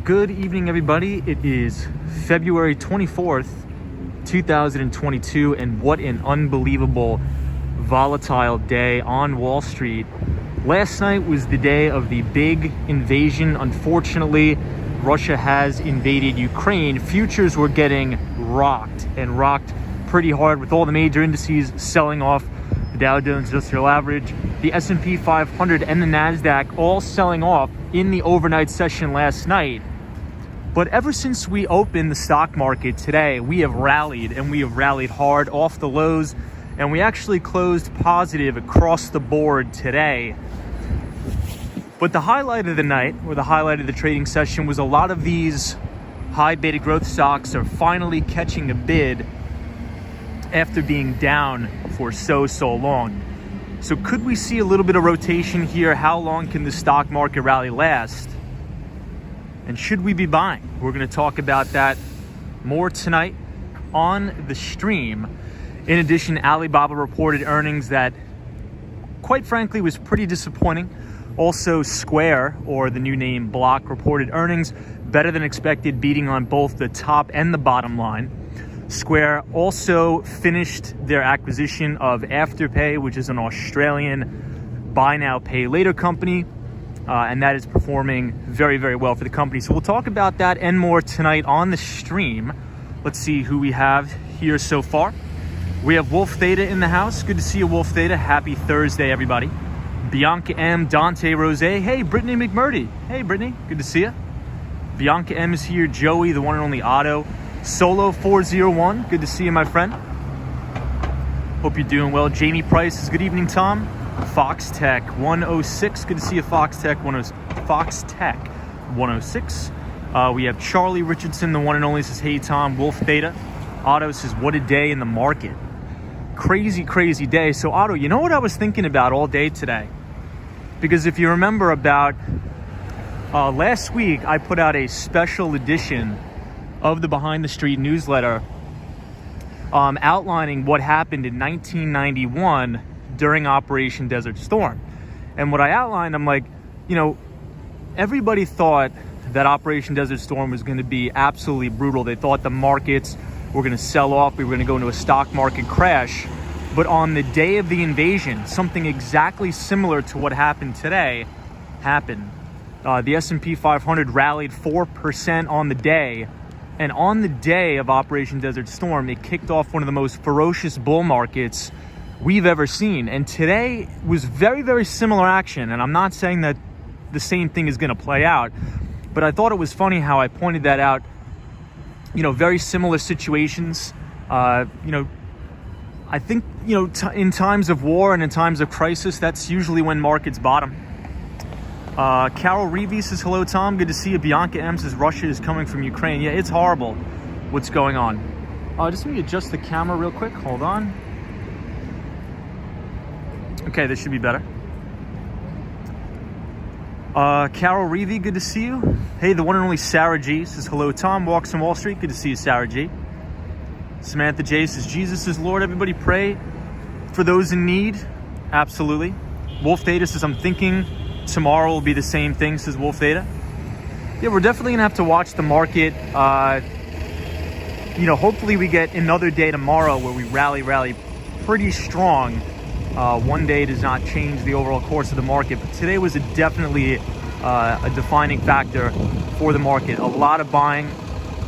Good evening, everybody. It is February 24th, 2022, and what an unbelievable volatile day on Wall Street. Last night was the day of the big invasion. Unfortunately, Russia has invaded Ukraine. Futures were getting rocked pretty hard, with all the major indices selling off. The Dow Jones Industrial Average, the S&P 500, and the NASDAQ all selling off in the overnight session last night. But ever since we opened the stock market today, we have rallied, and we have rallied hard off the lows, and we actually closed positive across the board today. But the highlight of the night, or the highlight of the trading session, was a lot of these high beta growth stocks are finally catching a bid after being down for so long. So could we see a little bit of rotation here? How long can the stock market rally last? And should we be buying? We're going to talk about that more tonight on the stream. In addition, Alibaba reported earnings that, quite frankly, was pretty disappointing. Also, Square, or the new name Block, reported earnings better than expected, beating on both the top and the bottom line. Square also finished their acquisition of Afterpay, which is an Australian buy now, pay later company, and that is performing very well for the company. So we'll talk about that and more tonight on the stream. Let's see who we have here so far. We have Wolf Theta in the house. Good to see you, Wolf Theta. Happy Thursday, everybody. Bianca M, Dante Rose. Hey, Brittany McMurdy. Hey, Brittany. Good to see you. Bianca M is here. Joey, the one and only Otto. Solo 401. Good to see you, my friend. Hope you're doing well. Jamie Price is good evening, Tom. Fox Tech 106. Good to see you, Fox Tech 106. We have Charlie Richardson, the one and only, says, hey, Tom. Wolf Theta. Otto says, what a day in the market. Crazy day. So, Otto, you know what I was thinking about all day today? Because if you remember, about last week, I put out a special edition of the Behind the Street newsletter outlining what happened in 1991 during Operation Desert Storm. And what I outlined, I'm like, you know, everybody thought that Operation Desert Storm was going to be absolutely brutal. They thought the markets were going to sell off. We were going to go into a stock market crash. But on the day of the invasion, something exactly similar to what happened today happened. The S&P 500 rallied 4% on the day. And on the day of Operation Desert Storm, it kicked off one of the most ferocious bull markets we've ever seen. And today was very similar action. And I'm not saying that the same thing is going to play out, but I thought it was funny how I pointed that out. You know, very similar situations. I think, in times of war and in times of crisis, that's usually when markets bottom. Carol Reevy says, hello, Tom. Good to see you. Bianca M says, Russia is coming from Ukraine. Yeah, it's horrible what's going on. Just let me adjust the camera real quick. Hold on. Okay, this should be better. Carol Reevy, good to see you. Hey, the one and only Sarah G says, hello, Tom. Walks on Wall Street. Good to see you, Sarah G. Samantha J says, Jesus is Lord. Everybody pray for those in need. Absolutely. Wolf Theta says, I'm thinking tomorrow will be the same thing, says Wolf Theta. Yeah, we're definitely going to have to watch the market. Hopefully we get another day tomorrow where we rally pretty strong. One day does not change the overall course of the market, but today was definitely a defining factor for the market. A lot of buying,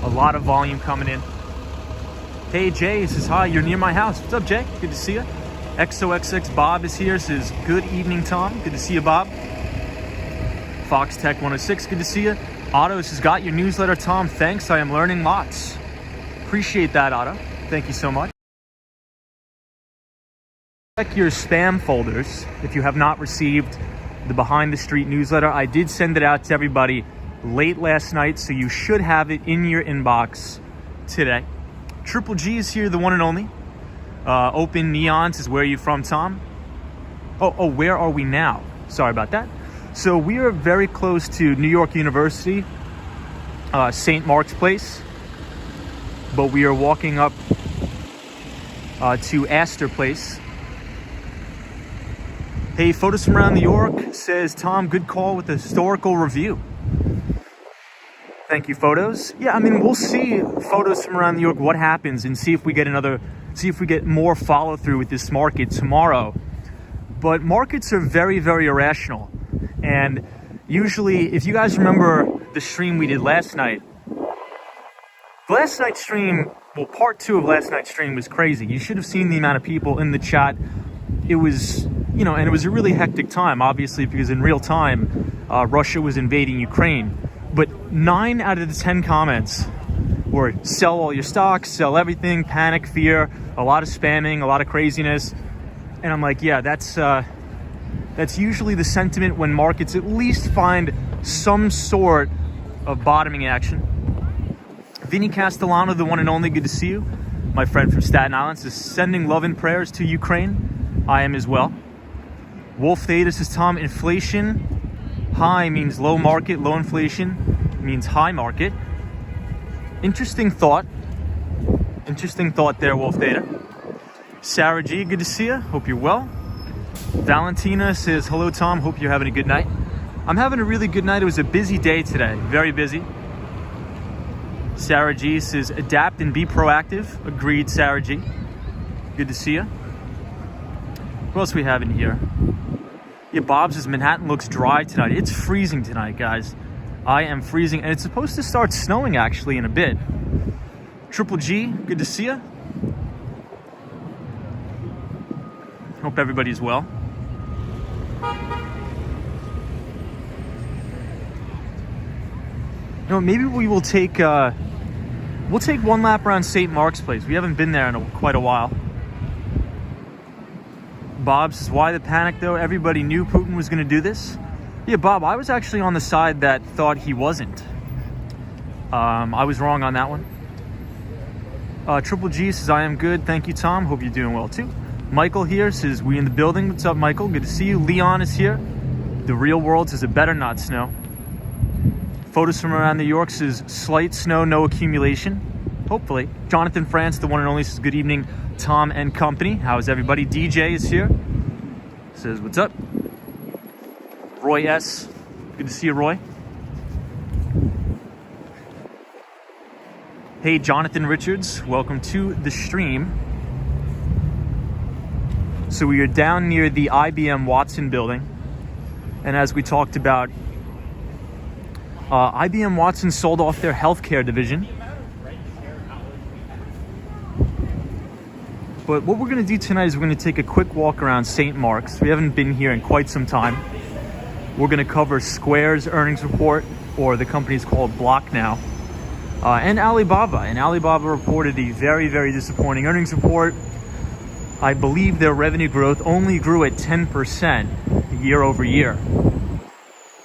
a lot of volume coming in. Hey, Jay says, hi, you're near my house. What's up, Jay? Good to see you. XOXX Bob is here, says, good evening, Tom. Good to see you, Bob. Fox Tech 106, good to see you. Otto says, got your newsletter, Tom. Thanks, I am learning lots. Appreciate that, Otto. Thank you so much. Check your spam folders if you have not received the Behind the Street newsletter. I did send it out to everybody late last night, so you should have it in your inbox today. Triple G is here, the one and only. Open Neon says, where are you from, Tom? Oh, where are we now? Sorry about that. So we are very close to New York University, St. Mark's Place, but we are walking up to Astor Place. Hey, Photos from Around New York says, Tom, good call with the historical review. Thank you, photos. Yeah, I mean, we'll see photos from around New York, what happens, and see if we get more follow through with this market tomorrow. But markets are very, very irrational. And usually, if you guys remember the stream we did last night's stream, well, part 2 of last night's stream was crazy. You should have seen the amount of people in the chat. It was, and it was a really hectic time, obviously, because in real time, Russia was invading Ukraine. But 9 out of the 10 comments were sell all your stocks, sell everything, panic, fear, a lot of spamming, a lot of craziness. And I'm like, yeah, that's usually the sentiment when markets at least find some sort of bottoming action. Vinny Castellano, the one and only, good to see you. My friend from Staten Island is sending love and prayers to Ukraine. I am as well. Wolf Theta says, Tom, inflation high means low market, low inflation means high market. Interesting thought there, Wolf Theta. Sarah G, good to see you. Hope you're well. Valentina says, hello, Tom. Hope you're having a good night. I'm having a really good night. It was a busy day today. Very busy. Sarah G says, adapt and be proactive. Agreed, Sarah G. Good to see you. What else we have in here? Yeah, Bob says, Manhattan looks dry tonight. It's freezing tonight, guys. I am freezing, and it's supposed to start snowing, actually, in a bit. Triple G, good to see you. Hope everybody's well. Maybe we will take one lap around St. Mark's Place. We haven't been there in quite a while. Bob says, why the panic though? Everybody knew Putin was going to do this. Yeah, Bob, I was actually on the side that thought he wasn't. I was wrong on that one. Triple G says, I am good. Thank you, Tom. Hope you're doing well too. Michael here says, we in the building. What's up, Michael? Good to see you. Leon is here. The real world says, it better not snow. Photos from around New York says, slight snow, no accumulation. Hopefully. Jonathan France, the one and only, says, good evening, Tom and company. How is everybody? DJ is here. Says, what's up? Roy S. Good to see you, Roy. Hey, Jonathan Richards. Welcome to the stream. So we are down near the IBM Watson building. And as we talked about, IBM Watson sold off their healthcare division. But what we're going to do tonight is we're going to take a quick walk around St. Mark's. We haven't been here in quite some time. We're going to cover Square's earnings report, or the company's called Block now, and Alibaba. And Alibaba reported a very, very disappointing earnings report. I believe their revenue growth only grew at 10% year over year.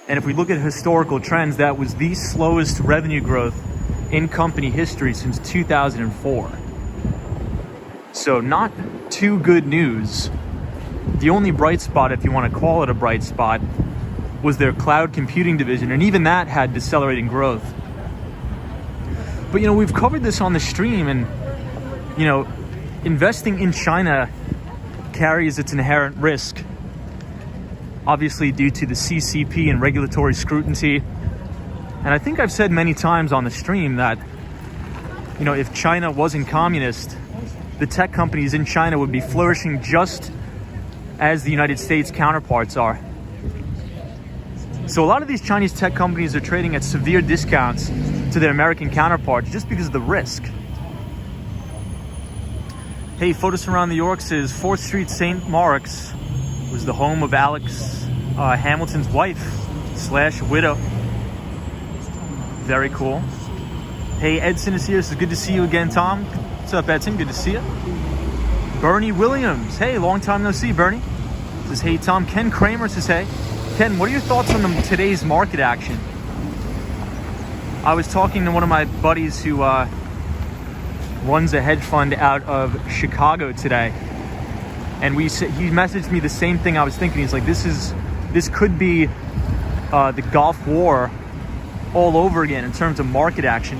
And if we look at historical trends, that was the slowest revenue growth in company history since 2004. So not too good news. The only bright spot, if you want to call it a bright spot, was their cloud computing division. And even that had decelerating growth. But, we've covered this on the stream, and, investing in China carries its inherent risk, obviously due to the CCP and regulatory scrutiny. And I think I've said many times on the stream that, if China wasn't communist, the tech companies in China would be flourishing just as the United States counterparts are. So a lot of these Chinese tech companies are trading at severe discounts to their American counterparts just because of the risk. Hey, photos from around New York says 4th Street St. Mark's was the home of Alex Hamilton's wife / widow. Very cool. Hey, Edson is here. So good to see you again, Tom. What's up, Edson? Good to see you. Bernie Williams. Hey, long time no see, Bernie. Says, hey, Tom. Ken Kramer says, hey. Ken, what are your thoughts on today's market action? I was talking to one of my buddies who runs a hedge fund out of Chicago today, and he messaged me the same thing I was thinking. He's like, this could be the Gulf War all over again in terms of market action.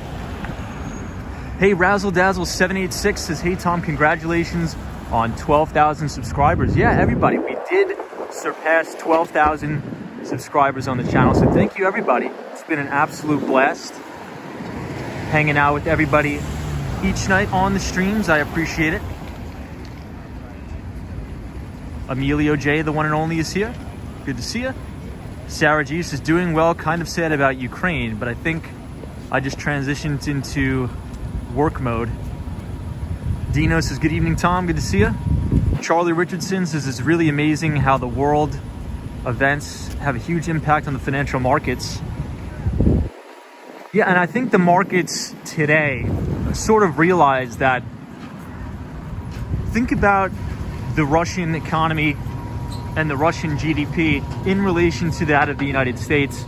Hey, Razzle Dazzle 786 says, hey Tom, congratulations on 12,000 subscribers. Yeah, everybody, we did surpass 12,000 subscribers on the channel, so thank you everybody. It's been an absolute blast. hanging out with everybody each night on the streams. I appreciate it. Emilio J, the one and only, is here. Good to see you. Sarah G is doing well. Kind of sad about Ukraine, but I think I just transitioned into work mode. Dino says, good evening, Tom. Good to see you. Charlie Richardson says, it's really amazing how the world events have a huge impact on the financial markets. Yeah, and I think the markets today sort of realize that. Think about the Russian economy and the Russian GDP in relation to that of the United States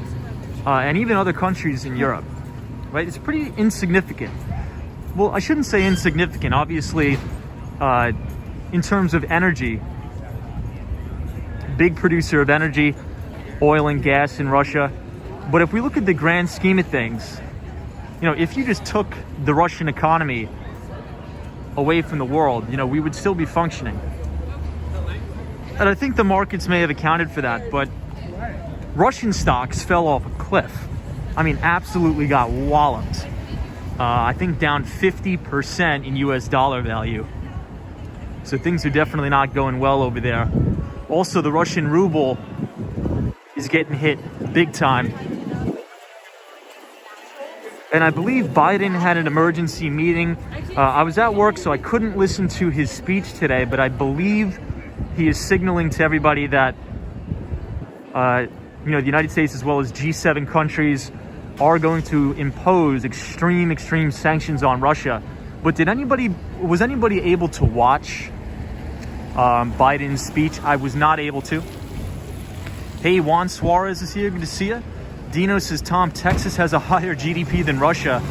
and even other countries in Europe, right? It's pretty insignificant. Well, I shouldn't say insignificant. Obviously, in terms of energy, big producer of energy, oil and gas in Russia. But if we look at the grand scheme of things, you know, if you just took the Russian economy away from the world, you know, we would still be functioning. And I think the markets may have accounted for that, but Russian stocks fell off a cliff. I mean, absolutely got walloped. I think down 50% in US dollar value. So things are definitely not going well over there. Also, the Russian ruble is getting hit big time. And I believe Biden had an emergency meeting. I was at work, so I couldn't listen to his speech today, but I believe he is signaling to everybody that, you know, the United States as well as G7 countries are going to impose extreme sanctions on Russia. But was anybody able to watch Biden's speech? I was not able to. Hey, Juan Suarez is here. Good to see you. Dino says, Tom, Texas has a higher GDP than Russia.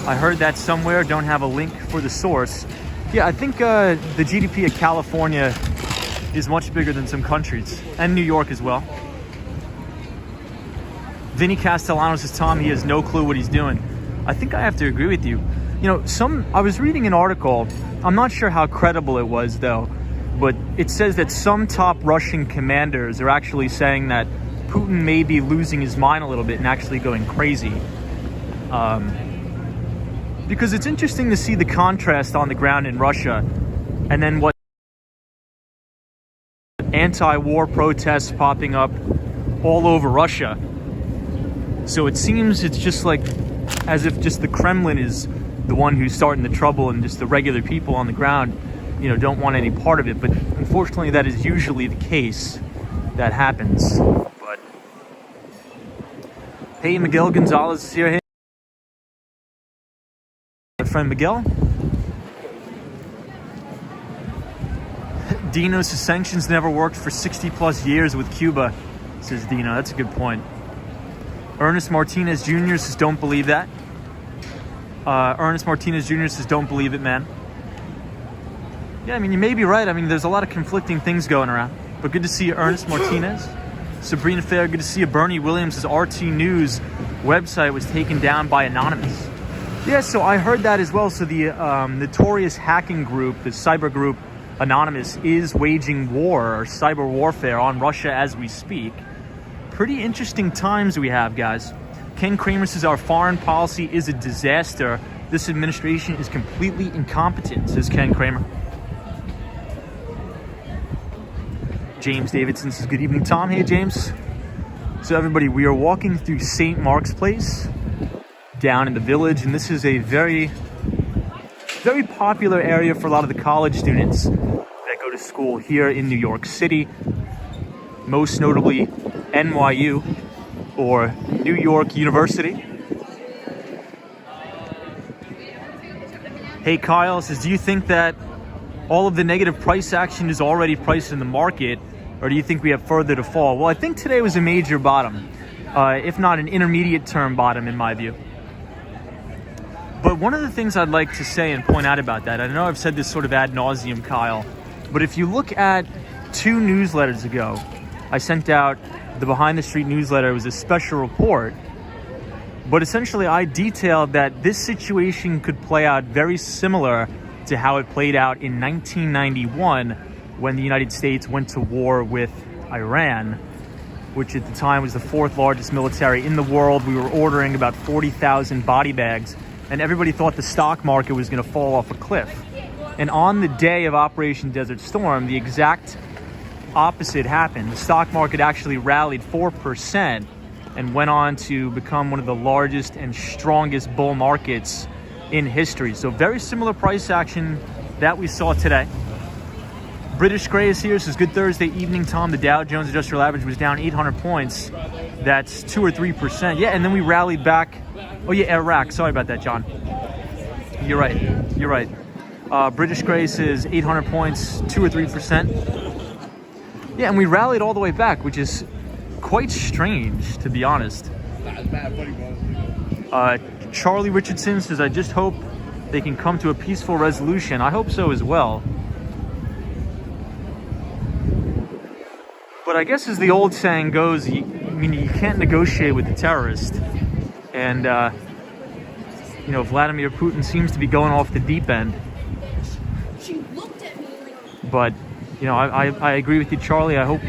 I heard that somewhere. Don't have a link for the source. Yeah, I think the GDP of California is much bigger than some countries, and New York as well. Vinny Castellano says, Tom, he has no clue what he's doing. I think I have to agree with you. You know, I was reading an article, I'm not sure how credible it was though, but it says that some top Russian commanders are actually saying that Putin may be losing his mind a little bit and actually going crazy. Because it's interesting to see the contrast on the ground in Russia and then what anti-war protests popping up all over Russia. So it seems it's just like as if just the Kremlin is the one who's starting the trouble and just the regular people on the ground, you know, don't want any part of it. But unfortunately, that is usually the case. That happens. But hey, Miguel Gonzalez is here. Hey, my friend Miguel. Dino says sanctions never worked for 60 plus years with Cuba, says Dino. That's a good point. Ernest Martinez Jr. says don't believe that. Ernest Martinez Jr. says don't believe it, man. Yeah, I mean, you may be right. I mean, there's a lot of conflicting things going around. But good to see you, Ernest Martinez. Sabrina Fair, good to see you. Bernie Williams' RT News website was taken down by Anonymous. Yeah, so I heard that as well. So the notorious hacking group, the cyber group Anonymous, is waging war or cyber warfare on Russia as we speak. Pretty interesting times we have, guys. Ken Kramer says our foreign policy is a disaster. This administration is completely incompetent, says Ken Kramer. James Davidson says, good evening, Tom. Hey, James. So everybody, we are walking through St. Mark's Place down in the Village, and this is a very popular area for a lot of the college students that go to school here in New York City, most notably NYU or New York University. Hey, Kyle says, do you think that all of the negative price action is already priced in the market, or do you think we have further to fall? Well, I think today was a major bottom, if not an intermediate term bottom in my view. But one of the things I'd like to say and point out about that, I know I've said this sort of ad nauseum, Kyle, but if you look at 2 newsletters ago, I sent out the Behind the Street newsletter. It was a special report, but essentially I detailed that this situation could play out very similar to how it played out in 1991 when the United States went to war with Iran, which at the time was the 4th largest military in the world. We were ordering about 40,000 body bags and everybody thought the stock market was going to fall off a cliff. And on the day of Operation Desert Storm, the exact opposite happened. The stock market actually rallied 4% and went on to become one of the largest and strongest bull markets in history. So very similar price action that we saw today. British Gray is here. This is good Thursday evening, Tom. The Dow Jones Industrial Average was down 800 points. That's 2 or 3%. Yeah, and then we rallied back. Oh yeah, Iraq. Sorry about that, John. You're right. You're right. British Gray says 800 points, 2 or 3%. Yeah, and we rallied all the way back, which is quite strange, to be honest. Charlie Richardson says, I just hope they can come to a peaceful resolution. I hope so as well. But I guess as the old saying goes, you can't negotiate with the terrorist. And, Vladimir Putin seems to be going off the deep end. But, I agree with you, Charlie. I hope,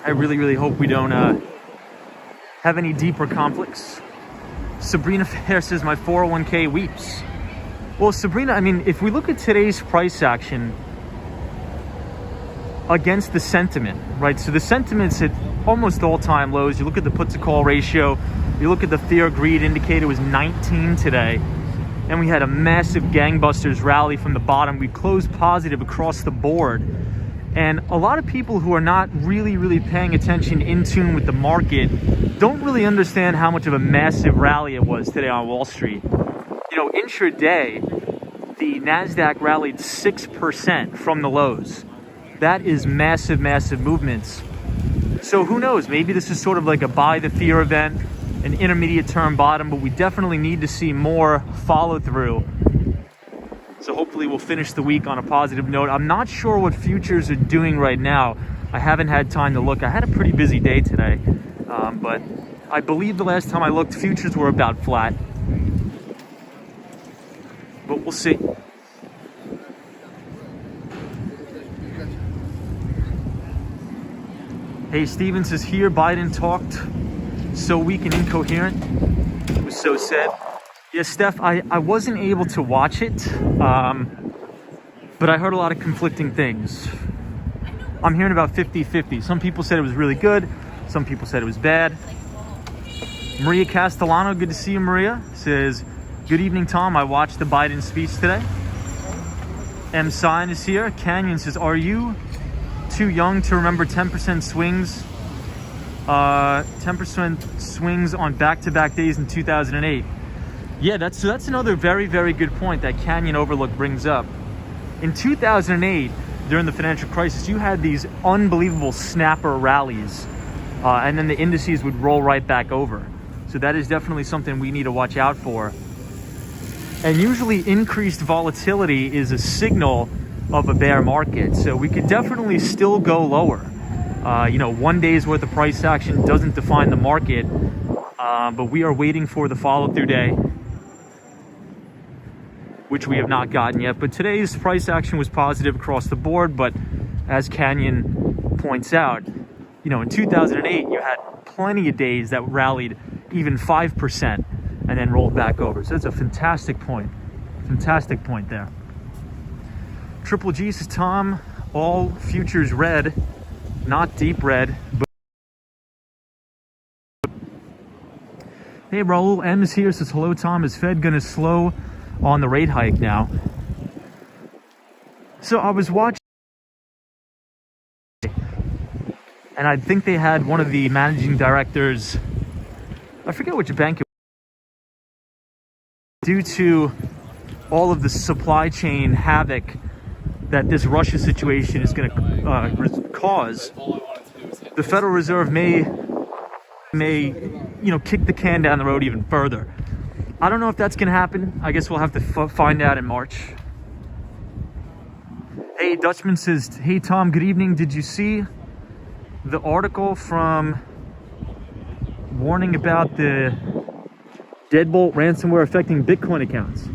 I really, really hope we don't have any deeper conflicts. Sabrina Fair says, my 401k weeps. Well, Sabrina, if we look at today's price action against the sentiment, right? So the sentiment's at almost all-time lows. You look at the put-to-call ratio, you look at the fear greed indicator was 19 today, and we had a massive gangbusters rally from the bottom. We closed positive across the board. And a lot of people who are not really, really paying attention, in tune with the market, don't really understand how much of a massive rally it was today on Wall Street. Intraday, the NASDAQ rallied 6% from the lows. That is massive, massive movements. So who knows? Maybe this is sort of like a buy the fear event, an intermediate term bottom, but we definitely need to see more follow through. So hopefully we'll finish the week on a positive note. I'm not sure what futures are doing right now. I haven't had time to look. I had a pretty busy day today, but I believe the last time I looked, futures were about flat. But we'll see. Hey, Stevens is here. Biden talked so weak and incoherent. It was so sad. Yeah, Steph, I wasn't able to watch it, but I heard a lot of conflicting things. I'm hearing about 50-50. Some people said it was really good. Some people said it was bad. Maria Castellano, good to see you, Maria, says, good evening, Tom. I watched the Biden speech today. M. Sign is here. Canyon says, are you too young to remember 10% swings? 10% swings on back-to-back days in 2008. Yeah, that's another very, very good point that Canyon Overlook brings up. In 2008, during the financial crisis, you had these unbelievable snapper rallies, and then the indices would roll right back over. So that is definitely something we need to watch out for. And usually increased volatility is a signal of a bear market. So we could definitely still go lower. 1 day's worth of price action doesn't define the market, but we are waiting for the follow-through day, which we have not gotten yet. But today's price action was positive across the board. But as Canyon points out, in 2008, you had plenty of days that rallied even 5% and then rolled back over. So that's a fantastic point. Fantastic point there. Triple G says, Tom, all futures red, not deep red. But hey, Raul M is here, says, hello, Tom. Is Fed going to slow on the rate hike now? So I was watching, and I think they had one of the managing directors, I forget which bank it was, due to all of the supply chain havoc that this Russia situation is going to cause, the Federal Reserve may kick the can down the road even further. I don't know if that's going to happen. I guess we'll have to find out in March. Hey, Dutchman says, hey, Tom, good evening. Did you see the article from warning about the deadbolt ransomware affecting Bitcoin accounts?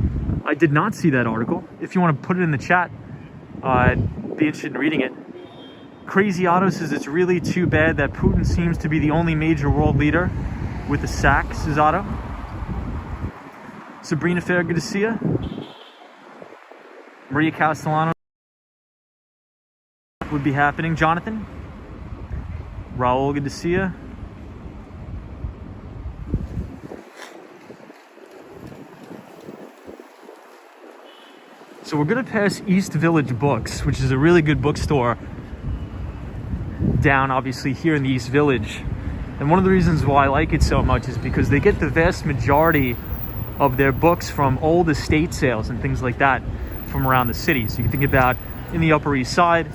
I did not see that article. If you want to put it in the chat, I'd be interested in reading it. Crazy Otto says, it's really too bad that Putin seems to be the only major world leader with the sack, Cesaro. Sabrina Fair, good to see you. Maria Castellano would be happening. Jonathan. Raul, good to see you. So we're gonna pass East Village Books, which is a really good bookstore down obviously here in the East Village. And one of the reasons why I like it so much is because they get the vast majority of their books from old estate sales and things like that from around the city. So you can think about in the Upper East Side.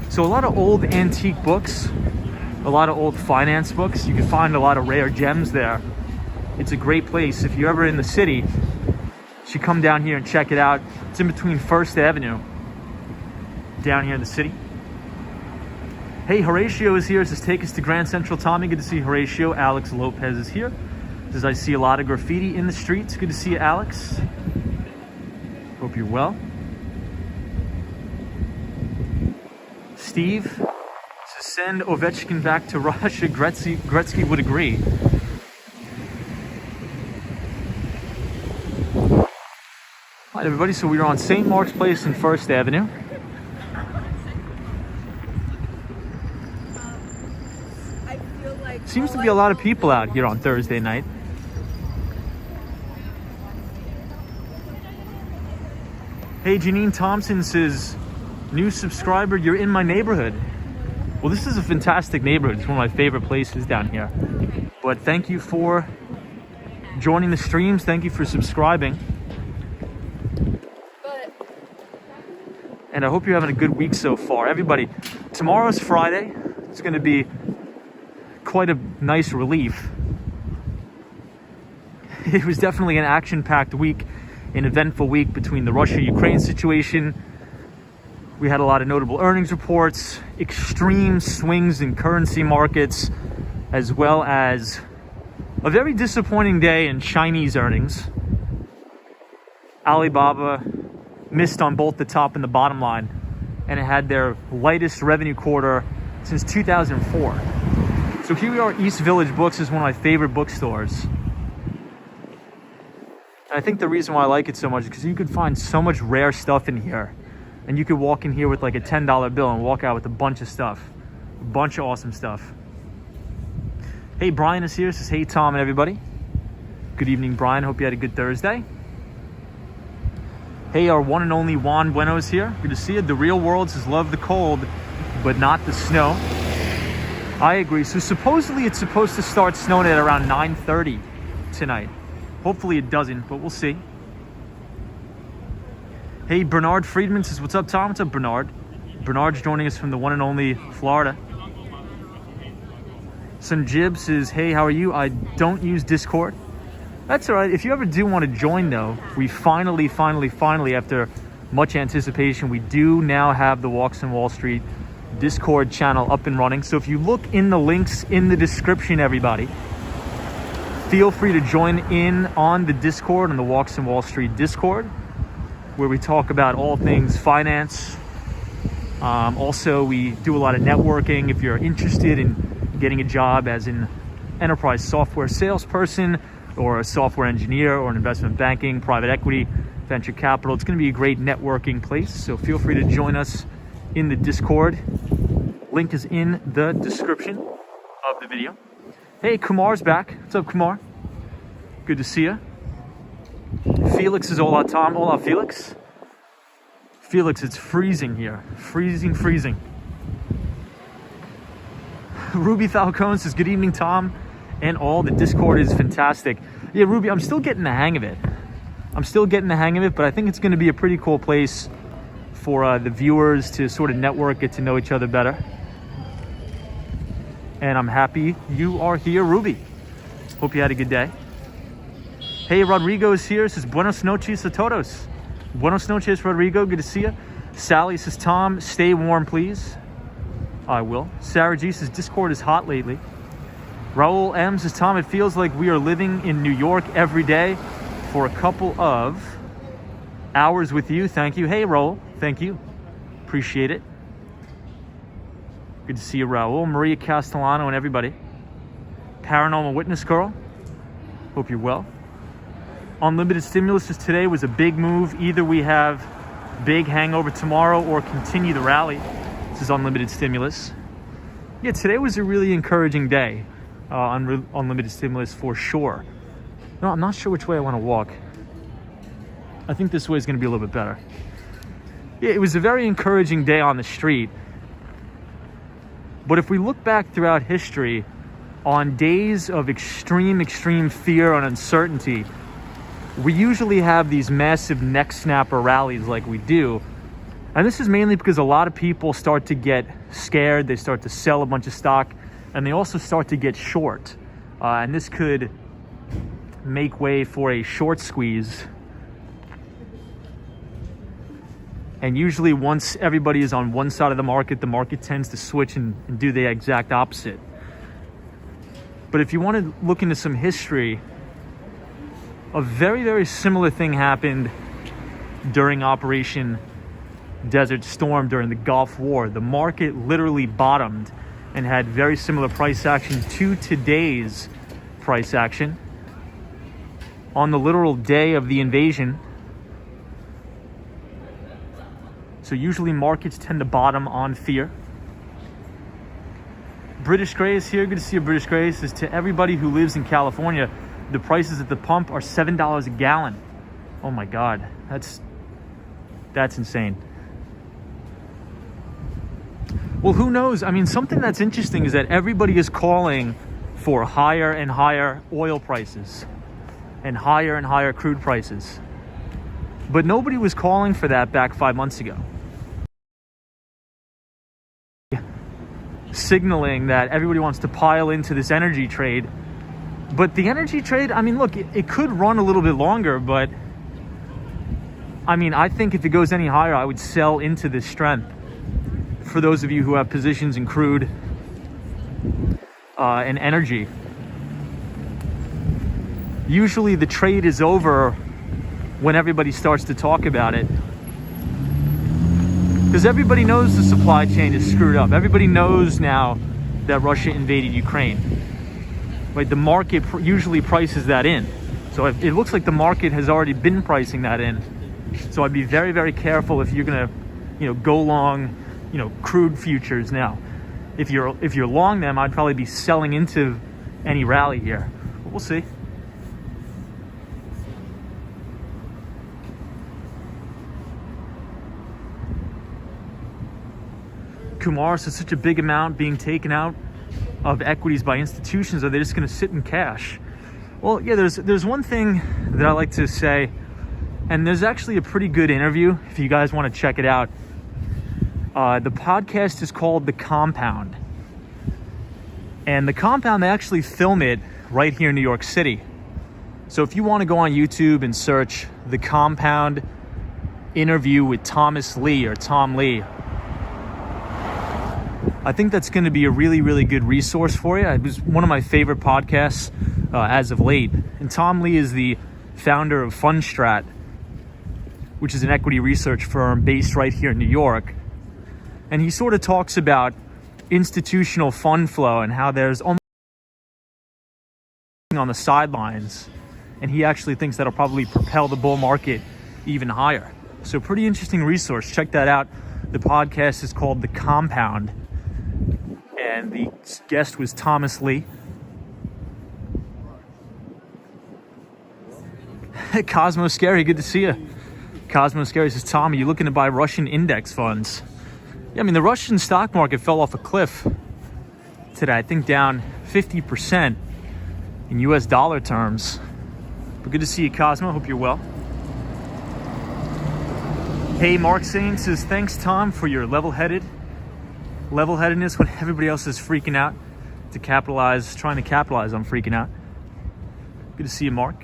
So a lot of old antique books, a lot of old finance books. You can find a lot of rare gems there. It's a great place. If you're ever in the city, you should come down here and check it out. It's in between First Avenue, down here in the city. Hey, Horatio is here. Says, take us to Grand Central, Tommy. Good to see Horatio. Alex Lopez is here. Says, I see a lot of graffiti in the streets. Good to see you, Alex. Hope you're well. Steve says, send Ovechkin back to Russia. Gretzky would agree. Hi, everybody. So we are on St. Mark's Place and First Avenue. Seems to be a lot of people out here on Thursday night. Hey, Janine Thompson says, new subscriber, you're in my neighborhood. Well, this is a fantastic neighborhood. It's one of my favorite places down here. But thank you for joining the streams. Thank you for subscribing. And I hope you're having a good week so far. Everybody, tomorrow's Friday. It's going to be quite a nice relief. It was definitely an action-packed week, an eventful week between the Russia-Ukraine situation. We had a lot of notable earnings reports, extreme swings in currency markets, as well as a very disappointing day in Chinese earnings. Alibaba missed on both the top and the bottom line, and it had their lightest revenue quarter since 2004. So here we are. East Village Books is one of my favorite bookstores. And I think the reason why I like it so much is because you could find so much rare stuff in here. And you could walk in here with like a $10 bill and walk out with a bunch of stuff. A bunch of awesome stuff. Hey, Brian is here. Says, hey, Tom and everybody. Good evening, Brian. Hope you had a good Thursday. Hey, our one and only Juan Bueno is here. Good to see you. The Real World says, love the cold, but not the snow. I agree. So supposedly it's supposed to start snowing at around 9:30 tonight. Hopefully it doesn't, but we'll see. Hey, Bernard Friedman says, what's up, Tom? What's up, Bernard? Bernard's joining us from the one and only Florida. Sanjib says, hey, how are you? I don't use Discord. That's all right. If you ever do want to join, though, we finally, after much anticipation, we do now have the Walks on Wall Street Discord channel up and running. So if you look in the links in the description, everybody, feel free to join in on the Discord, on the Walks on Wall Street Discord, where we talk about all things finance. Also, we do a lot of networking. If you're interested in getting a job as an enterprise software salesperson or a software engineer or an investment banking, private equity, venture capital, it's going to be a great networking place. So feel free to join us in the Discord. Link is in the description of the video. Hey, Kumar's back. What's up, Kumar? Good to see you. Felix is hola, Tom. Hola, Felix. Felix, it's freezing here. Freezing. Ruby Falcone says, good evening, Tom. And all, the Discord is fantastic. Yeah, Ruby, I'm still getting the hang of it. But I think it's going to be a pretty cool place for the viewers to sort of network, get to know each other better. And I'm happy you are here, Ruby. Hope you had a good day. Hey, Rodrigo is here. Says, buenos noches a todos. Buenos noches, Rodrigo. Good to see you. Sally says, Tom, stay warm, please. I will. Sarah G says, Discord is hot lately. Raul M says, Tom, it feels like we are living in New York every day for a couple of hours with you. Thank you. Hey, Raul. Thank you. Appreciate it. Good to see you, Raul. Maria Castellano and everybody. Paranormal Witness Girl. Hope you're well. Unlimited stimulus just today was a big move. Either we have big hangover tomorrow or continue the rally. This is unlimited stimulus. Yeah, today was a really encouraging day on unlimited stimulus for sure. No, I'm not sure which way I want to walk. I think this way is going to be a little bit better. Yeah, it was a very encouraging day on the street. But if we look back throughout history, on days of extreme fear and uncertainty, we usually have these massive neck snapper rallies like we do. And this is mainly because a lot of people start to get scared, they start to sell a bunch of stock, and they also start to get short. And this could make way for a short squeeze. And usually once everybody is on one side of the market tends to switch and do the exact opposite. But if you want to look into some history, a very similar thing happened during Operation Desert Storm during the Gulf War. The market literally bottomed and had very similar price action to today's price action. On the literal day of the invasion. So usually markets tend to bottom on fear. British Grey is here. Good to see you, British Grey. It says to everybody who lives in California, the prices at the pump are $7 a gallon. Oh my God, that's insane. Well, who knows? I mean, something that's interesting is that everybody is calling for higher and higher oil prices and higher crude prices. But nobody was calling for that back 5 months ago. Signaling that everybody wants to pile into this energy trade. But the energy trade, I mean, look, it could run a little bit longer, but I mean, I think if it goes any higher, I would sell into this strength. For those of you who have positions in crude and energy. Usually the trade is over when everybody starts to talk about it. Because everybody knows the supply chain is screwed up. Everybody knows now that Russia invaded Ukraine. Right? The market usually prices that in. So it looks like the market has already been pricing that in. So I'd be very careful if you're gonna, go long, crude futures now. If you're long them, I'd probably be selling into any rally here. But we'll see. Kumar says such a big amount being taken out of equities by institutions. Are they just going to sit in cash? Well, yeah, there's one thing that I like to say, and there's actually a pretty good interview if you guys want to check it out. The podcast is called The Compound. And The Compound, they actually film it right here in New York City. So if you want to go on YouTube and search The Compound interview with Thomas Lee or Tom Lee, I think that's going to be a really good resource for you. It was one of my favorite podcasts as of late. And Tom Lee is the founder of Fundstrat, which is an equity research firm based right here in New York. And he sort of talks about institutional fund flow and how there's almost on the sidelines. And he actually thinks that'll probably propel the bull market even higher. So pretty interesting resource. Check that out. The podcast is called The Compound. And the guest was Thomas Lee. Cosmo Scary, good to see you. Cosmo Scary says, Tom, are you looking to buy Russian index funds? Yeah, I mean, the Russian stock market fell off a cliff today. I think down 50% in US dollar terms. But good to see you, Cosmo. Hope you're well. Hey, Mark Sane says, thanks, Tom, for your level-headedness when everybody else is freaking out trying to capitalize on freaking out. Good to see you, Mark.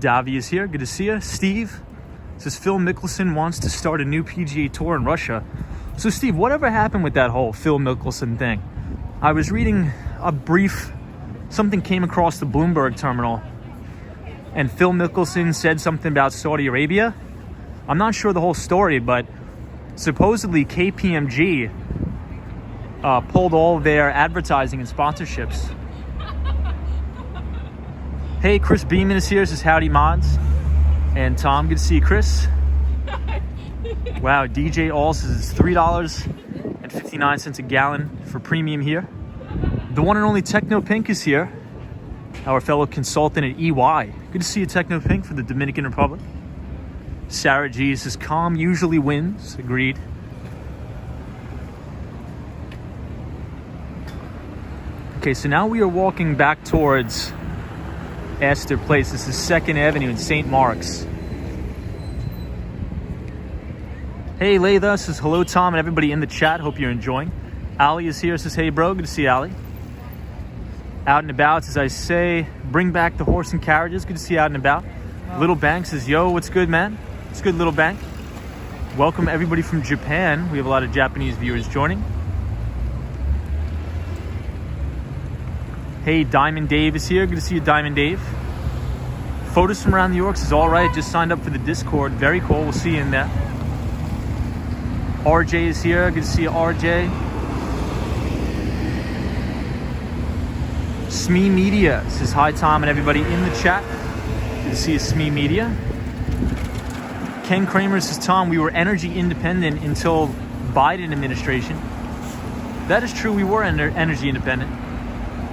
Davi is here. Good to see you. Steve says, Phil Mickelson wants to start a new PGA Tour in Russia. So, Steve, whatever happened with that whole Phil Mickelson thing? I was reading something came across the Bloomberg terminal, and Phil Mickelson said something about Saudi Arabia. I'm not sure the whole story, but supposedly KPMG pulled all their advertising and sponsorships. Hey, Chris Beeman is here. This is Howdy Mods. And Tom, good to see you, Chris. Wow, DJ All says it's $3.59 a gallon for premium here. The one and only Techno Pink is here. Our fellow consultant at EY. Good to see you, Techno Pink, for the Dominican Republic. Sarah G says calm usually wins. Agreed. Okay, so now we are walking back towards Astor Place. This is 2nd Avenue in St. Mark's. Hey, Laytha says hello, Tom, and everybody in the chat. Hope you're enjoying. Ali is here. Says hey, bro. Good to see you, Ali. Out and about, as I say, bring back the horse and carriages. Good to see you out and about. Little Bank says, yo, what's good, man? It's good, Little Bank. Welcome everybody from Japan. We have a lot of Japanese viewers joining. Hey, Diamond Dave is here. Good to see you, Diamond Dave. Photos from around New York is all right. Just signed up for the Discord. Very cool. We'll see you in there. RJ is here. Good to see you, RJ. Smee Media says hi, Tom, and everybody in the chat. Good to see you, Smee Media. Ken Kramer says, Tom, we were energy independent until Biden administration. That is true. We were energy independent.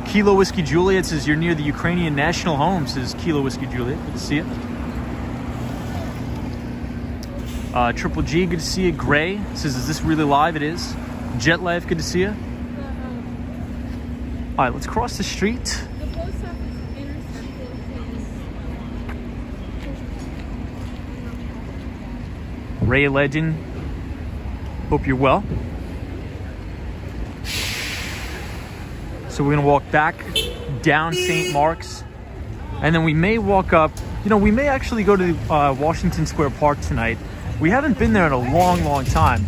Kilo Whiskey Juliet says you're near the Ukrainian national home, says Kilo Whiskey Juliet. Good to see you. Triple G, good to see you. Gray says, is this really live? It is. Jet Life, good to see you. All right, let's cross the street. The post office intercepted his... Ray Legend, hope you're well. So we're gonna walk back down St. Mark's, and then we may walk up, we may actually go to Washington Square Park tonight. We haven't been there in a long time.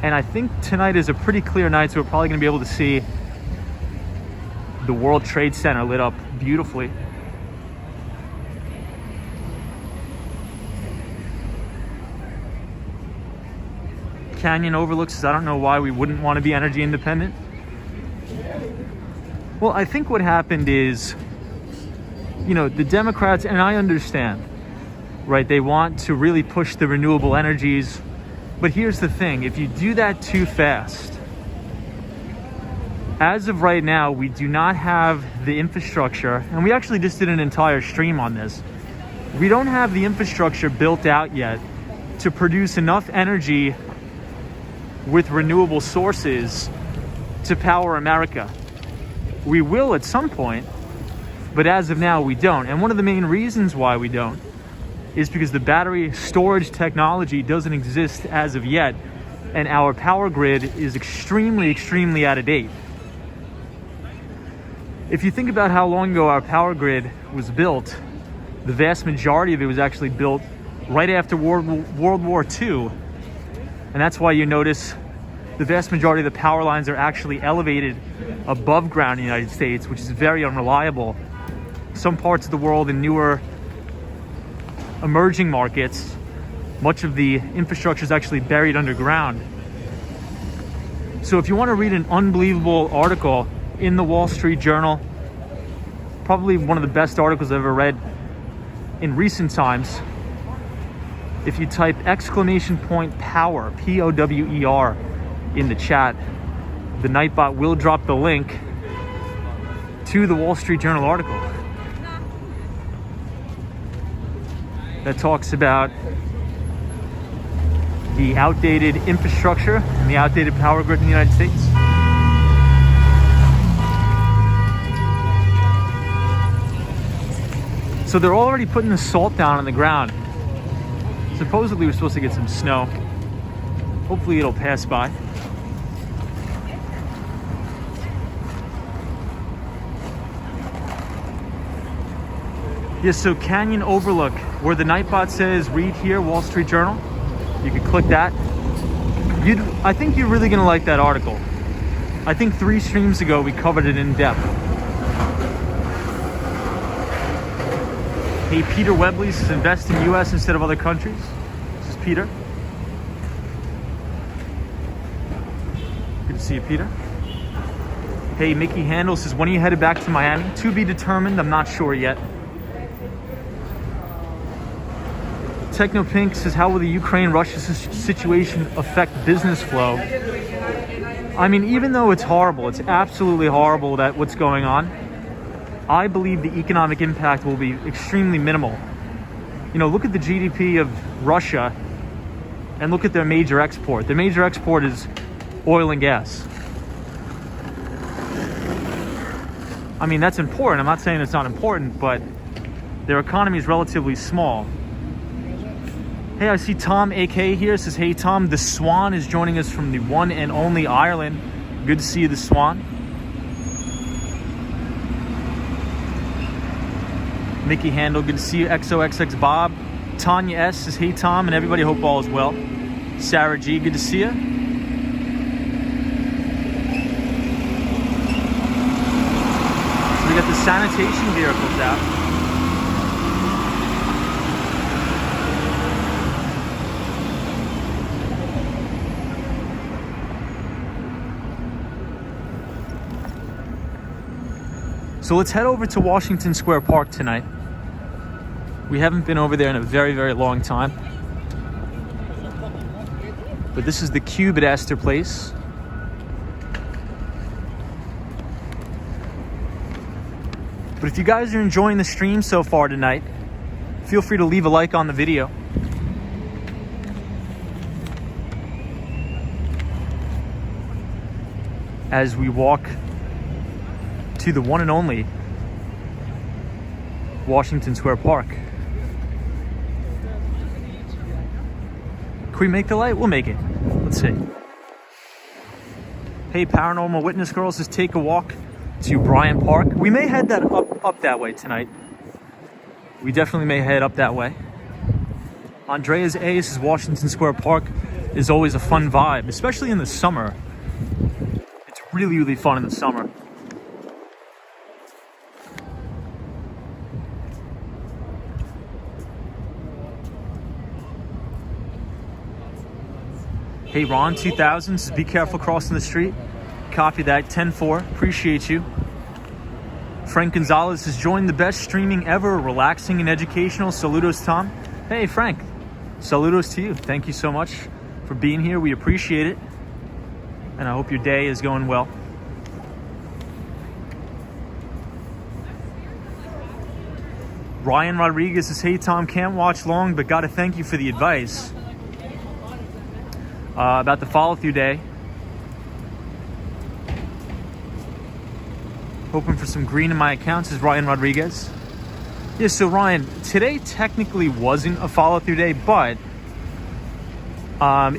And I think tonight is a pretty clear night, so we're probably gonna be able to see the World Trade Center lit up beautifully. Canyon Overlook says, I don't know why we wouldn't want to be energy independent. Well, I think what happened is, the Democrats, and I understand, right? They want to really push the renewable energies. But here's the thing, if you do that too fast, as of right now, we do not have the infrastructure, and we actually just did an entire stream on this. We don't have the infrastructure built out yet to produce enough energy with renewable sources to power America. We will at some point, but as of now, we don't. And one of the main reasons why we don't is because the battery storage technology doesn't exist as of yet, and our power grid is extremely out of date. If you think about how long ago our power grid was built, the vast majority of it was actually built right after World War II. And that's why you notice the vast majority of the power lines are actually elevated above ground in the United States, which is very unreliable. Some parts of the world in newer emerging markets, much of the infrastructure is actually buried underground. So if you want to read an unbelievable article in the Wall Street Journal, probably one of the best articles I've ever read in recent times, if you type !power, P-O-W-E-R, in the chat, the Nightbot will drop the link to the Wall Street Journal article that talks about the outdated infrastructure and the outdated power grid in the United States. So they're already putting the salt down on the ground. Supposedly we're supposed to get some snow. Hopefully it'll pass by. Yes, so Canyon Overlook, where the Nightbot says read here, Wall Street Journal. You can click that. I think you're really gonna like that article. I think 3 streams ago we covered it in depth. Hey, Peter Webley says invest in US instead of other countries. This is Peter. Good to see you, Peter. Hey, Mickey Handel says, when are you headed back to Miami? To be determined, I'm not sure yet. Techno Pink says, how will the Ukraine-Russia situation affect business flow? I mean, even though it's horrible, it's absolutely horrible that what's going on, I believe the economic impact will be extremely minimal. You know, look at the GDP of Russia and look at their major export. Their major export is oil and gas. I mean, that's important. I'm not saying it's not important, but their economy is relatively small. Hey, I see Tom AK here. Says, hey, Tom, the Swan is joining us from the one and only Ireland. Good to see you, the Swan. Mickey Handel, good to see you. XOXX Bob. Tanya S says, hey, Tom, and everybody, hope all is well. Sarah G, good to see you. We got the sanitation vehicles out. So let's head over to Washington Square Park tonight. We haven't been over there in a very, very long time. But this is the Cube at Astor Place. But if you guys are enjoying the stream so far tonight, feel free to leave a like on the video. As we walk to the one and only Washington Square Park. Can we make the light? We'll make it. Let's see. Hey, Paranormal Witness Girls, just take a walk to Bryant Park. We may head that up that way tonight. We definitely may head up that way. Andrea's A says Washington Square Park is always a fun vibe, especially in the summer. It's really, really fun in the summer. Hey, Ron 2000 says be careful crossing the street. Copy that. 10-4. Appreciate you. Frank Gonzalez has joined the best streaming ever, relaxing and educational. Saludos, Tom. Hey, Frank. Saludos to you. Thank you so much for being here. We appreciate it. And I hope your day is going well. Ryan Rodriguez says, hey, Tom, can't watch long, but got to thank you for the advice about the follow-through day. Hoping for some green in my account, says Ryan Rodriguez. Yeah, so Ryan, today technically wasn't a follow-through day, but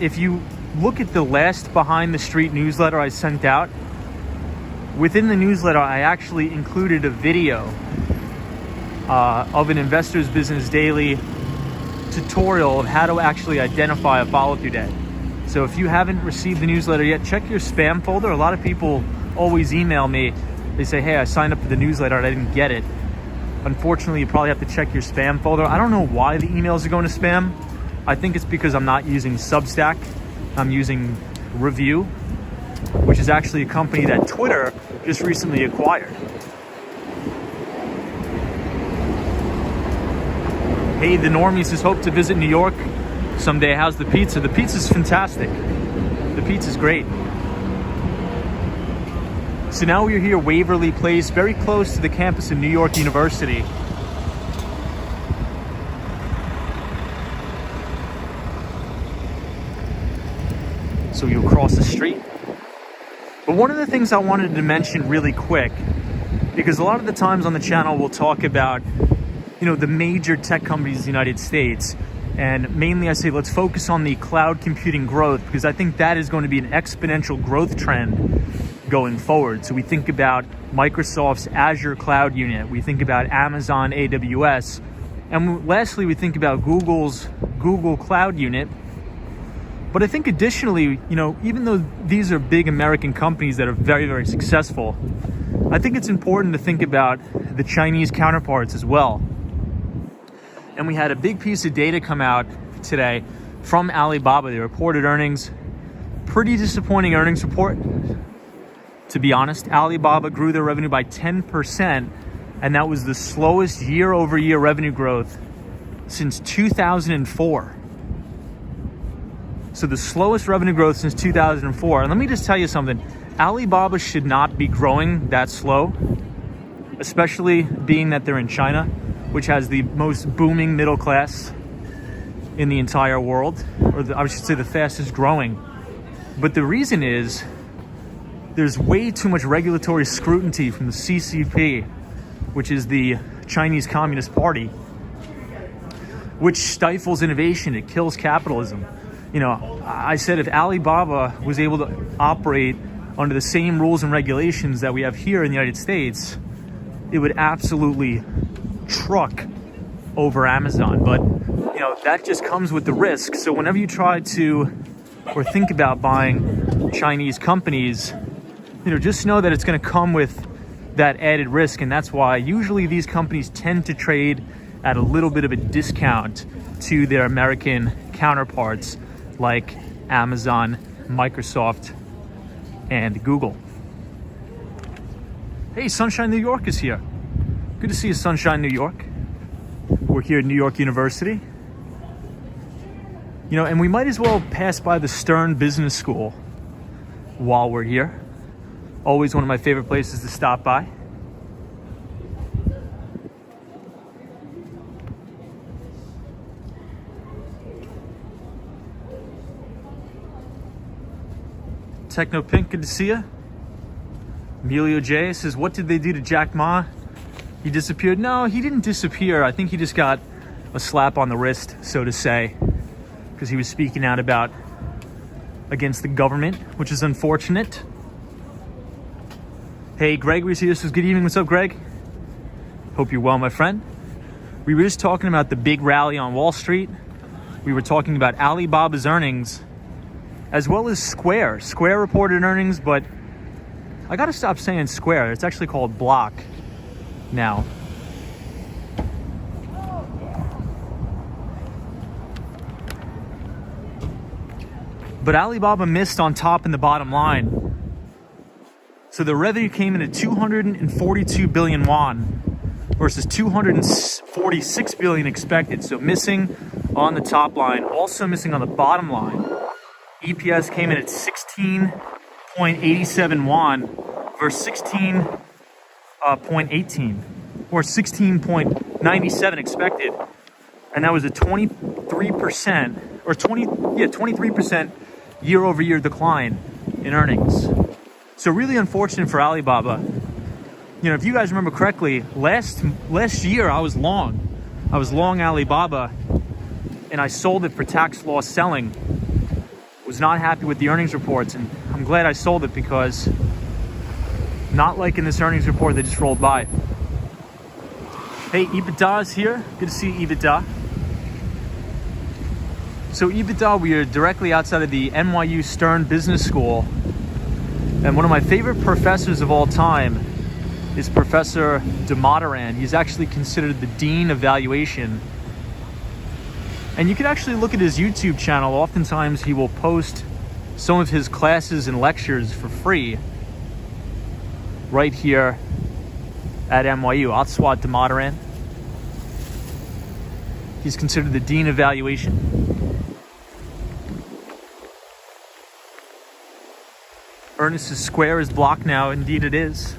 if you look at the last Behind the Street newsletter I sent out, within the newsletter I actually included a video of an Investor's Business Daily tutorial of how to actually identify a follow-through day. So if you haven't received the newsletter yet, check your spam folder. A lot of people always email me. They say, hey, I signed up for the newsletter and I didn't get it. Unfortunately, you probably have to check your spam folder. I don't know why the emails are going to spam. I think it's because I'm not using Substack. I'm using Review, which is actually a company that Twitter just recently acquired. Hey, the Normie says, hope to visit New York someday. How's the pizza? The pizza's fantastic. The pizza's great. So now we're here, Waverly Place, very close to the campus of New York University. So you cross the street. But one of the things I wanted to mention really quick, because a lot of the times on the channel we'll talk about, you know, the major tech companies in the United States. And mainly I say, let's focus on the cloud computing growth, because I think that is going to be an exponential growth trend going forward. So we think about Microsoft's Azure Cloud Unit, we think about Amazon AWS, and lastly, we think about Google's Google Cloud Unit. But I think additionally, you know, even though these are big American companies that are very, very successful, I think it's important to think about the Chinese counterparts as well. And we had a big piece of data come out today from Alibaba. They reported earnings, pretty disappointing earnings report. to be honest. Alibaba grew their revenue by 10%, and that was the slowest year-over-year revenue growth since 2004. So the slowest revenue growth since 2004. And let me just tell you something. Alibaba should not be growing that slow, especially being that they're in China, which has the most booming middle class in the entire world, or I should say the fastest growing. But the reason is there's way too much regulatory scrutiny from the CCP, which is the Chinese Communist Party, which stifles innovation. It kills capitalism. You know, I said if Alibaba was able to operate under the same rules and regulations that we have here in the United States, it would absolutely truck over Amazon. But, you know, that just comes with the risk. So whenever you try to or think about buying Chinese companies, you know, just know that it's going to come with that added risk. And that's why usually these companies tend to trade at a little bit of a discount to their American counterparts like Amazon, Microsoft, and Google. Hey, Sunshine New York is here. Good to see you, Sunshine New York. We're here at New York University. You know, and we might as well pass by the Stern Business School while we're here. Always one of my favorite places to stop by. Techno Pink, good to see you. Emilio J says, what did they do to Jack Ma? He disappeared? No, he didn't disappear. I think he just got a slap on the wrist, so to say, because he was speaking out against the government, which is unfortunate. Hey, Gregory's here. Says, good evening. What's up, Greg? Hope you're well, my friend. We were just talking about the big rally on Wall Street. We were talking about Alibaba's earnings, as well as Square. Square reported earnings, but I gotta stop saying Square. It's actually called Block now. But Alibaba missed on top and the bottom line. So the revenue came in at 242 billion won versus 246 billion expected. So missing on the top line, also missing on the bottom line. EPS came in at 16.87 won versus 16.18 or 16.97 expected, and that was a 23% or 23% year-over-year decline in earnings. So really unfortunate for Alibaba. You know, if you guys remember correctly, last year I was long Alibaba, and I sold it for tax loss selling. Was not happy with the earnings reports, and I'm glad I sold it because not liking this earnings report that just rolled by. Hey, EBITDA is here. Good to see EBITDA. So EBITDA, we are directly outside of the NYU Stern Business School, and one of my favorite professors of all time is Professor Damodaran. He's actually considered the dean of valuation. And you can actually look at his YouTube channel. Oftentimes he will post some of his classes and lectures for free right here at NYU. Aswat Damodaran. He's considered the dean of valuation. Ernest's Square is Block now. Indeed it is.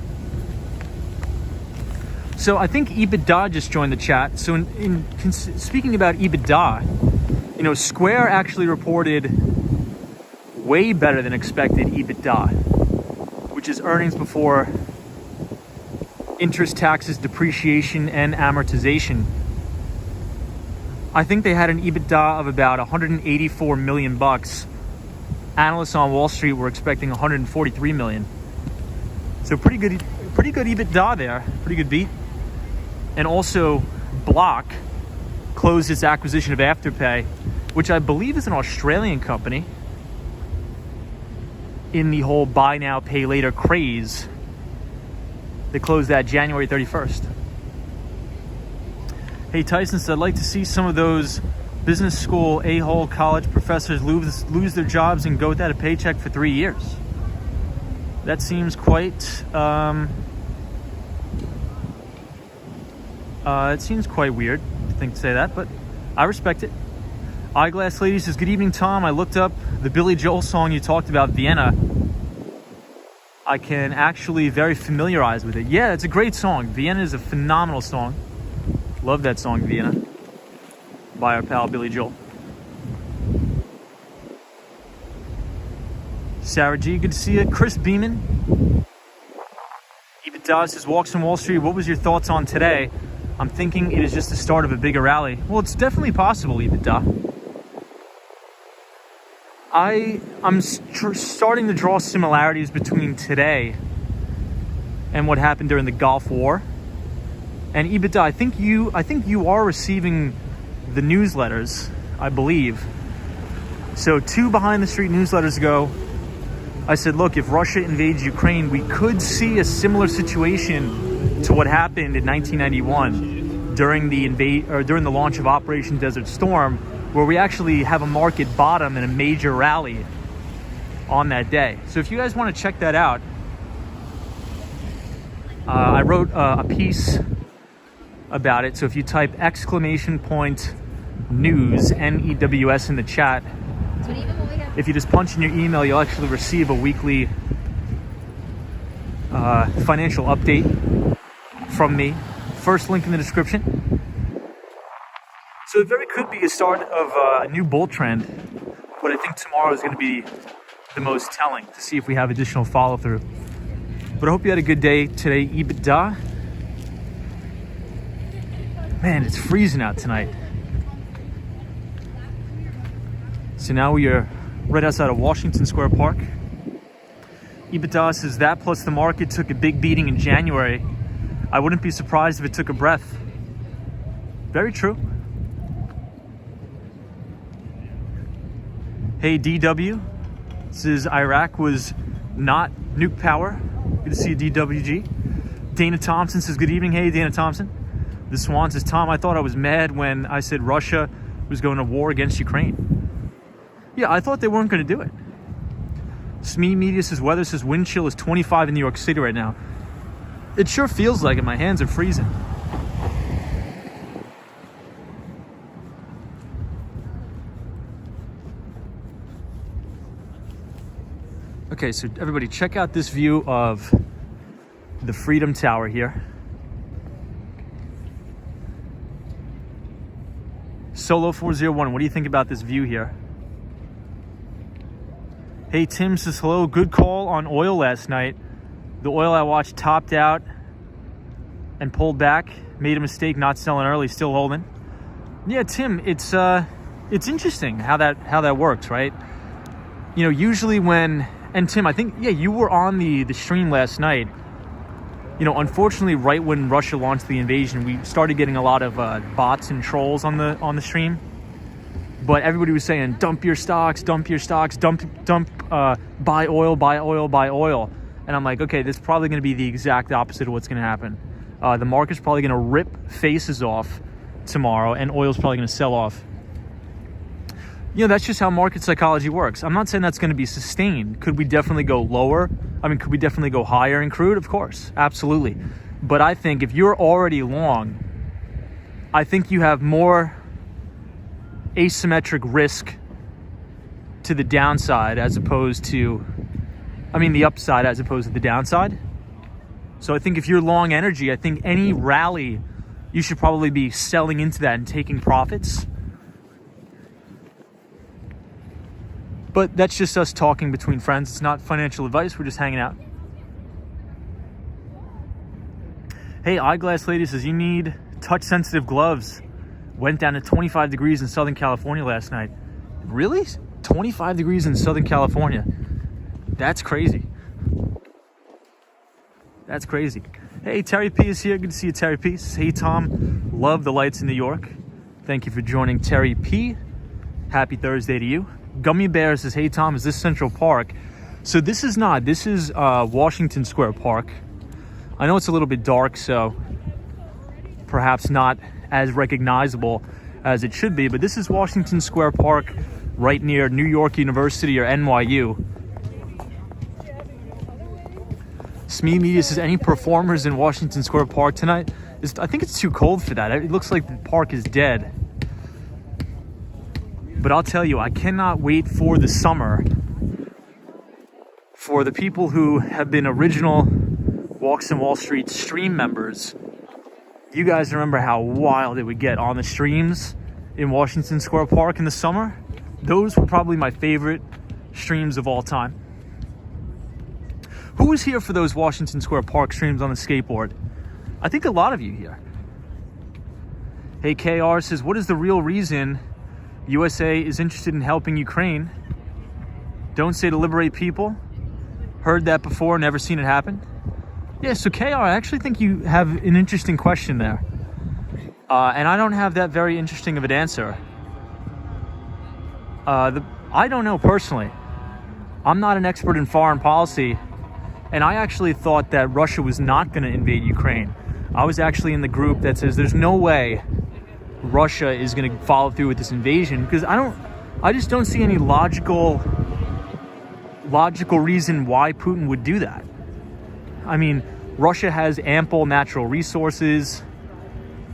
So I think EBITDA just joined the chat. So in speaking about EBITDA, you know, Square actually reported way better than expected EBITDA, which is earnings before interest, taxes, depreciation, and amortization. I think they had an EBITDA of about 184 million bucks. Analysts on Wall Street were expecting 143 million. So pretty good EBITDA there, pretty good beat. And also, Block closed its acquisition of Afterpay, which I believe is an Australian company, in the whole buy now, pay later craze. They closed that January 31st. Hey, Tyson said, I'd like to see some of those business school a-hole college professors lose their jobs and go without a paycheck for 3 years. That seems quite it seems quite weird to say that, but I respect it. Eyeglass Lady says, good evening, Tom. I looked up the Billy Joel song you talked about, Vienna. I can actually very familiarize with it. Yeah, it's a great song. Vienna is a phenomenal song. Love that song, Vienna, by our pal Billy Joel. Sarah G, good to see you. Chris Beeman. EBITDA says, Walks on Wall Street, what was your thoughts on today? I'm thinking it is just the start of a bigger rally. Well, it's definitely possible, EBITDA. I'm starting to draw similarities between today and what happened during the Gulf War. And EBITDA, I think you are receiving the newsletters, I believe. So 2 behind the street newsletters ago, I said, look, if Russia invades Ukraine, we could see a similar situation to what happened in 1991 during the launch of Operation Desert Storm, where we actually have a market bottom and a major rally on that day. So if you guys want to check that out, I wrote a piece about it. So if you type !news, NEWS in the chat, if you just punch in your email, you'll actually receive a weekly financial update from me. First link in the description. So it very could be a start of a new bull trend, but I think tomorrow is going to be the most telling to see if we have additional follow through. But I hope you had a good day today, EBITDA. Man, it's freezing out tonight. So now we are right outside of Washington Square Park. EBITDA says that plus the market took a big beating in January. I wouldn't be surprised if it took a breath. Very true. Hey, DW says Iraq was not nuke power. Good to see you, DWG. Dana Thompson says, good evening. Hey, Dana Thompson. The Swan says, Tom, I thought I was mad when I said Russia was going to war against Ukraine. Yeah, I thought they weren't going to do it. Smee Media says, weather says wind chill is 25 in New York City right now. It sure feels like it. My hands are freezing. Okay, so everybody check out this view of the Freedom Tower here. Solo 401, what do you think about this view here? Hey, Tim says, hello, good call on oil last night. The oil I watched topped out and pulled back. Made a mistake not selling early, still holding. Yeah, Tim, it's interesting how that works, right? You know, usually when, and Tim, I think, yeah, you were on the stream last night. You know, unfortunately, right when Russia launched the invasion, we started getting a lot of bots and trolls on the stream. But everybody was saying, dump your stocks, buy oil, buy oil, buy oil. And I'm like, okay, this is probably going to be the exact opposite of what's going to happen. The market's probably going to rip faces off tomorrow, and oil's probably going to sell off. You know, that's just how market psychology works. I'm not saying that's going to be sustained. Could we definitely go lower? I mean, could we definitely go higher in crude? Of course, absolutely. But I think if you're already long, I think you have more asymmetric risk to the downside as opposed to, the upside as opposed to the downside. So I think if you're long energy, I think any rally, you should probably be selling into that and taking profits. But that's just us talking between friends. It's not financial advice. We're just hanging out. Hey, Eyeglass Lady says, you need touch-sensitive gloves. Went down to 25 degrees in Southern California last night. Really? 25 degrees in Southern California. That's crazy. That's crazy. Hey, Terry P is here. Good to see you, Terry P. Hey, Tom. Love the lights in New York. Thank you for joining, Terry P. Happy Thursday to you. Gummy Bear says, hey, Tom, is this Central Park? So this is not. This is Washington Square Park. I know it's a little bit dark, so perhaps not as recognizable as it should be, but this is Washington Square Park right near New York University or NYU. Smee Media says, any performers in Washington Square Park tonight? I think it's too cold for that. It looks like the park is dead. But I'll tell you, I cannot wait for the summer. For the people who have been original Walks in Wall Street stream members, you guys remember how wild it would get on the streams in Washington Square Park in the summer? Those were probably my favorite streams of all time. Who was here for those Washington Square Park streams on the skateboard? I think a lot of you here. Hey, KR says, what is the real reason USA is interested in helping Ukraine? Don't say to liberate people. Heard that before, never seen it happen. Yeah, so KR, I actually think you have an interesting question there. And I don't have that very interesting of an answer. I don't know personally. I'm not an expert in foreign policy, and I actually thought that Russia was not going to invade Ukraine. I was actually in the group that says there's no way Russia is going to follow through with this invasion, because I just don't see any logical reason why Putin would do that. I mean, Russia has ample natural resources.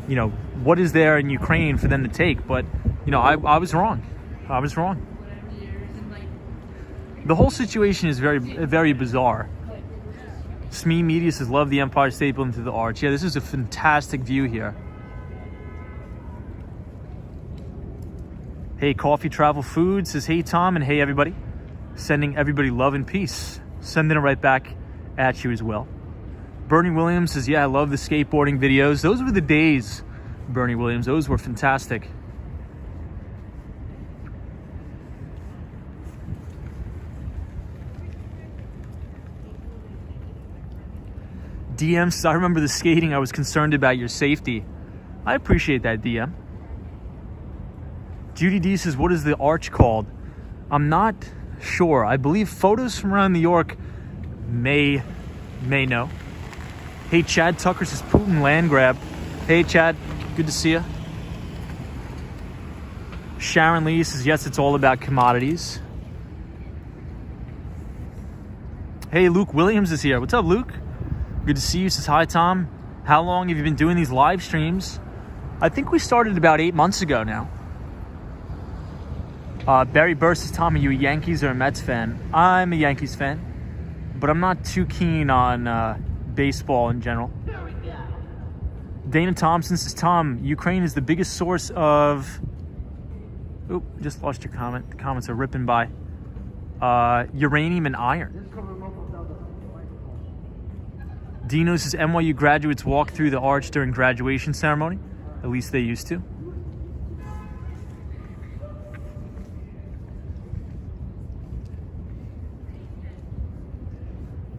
You know, what is there in Ukraine for them to take? But, you know, I was wrong. I was wrong. The whole situation is very, very bizarre. Smee Media says, love the Empire State Building through the arch. Yeah, this is a fantastic view here. Hey, Coffee Travel Food says, hey, Tom, and hey, everybody. Sending everybody love and peace. Sending it right back at you as well. Bernie Williams says, yeah, I love the skateboarding videos. Those were the days, Bernie Williams. Those were fantastic. DM says, I remember the skating. I was concerned about your safety. I appreciate that, DM. Judy D says, what is the arch called? I'm not sure. I believe photos from around New York may know. Hey, Chad Tucker says, Putin land grab. Hey, Chad, good to see you. Sharon Lee says, yes, it's all about commodities. Hey, Luke Williams is here. What's up, Luke? Good to see you. Says, hi, Tom. How long have you been doing these live streams? I think we started about 8 months ago now. Barry Burst says, Tom, are you a Yankees or a Mets fan? I'm a Yankees fan, but I'm not too keen on baseball in general. Dana Thompson says, Tom, Ukraine is the biggest source of... Oop, just lost your comment. The comments are ripping by. Uranium and iron. Dino says, NYU graduates walk through the arch during graduation ceremony. At least they used to.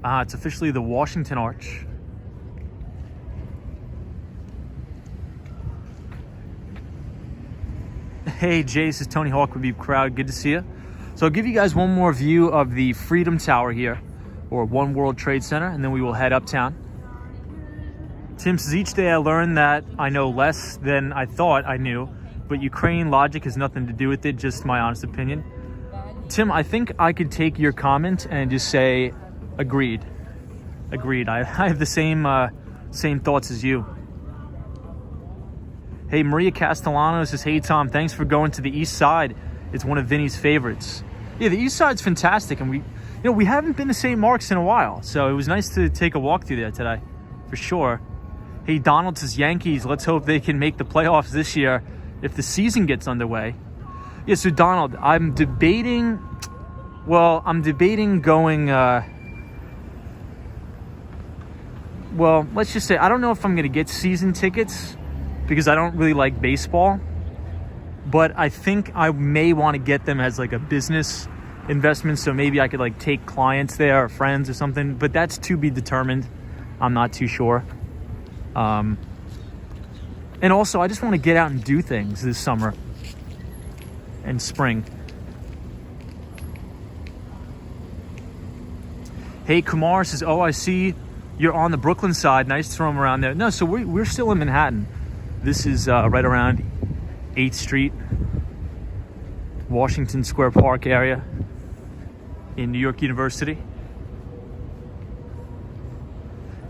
It's officially the Washington Arch. Hey, Jay says, Tony Hawk would be proud. Good to see you. So I'll give you guys one more view of the Freedom Tower here, or One World Trade Center, and then we will head uptown. Tim says, each day I learn that I know less than I thought I knew, but Ukraine logic has nothing to do with it, just my honest opinion. Tim, I think I could take your comment and just say, agreed. Agreed. I have the same thoughts as you. Hey, Maria Castellano says, hey, Tom, thanks for going to the East Side. It's one of Vinny's favorites. Yeah, the East Side's fantastic, and we haven't been to St. Mark's in a while, so it was nice to take a walk through there today, for sure. Hey, Donald says, Yankees, let's hope they can make the playoffs this year if the season gets underway. Yeah, so Donald, I'm debating going, well, let's just say, I don't know if I'm going to get season tickets because I don't really like baseball, but I think I may want to get them as like a business investment, so maybe I could like take clients there or friends or something, but that's to be determined. I'm not too sure. And also, I just want to get out and do things this summer and spring. Hey, Kumar says, oh, I see you're on the Brooklyn side. Nice to throw them around there. No, so we're still in Manhattan. This is right around 8th Street, Washington Square Park area in New York University.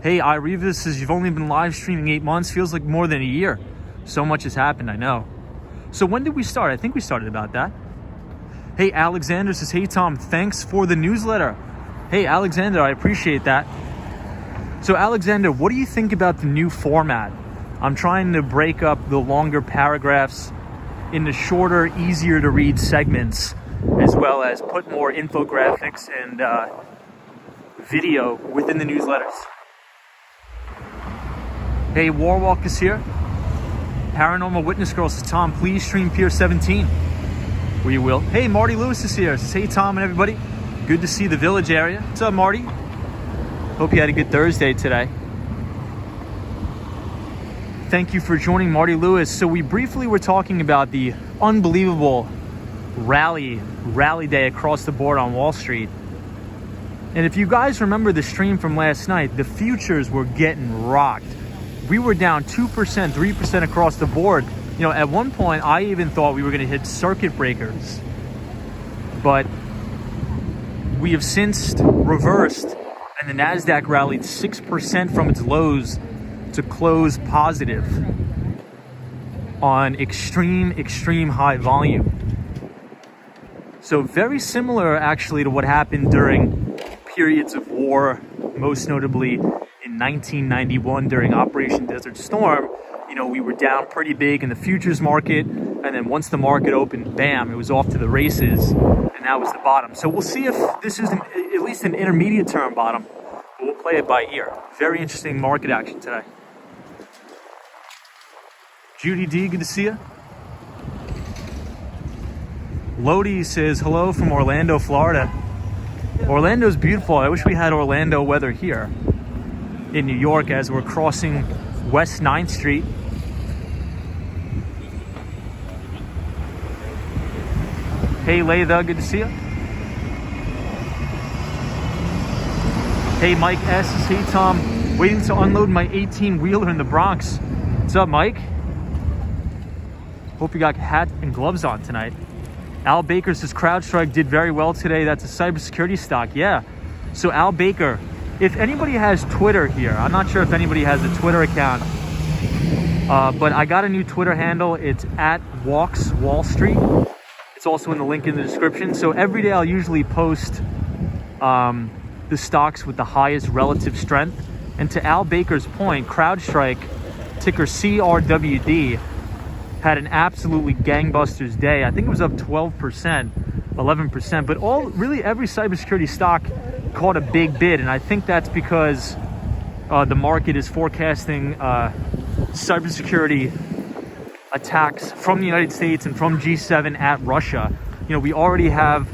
Hey, Ireva says you've only been live streaming 8 months. Feels like more than a year. So much has happened, I know. So when did we start? I think we started about that. Hey, Alexander says, hey, Tom, thanks for the newsletter. Hey, Alexander, I appreciate that. So, Alexander, what do you think about the new format? I'm trying to break up the longer paragraphs into shorter, easier to read segments, as well as put more infographics and video within the newsletters. Hey, Warwalk is here. Paranormal Witness Girl says, Tom, please stream Pier 17. We will. Hey, Marty Lewis is here. Says, hey, Tom and everybody. Good to see the village area. What's up, Marty? Hope you had a good Thursday today. Thank you for joining, Marty Lewis. So we briefly were talking about the unbelievable rally day across the board on Wall Street. And if you guys remember the stream from last night, the futures were getting rocked. We were down 2%, 3% across the board. You know, at one point, I even thought we were going to hit circuit breakers. But we have since reversed, and the NASDAQ rallied 6% from its lows to close positive on extreme high volume. So very similar, actually, to what happened during periods of war, most notably in 1991 during Operation Desert Storm. You know, we were down pretty big in the futures market, and then once the market opened, bam, it was off to the races, and that was the bottom. So we'll see if this is at least an intermediate term bottom, but we'll play it by ear. Very interesting market action today. Judy D, good to see you. Lodi says, hello from Orlando, Florida. Orlando's beautiful. I wish we had Orlando weather here in New York as we're crossing West 9th Street. Hey, Laytha, good to see you. Hey, Mike S. says, hey, Tom, waiting to unload my 18-wheeler in the Bronx. What's up, Mike? Hope you got hat and gloves on tonight. Al Baker says CrowdStrike did very well today. That's a cybersecurity stock. Yeah. So Al Baker, if anybody has Twitter here, I'm not sure if anybody has a Twitter account, but I got a new Twitter handle. It's at Walks Wall Street. It's also in the link in the description. So every day I'll usually post the stocks with the highest relative strength. And to Al Baker's point, CrowdStrike, ticker CRWD, had an absolutely gangbusters day. I think it was up 12%, 11%, but really every cybersecurity stock caught a big bid, and I think that's because the market is forecasting cybersecurity attacks from the United States and from G7 at Russia. You know, we already have,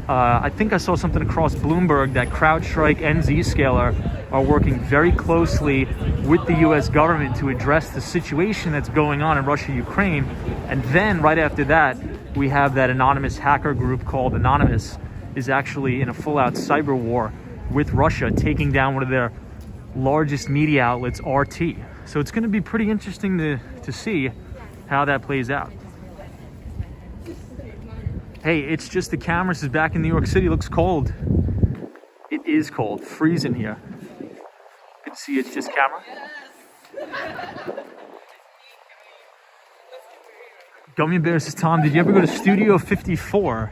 I think I saw something across Bloomberg that CrowdStrike and Zscaler are working very closely with the US government to address the situation that's going on in Russia, Ukraine. And then right after that, we have that anonymous hacker group called Anonymous is actually in a full-out cyber war with Russia, taking down one of their largest media outlets, RT. So it's going to be pretty interesting to see how that plays out. Hey, it's just the camera is back in New York City. Looks cold. It is cold, freezing here. Good to see it's just camera. Gummy Bear says, Tom, did you ever go to Studio 54?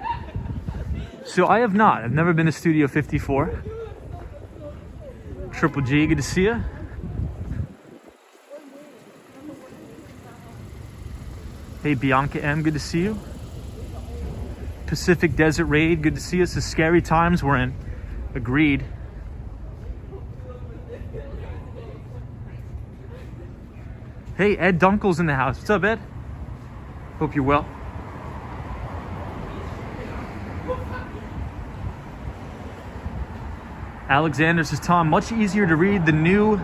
So I have not. I've never been to Studio 54. Triple G, good to see you. Hey, Bianca M, good to see you. Pacific Desert Raid, good to see us. The scary times we're in. Agreed. Hey, Ed Dunkel's in the house. What's up, Ed? Hope you're well. Alexander says, Tom, much easier to read the new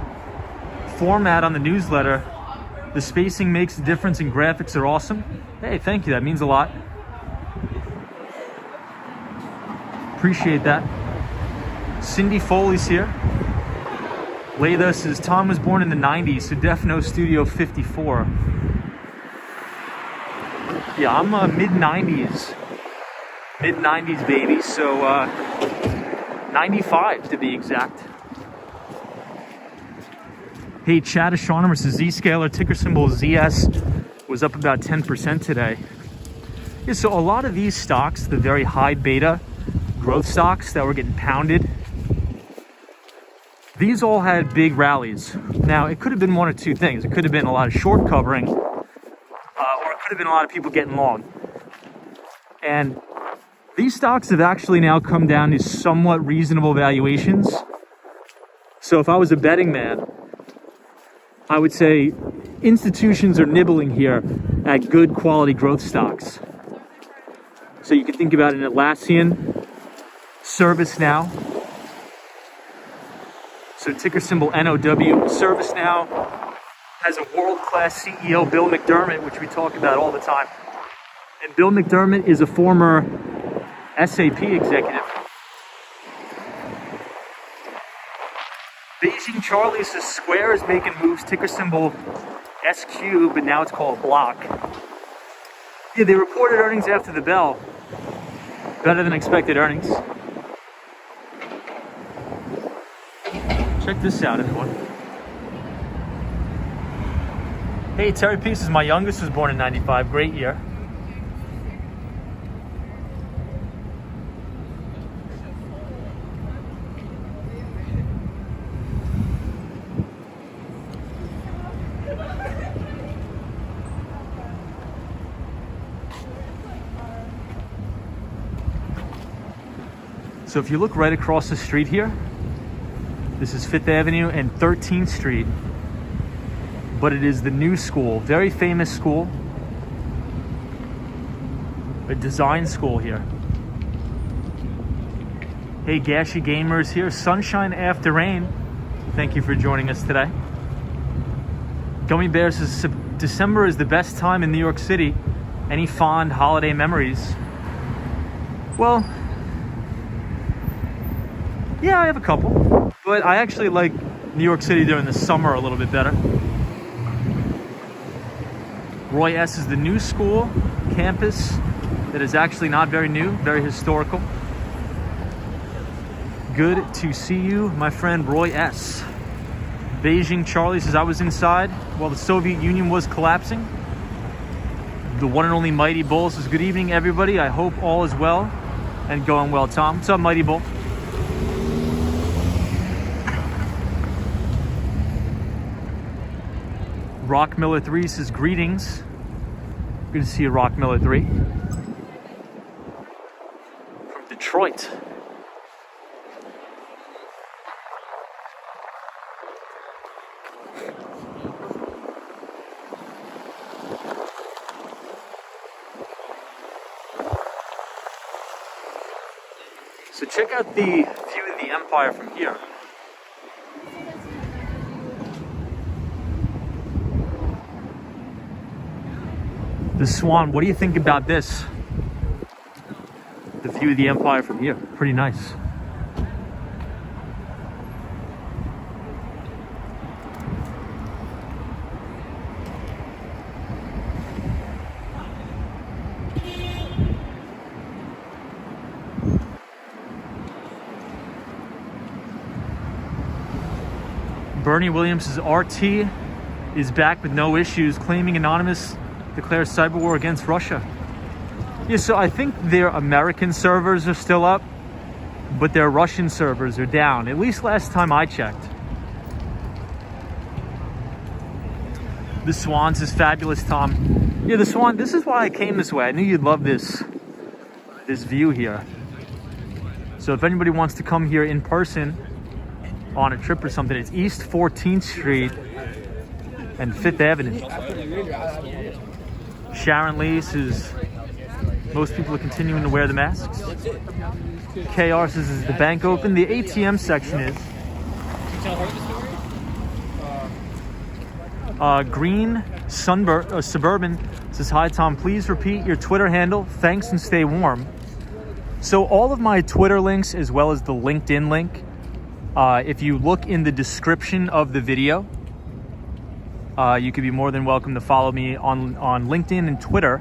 format on the newsletter. The spacing makes a difference and graphics are awesome. Hey, thank you. That means a lot. Appreciate that. Cindy Foley's here. Laytha says, Tom was born in the 90s, so def no Studio 54. Yeah, I'm mid-90s. Mid-90s baby, so 95 to be exact. Hey, chat astronomers, the Zscaler ticker symbol ZS was up about 10% today. Yeah, so a lot of these stocks, the very high beta growth stocks that were getting pounded, these all had big rallies. Now, it could have been one of two things. It could have been a lot of short covering, or it could have been a lot of people getting long. And these stocks have actually now come down to somewhat reasonable valuations. So if I was a betting man, I would say institutions are nibbling here at good quality growth stocks. So you can think about an Atlassian, ServiceNow. So ticker symbol NOW. ServiceNow has a world-class CEO, Bill McDermott, which we talk about all the time. And Bill McDermott is a former SAP executive. Beijing Charlie says Square is making moves, ticker symbol SQ, but now it's called Block. Yeah, they reported earnings after the bell. Better than expected earnings. Check this out, everyone. Hey, Terry Pieces, my youngest was born in 95. Great year. So if you look right across the street here, this is 5th Avenue and 13th Street, but it is the new school, very famous school, a design school here. Hey, Gashi Gamers here, sunshine after rain. Thank you for joining us today. Gummy Bear says December is the best time in New York City. Any fond holiday memories? Well, yeah, I have a couple, but I actually like New York City during the summer a little bit better. Roy S. is the new school campus that is actually not very new, very historical. Good to see you, my friend Roy S. Beijing Charlie says, I was inside while the Soviet Union was collapsing. The one and only Mighty Bull says, good evening, everybody. I hope all is well and going well. Tom, what's up, Mighty Bull? Rock Miller 3 says, greetings. Good to see you, Rock Miller 3. From Detroit. So check out the view of the Empire from here. The Swan, what do you think about this? The view of the Empire from here, pretty nice. Bernie Williams says RT is back with no issues, claiming Anonymous declares cyber war against Russia. Yeah, so I think their American servers are still up, but their Russian servers are down, at least last time I checked. The Swans is fabulous, Tom. Yeah, the Swan, this is why I came this way. I knew you'd love this view here. So if anybody wants to come here in person on a trip or something, it's East 14th Street and 5th Avenue. Sharon Lee says most people are continuing to wear the masks. KR says, is the bank open? The ATM section is. Green Suburban says, hi Tom, please repeat your Twitter handle. Thanks and stay warm. So all of my Twitter links as well as the LinkedIn link, if you look in the description of the video, you could be more than welcome to follow me on LinkedIn and Twitter,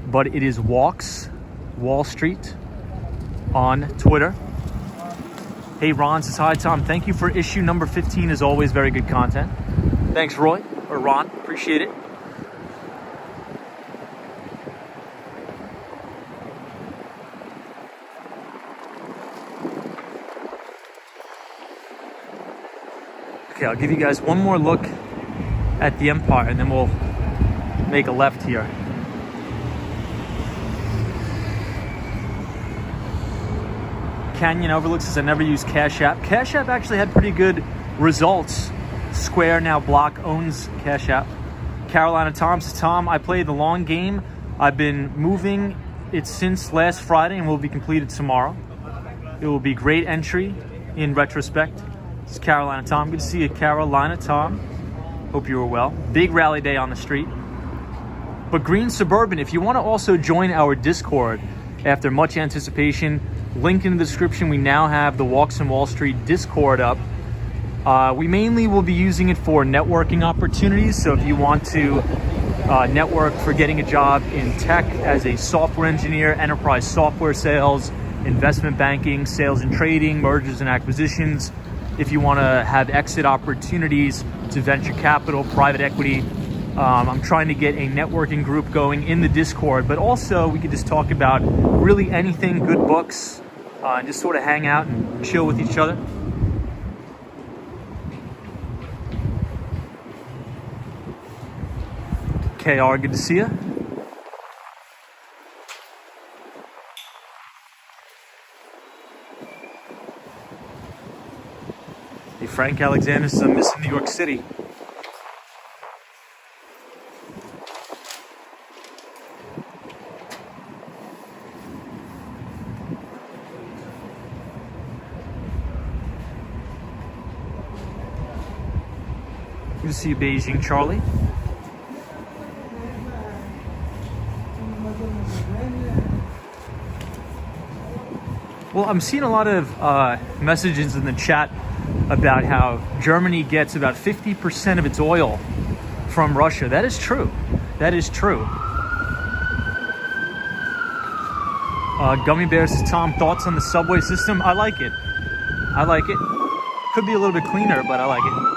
but it is Walks Wall Street on Twitter. Hey, Ron says, hi, Tom. Thank you for issue number 15. As always, very good content. Thanks, Roy, or Ron. Appreciate it. Okay, I'll give you guys one more look at the Empire, and then we'll make a left here. Canyon Overlook says I never used Cash App. Cash App actually had pretty good results. Square, now Block, owns Cash App. Carolina Tom says, Tom, I played the long game. I've been moving it since last Friday and will be completed tomorrow. It will be great entry in retrospect. This is Carolina Tom. Good to see you, Carolina Tom. Hope you were well. Big rally day on the street. But Green Suburban, if you want to also join our Discord after much anticipation, link in the description. We now have the Walks in Wall Street Discord up. We mainly will be using it for networking opportunities. So if you want to network for getting a job in tech as a software engineer, enterprise software sales, investment banking, sales and trading, mergers and acquisitions, if you want to have exit opportunities to venture capital, private equity, I'm trying to get a networking group going in the Discord, but also we could just talk about really anything, good books, and just sort of hang out and chill with each other. KR, good to see you. Hey, Frank Alexander says, I'm missing New York City. Good to see you, Beijing Charlie. Well, I'm seeing a lot of messages in the chat about how Germany gets about 50% of its oil from Russia. That is true. That is true. Gummy Bear says, Tom, thoughts on the subway system? I like it. I like it. Could be a little bit cleaner, but I like it.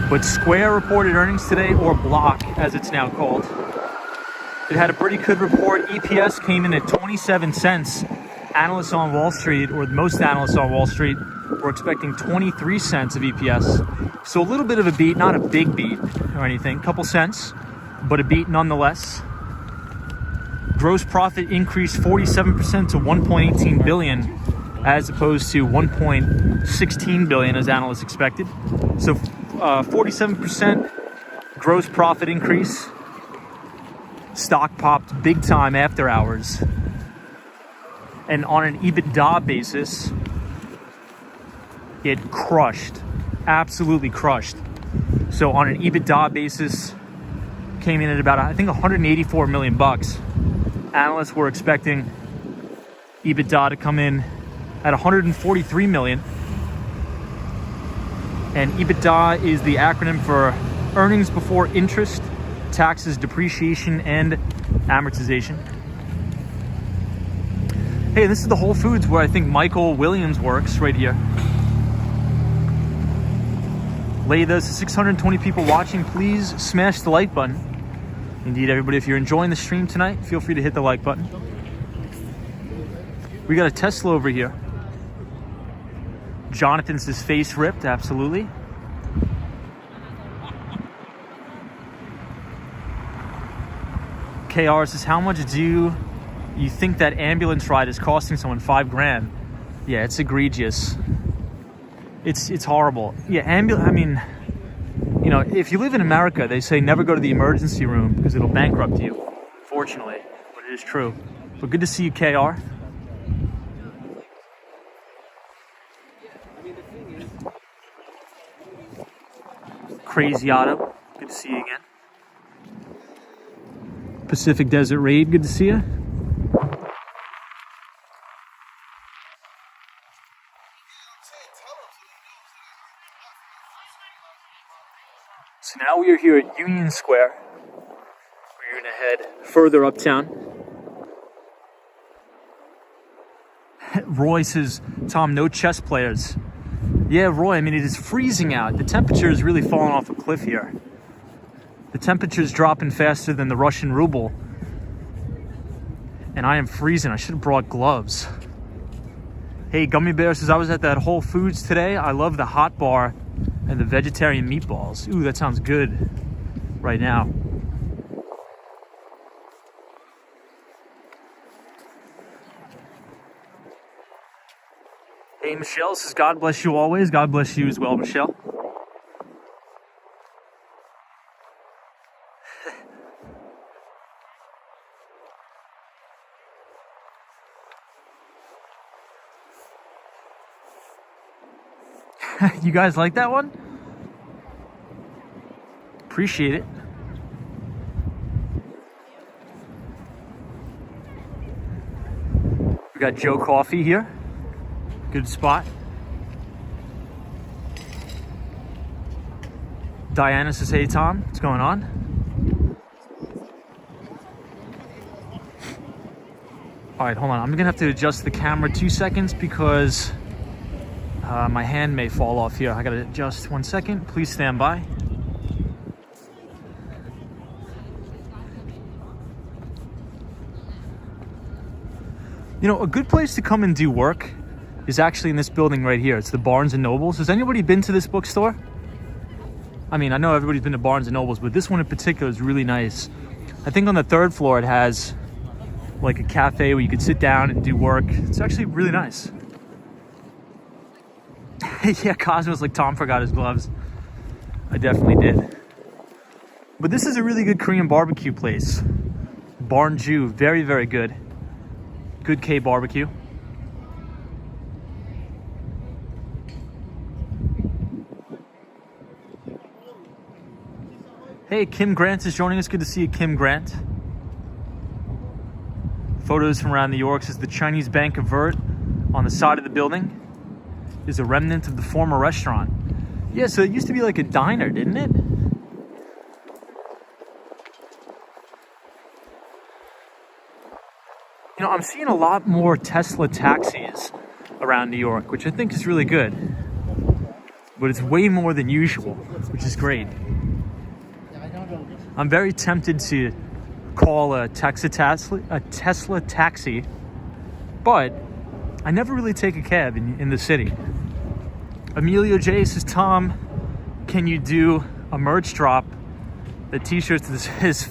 But Square reported earnings today, or Block as it's now called. It had a pretty good report. EPS came in at 27 cents. Analysts on Wall Street, or most analysts on Wall Street, were expecting 23 cents of EPS. So a little bit of a beat, not a big beat or anything, couple cents, but a beat nonetheless. Gross profit increased 47% to 1.18 billion as opposed to 1.16 billion as analysts expected. So 47% gross profit increase. Stock popped big time after hours. And on an EBITDA basis, it crushed, absolutely crushed. So on an EBITDA basis, came in at about, I think, 184 million bucks. Analysts were expecting EBITDA to come in at 143 million. And EBITDA is the acronym for earnings before interest, taxes, depreciation, and amortization. Hey, this is the Whole Foods where I think Michael Williams works, right here. There's 620 people watching. Please smash the like button. Indeed, everybody, if you're enjoying the stream tonight, feel free to hit the like button. We got a Tesla over here. Jonathan says face ripped, absolutely. KR says, how much do you think that ambulance ride is costing someone? $5,000. Yeah, it's egregious. It's horrible. Yeah, I mean, you know, if you live in America, they say never go to the emergency room because it'll bankrupt you. Fortunately, but it is true. But good to see you, KR. Crazy Auto, good to see you again. Pacific Desert Raid, good to see you. So now we are here at Union Square. We're going head further uptown. Roy says, Tom, no chess players. Yeah, Roy, I mean, it is freezing out. The temperature is really falling off a cliff here. The temperature is dropping faster than the Russian ruble. And I am freezing. I should have brought gloves. Hey, Gummy Bear says, I was at that Whole Foods today. I love the hot bar and the vegetarian meatballs. Ooh, that sounds good right now. Hey, Michelle says, God bless you always. God bless you as well, Michelle. You guys like that one? Appreciate it. We got Joe Coffee here. Good spot. Diana says, hey Tom, what's going on? All right, hold on. I'm gonna have to adjust the camera 2 seconds because my hand may fall off here. I gotta adjust 1 second. Please stand by. You know, a good place to come and do work is actually in this building right here. It's the Barnes & Nobles. Has anybody been to this bookstore? I mean, I know everybody's been to Barnes & Nobles, but this one in particular is really nice. I think on the 3rd floor it has like a cafe where you could sit down and do work. It's actually really nice. Yeah, Cosmo's like, Tom forgot his gloves. I definitely did. But this is a really good Korean barbecue place. Barnju, very, very good. Good K barbecue. Hey, Kim Grant is joining us. Good to see you, Kim Grant. Photos from around New York says the Chinese Bank of Vert on the side of the building is a remnant of the former restaurant. Yeah, so it used to be like a diner, didn't it? You know, I'm seeing a lot more Tesla taxis around New York, which I think is really good. But it's way more than usual, which is great. I'm very tempted to call a Tesla taxi, but I never really take a cab in the city. Emilio J says, Tom, can you do a merch drop? The t-shirts that says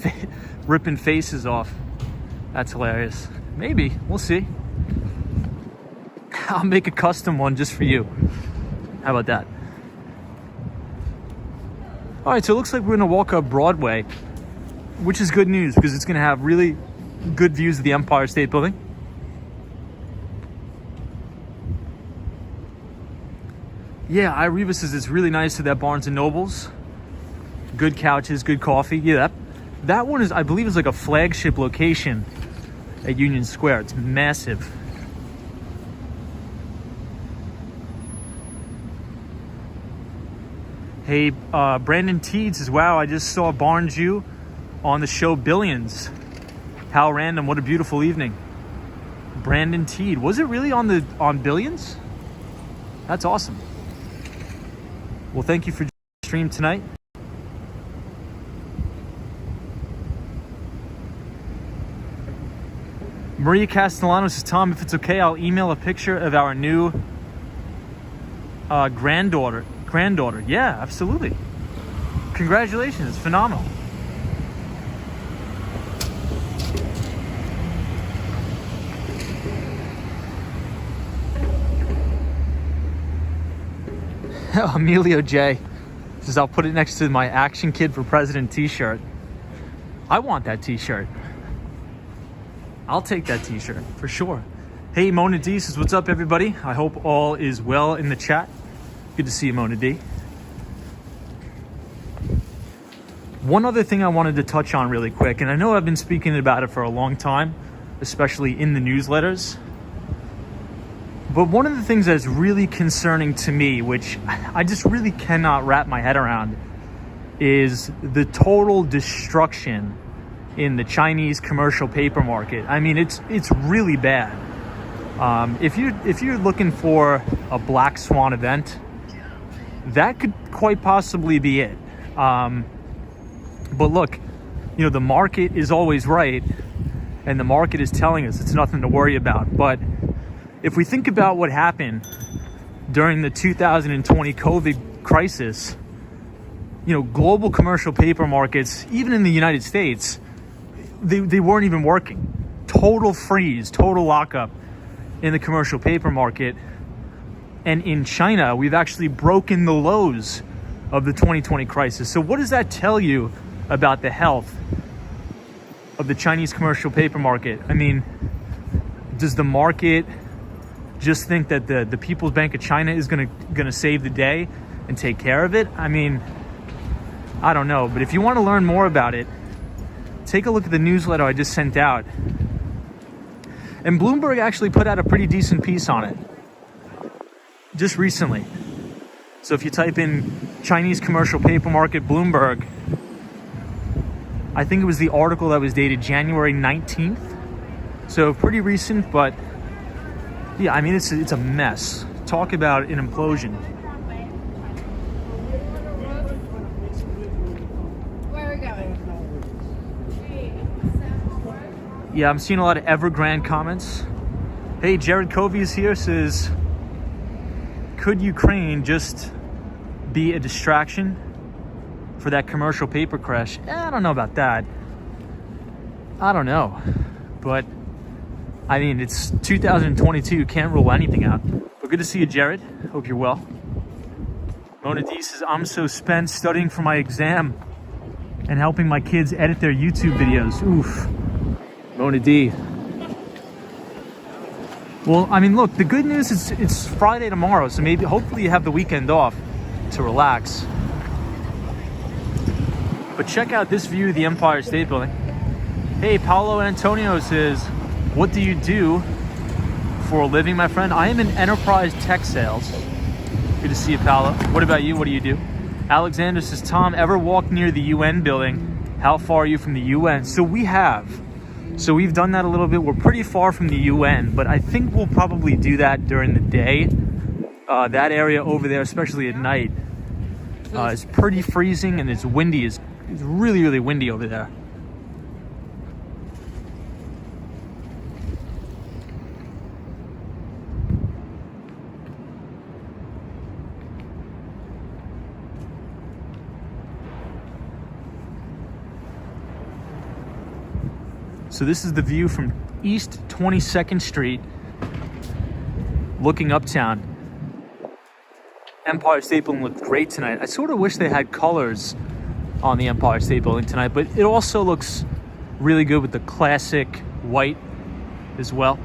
ripping faces off. That's hilarious. Maybe, we'll see. I'll make a custom one just for you. How about that? All right, so it looks like we're gonna walk up Broadway, which is good news because it's gonna have really good views of the Empire State Building. Yeah, Ireva says it's really nice to that Barnes & Nobles. Good couches, good coffee. Yeah, that one is, I believe, is like a flagship location at Union Square. It's massive. Hey, Brandon Teed says, wow, I just saw Barnju on the show Billions. How random, what a beautiful evening. Brandon Teed, was it really on Billions? That's awesome. Well, thank you for the stream tonight. Maria Castellano says, Tom, if it's okay, I'll email a picture of our new granddaughter. Yeah, absolutely. Congratulations, it's phenomenal. Emilio J says, I'll put it next to my Action Kid for President t-shirt. I want that t-shirt. I'll take that t-shirt for sure. Hey, Mona D says, what's up, everybody? I hope all is well in the chat. Good to see you, Mona D. One other thing I wanted to touch on really quick, and I know I've been speaking about it for a long time, especially in the newsletters. But one of the things that's really concerning to me, which I just really cannot wrap my head around, is the total destruction in the Chinese commercial paper market. I mean, it's really bad. If you're looking for a black swan event, that could quite possibly be it. But look, you know, the market is always right, and the market is telling us it's nothing to worry about. But if we think about what happened during the 2020 COVID crisis, you know, global commercial paper markets, even in the United States, they weren't even working. Total freeze, total lockup in the commercial paper market. And in China, we've actually broken the lows of the 2020 crisis. So what does that tell you about the health of the Chinese commercial paper market? I mean, does the market just think that the People's Bank of China is gonna save the day and take care of it? I mean, I don't know. But if you want to learn more about it, take a look at the newsletter I just sent out. And Bloomberg actually put out a pretty decent piece on it just recently. So if you type in Chinese commercial paper market Bloomberg, I think it was the article that was dated January 19th. So pretty recent, but yeah, I mean, it's a mess. Talk about an implosion. Where are we going? Yeah, I'm seeing a lot of Evergrande comments. Hey, Jared Covey is here, says, could Ukraine just be a distraction for that commercial paper crash? I don't know about that. I don't know. But, I mean, it's 2022. You can't rule anything out. But good to see you, Jared. Hope you're well. Mona D says, I'm so spent studying for my exam and helping my kids edit their YouTube videos. Oof. Mona D. Well, I mean, look, the good news is it's Friday tomorrow, so maybe, hopefully you have the weekend off to relax. But check out this view of the Empire State Building. Hey, Paolo Antonio says, what do you do for a living, my friend? I am in enterprise tech sales. Good to see you, Paolo. What about you? What do you do? Alexander says, Tom, ever walk near the UN building? How far are you from the UN? So we have. So we've done that a little bit. We're pretty far from the UN, but I think we'll probably do that during the day. That area over there, especially at night, is pretty freezing, and it's windy. It's really, really windy over there. So this is the view from East 22nd Street, looking uptown. Empire State Building looked great tonight. I sort of wish they had colors on the Empire State Building tonight, but it also looks really good with the classic white as well.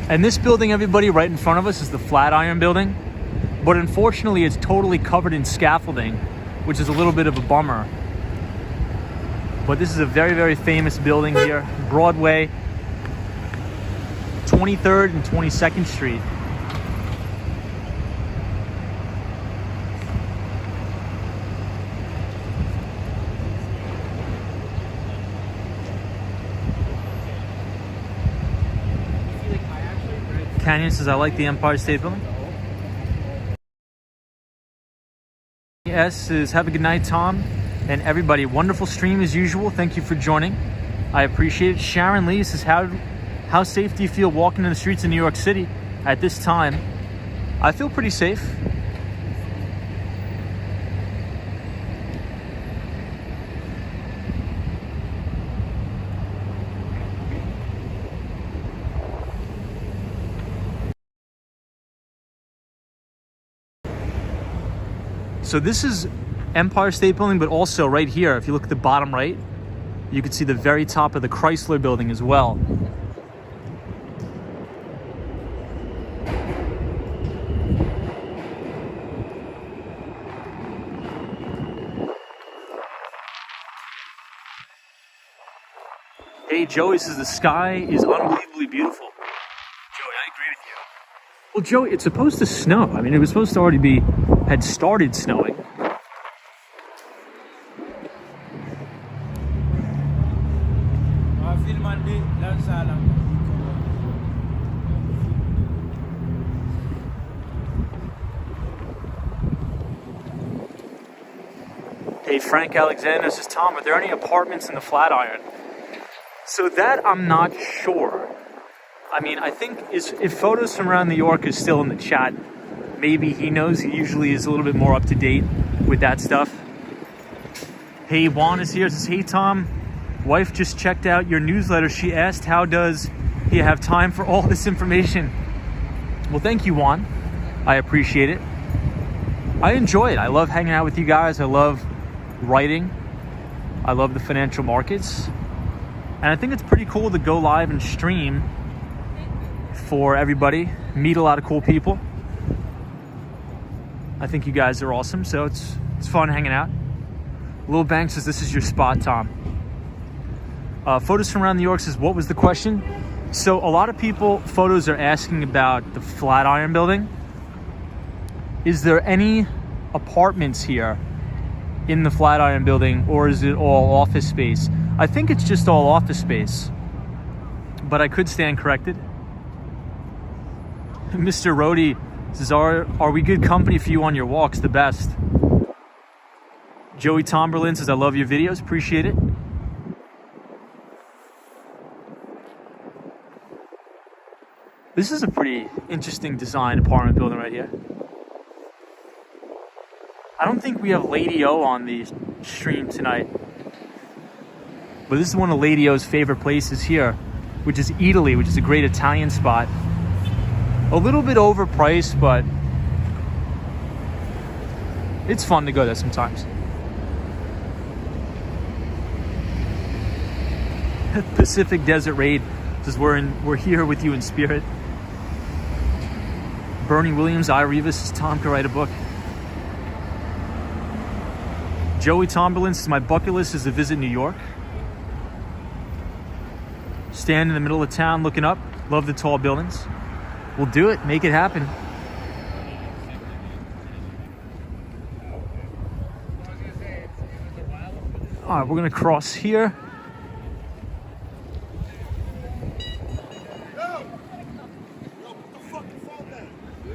And this building, everybody, right in front of us is the Flatiron Building. But unfortunately, it's totally covered in scaffolding, which is a little bit of a bummer. But this is a very, very famous building here. Broadway, 23rd and 22nd Street. Canyon says, I like the Empire State Building. S says, have a good night, Tom, and everybody. Wonderful stream as usual. Thank you for joining. I appreciate it. Sharon Lee says, how safe do you feel walking in the streets of New York City at this time? I feel pretty safe. So this is Empire State Building, but also right here, if you look at the bottom right, you can see the very top of the Chrysler Building as well. Hey, Joey says the sky is unbelievably beautiful. Joey, I agree with you. Well, Joey, it's supposed to snow. I mean, it was supposed to already had started snowing. Hey, Frank Alexander says, Tom, are there any apartments in the Flatiron? So that I'm not sure. I mean, I think if Photos from Around New York is still in the chat, maybe he knows. He usually is a little bit more up to date with that stuff. Hey, Juan is here. Says, hey, Tom, wife just checked out your newsletter. She asked, how does he have time for all this information? Well, thank you, Juan. I appreciate it. I enjoy it. I love hanging out with you guys. I love writing. I love the financial markets. And I think it's pretty cool to go live and stream for everybody, meet a lot of cool people. I think you guys are awesome, so it's fun hanging out. Lil Bank says, this is your spot, Tom. Photos from Around New York says, what was the question? So a lot of people, Photos, are asking about the Flatiron building. Is there any apartments here in the Flatiron building, or is it all office space? I think it's just all office space, but I could stand corrected. Mr. Rhodey says, are we good company for you on your walks? The best. Joey Tomberlin says, I love your videos. Appreciate it. This is a pretty interesting design apartment building right here. I don't think we have Lady O on the stream tonight, but this is one of Lady O's favorite places here, which is Italy, which is a great Italian spot. A little bit overpriced, but it's fun to go there sometimes. Pacific Desert Raid says, we're here with you in spirit. Bernie Williams, I Rivas says, Tom could write a book. Joey Tomberlin says, my bucket list is to visit New York. Stand in the middle of town looking up. Love the tall buildings. We'll do it. Make it happen. All right, we're going to cross here.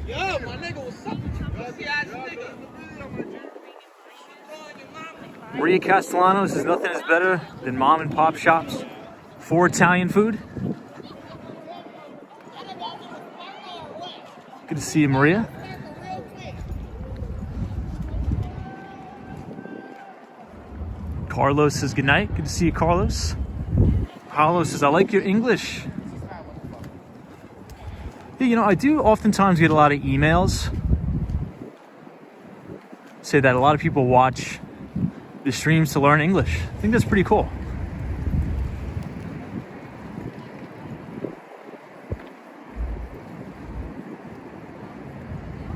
Yo, my nigga was sucking. Maria Castellano says, nothing is better than mom and pop shops for Italian food. Good to see you, Maria. Carlos says, good night. Good to see you, Carlos. Carlos says, I like your English. Yeah, you know, I do oftentimes get a lot of emails say that a lot of people watch the streams to learn English. I think that's pretty cool.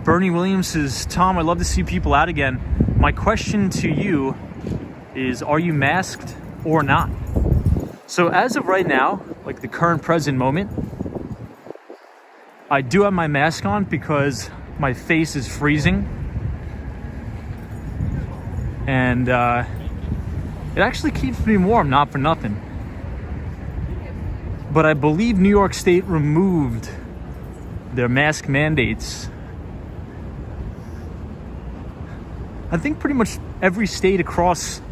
Bernie Williams says, Tom, I'd love to see people out again. My question to you is, are you masked or not? So as of right now, like the current present moment, I do have my mask on because my face is freezing. And it actually keeps me warm, not for nothing. But I believe New York State removed their mask mandates. I think pretty much every state across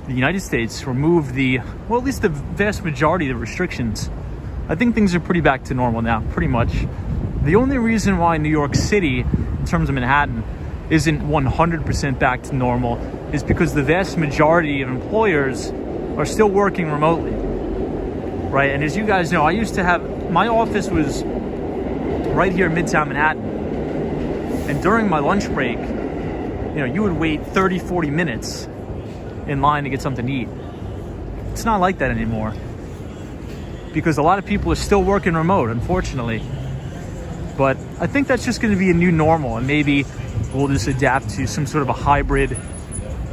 the United States removed well, at least the vast majority of the restrictions. I think things are pretty back to normal now, pretty much. The only reason why New York City, in terms of Manhattan, isn't 100% back to normal is because the vast majority of employers are still working remotely, right? And as you guys know, I used to have, my office was right here in Midtown Manhattan. And during my lunch break, you know, you would wait 30, 40 minutes in line to get something to eat. It's not like that anymore because a lot of people are still working remote, unfortunately. But I think that's just going to be a new normal, and maybe we'll just adapt to some sort of a hybrid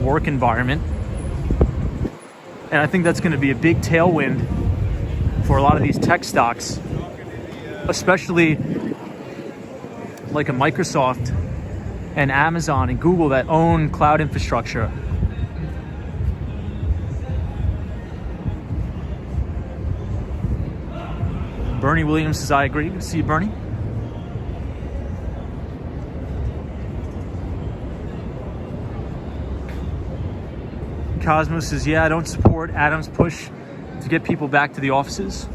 work environment. And I think that's going to be a big tailwind for a lot of these tech stocks, especially like a Microsoft and Amazon and Google that own cloud infrastructure. Bernie Williams says, I agree. Good to see you, Bernie. Cosmos says, yeah, I don't support Adam's push to get people back to the offices.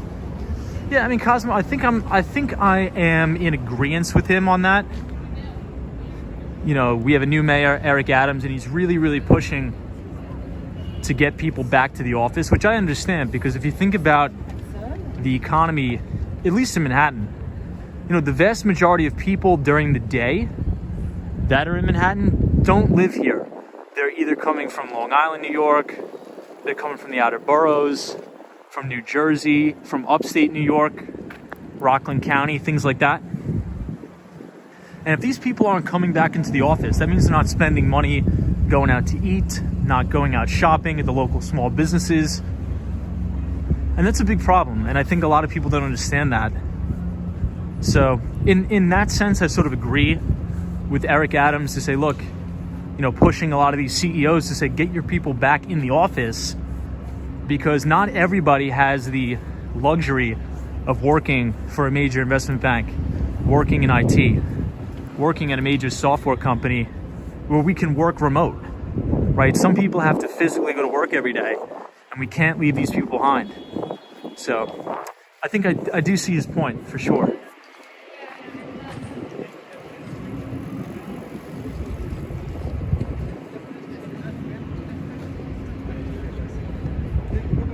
Yeah, I mean, Cosmo, I think I am in agreement with him on that. You know, we have a new mayor, Eric Adams, and he's really, really pushing to get people back to the office, which I understand, because if you think about the economy, at least in Manhattan, you know, the vast majority of people during the day that are in Manhattan don't live here. They're either coming from Long Island, New York, they're coming from the outer boroughs, from New Jersey, from upstate New York, Rockland County, things like that. And if these people aren't coming back into the office, that means they're not spending money going out to eat, not going out shopping at the local small businesses. And that's a big problem. And I think a lot of people don't understand that. So in that sense, I sort of agree with Eric Adams to say, look, you know, pushing a lot of these CEOs to say, get your people back in the office, because not everybody has the luxury of working for a major investment bank, working in IT, working at a major software company where we can work remote, right? Some people have to physically go to work every day, and we can't leave these people behind. So I think I do see his point for sure.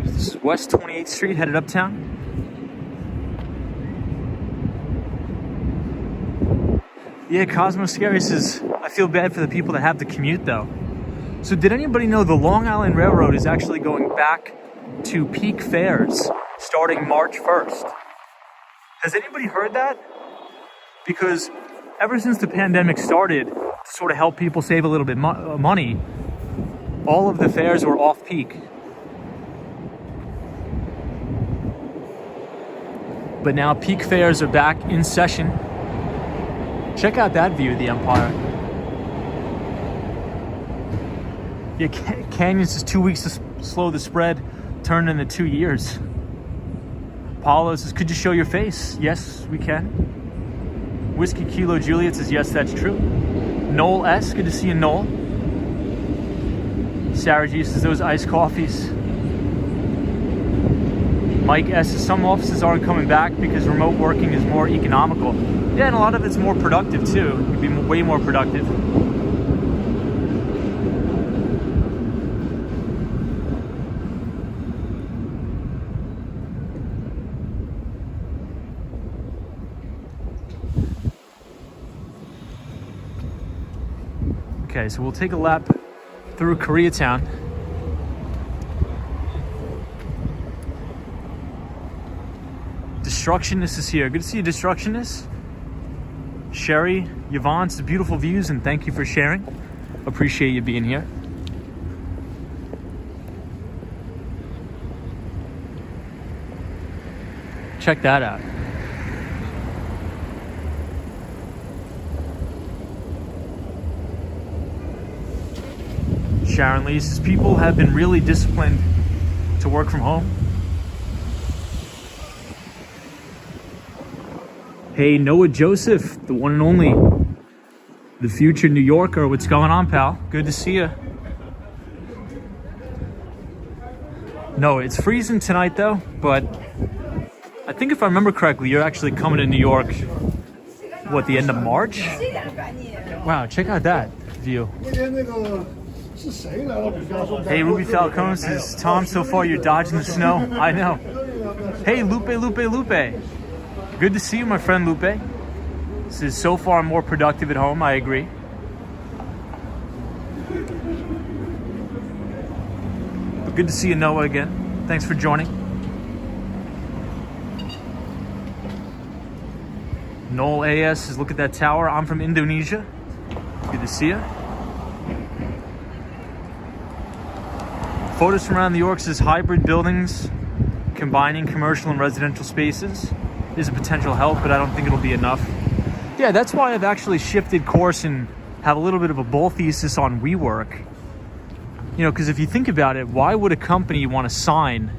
This is West 28th Street, headed uptown. Yeah, Cosmo Scary says, I feel bad for the people that have to commute though. So did anybody know the Long Island Railroad is actually going back to peak fares starting March 1st? Has anybody heard that? Because ever since the pandemic started, to sort of help people save a little bit money, all of the fares were off peak. But now peak fares are back in session. Check out that view of the Empire. Yeah, Canyon says 2 weeks to slow the spread turned into 2 years. Paulo says, could you show your face? Yes, we can. Whiskey Kilo Juliet says, yes, that's true. Noel S, good to see you, Noel. Sarah G says, those iced coffees. Mike S says, some offices aren't coming back because remote working is more economical. Yeah, and a lot of it's more productive too. It can be way more productive. Okay, so we'll take a lap through Koreatown. Destructionist is here. Good to see you, Destructionist. Sherry, Yvonne, it's beautiful views, and thank you for sharing. Appreciate you being here. Check that out. Sharon Lee says, people have been really disciplined to work from home. Hey, Noah Joseph, the one and only, the future New Yorker. What's going on, pal? Good to see you. No, it's freezing tonight though, but I think if I remember correctly, you're actually coming to New York, what, the end of March? Wow, check out that view. Hey, Ruby Falcone says, Tom, so far you're dodging the snow. I know. Hey, Lupe. Good to see you, my friend Lupe. This is so far more productive at home. I agree. But good to see you, Noah, again. Thanks for joining. Noel AS says, look at that tower. I'm from Indonesia. Good to see you. Photos from around New York says hybrid buildings combining commercial and residential spaces is a potential help, but I don't think it'll be enough. Yeah, that's why I've actually shifted course and have a little bit of a bull thesis on WeWork. You know, because if you think about it, why would a company want to sign,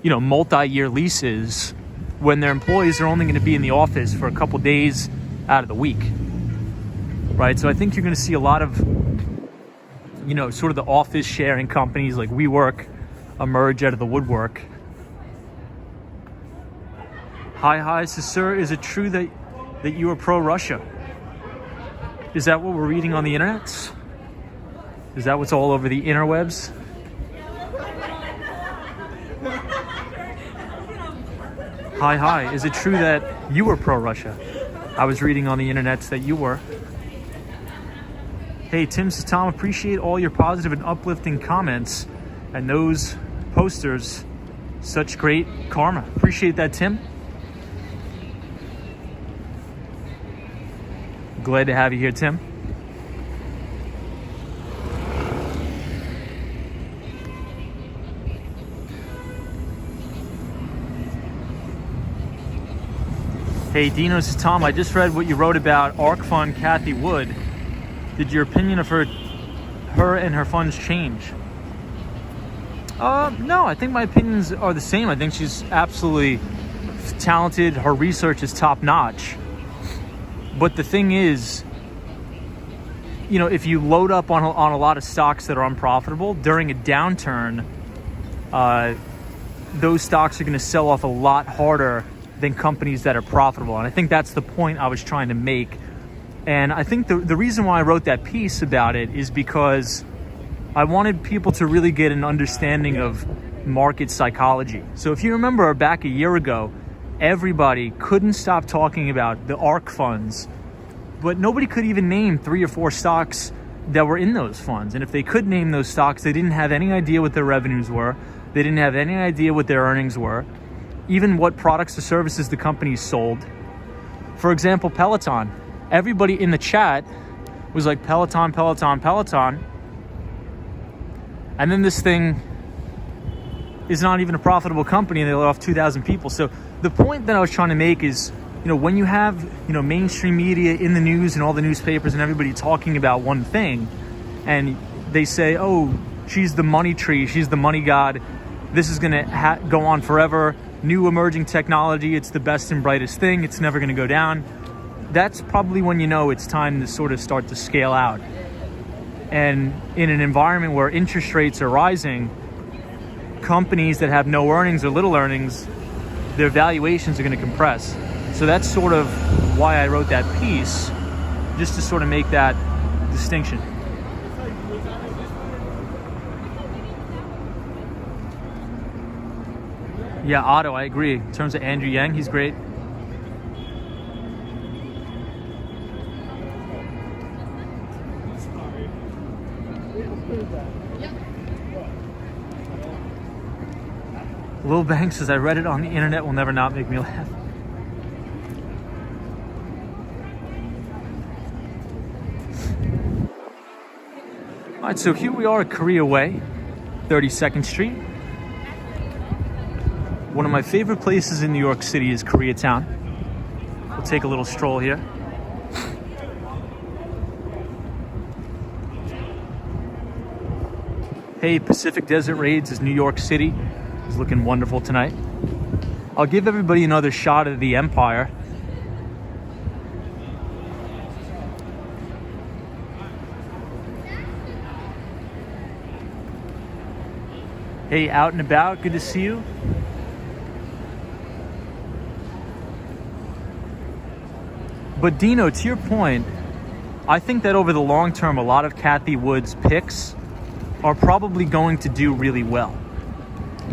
you know, multi-year leases when their employees are only going to be in the office for a couple days out of the week, right? So I think you're going to see a lot of, you know, sort of the office sharing companies like WeWork emerge out of the woodwork. Hi, says, sir, is it true that you are pro-Russia? Is that what we're reading on the internet? Is that what's all over the interwebs? Hi, is it true that you were pro-Russia? I was reading on the internet that you were. Hey, Tim says, Tom, appreciate all your positive and uplifting comments and those posters. Such great karma. Appreciate that, Tim. Glad to have you here, Tim. Hey, Dino says, Tom, I just read what you wrote about ARC Fund Kathy Wood. Did your opinion of her and her funds change? No, I think my opinions are the same. I think she's absolutely talented. Her research is top notch. But the thing is, you know, if you load up on a lot of stocks that are unprofitable during a downturn, those stocks are going to sell off a lot harder than companies that are profitable. And I think that's the point I was trying to make. And I think the reason why I wrote that piece about it is because I wanted people to really get an understanding of market psychology. So if you remember back a year ago, everybody couldn't stop talking about the ARC funds, but nobody could even name 3 or 4 stocks that were in those funds. And if they could name those stocks, they didn't have any idea what their revenues were. They didn't have any idea what their earnings were, even what products or services the companies sold. For example, Peloton. Everybody in the chat was like, Peloton. And then this thing is not even a profitable company and they let off 2,000 people. So the point that I was trying to make is, you know, when you have, you know, mainstream media in the news and all the newspapers and everybody talking about one thing, and they say, oh, she's the money tree, she's the money god, this is going to go on forever, new emerging technology, it's the best and brightest thing, it's never going to go down. That's probably when you know it's time to sort of start to scale out. And in an environment where interest rates are rising, companies that have no earnings or little earnings, their valuations are going to compress. So that's sort of why I wrote that piece, just to sort of make that distinction. Yeah, Otto, I agree. In terms of Andrew Yang, he's great. Lil Bang says, I read it on the internet, will never not make me laugh. All right, so here we are at Korea Way, 32nd Street. One of my favorite places in New York City is Koreatown. We'll take a little stroll here. Hey, Pacific Desert Raids is New York City. It's looking wonderful tonight. I'll give everybody another shot of the Empire. Hey, out and about, good to see you. But Dino, to your point, I think that over the long term, a lot of Kathy Wood's picks are probably going to do really well.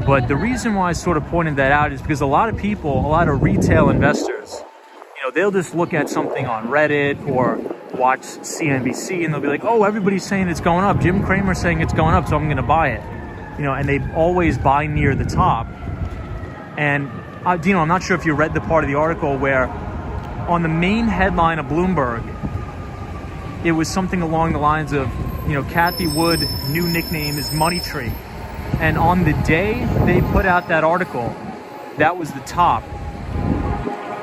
But the reason why I sort of pointed that out is because a lot of people, a lot of retail investors, you know, they'll just look at something on Reddit or watch CNBC and they'll be like, oh, everybody's saying it's going up. Jim Cramer's saying it's going up, so I'm going to buy it. You know, and they always buy near the top. And Dino, I'm not sure if you read the part of the article where on the main headline of Bloomberg, it was something along the lines of, you know, Kathy Wood, new nickname is Money Tree. And on the day they put out that article, that was the top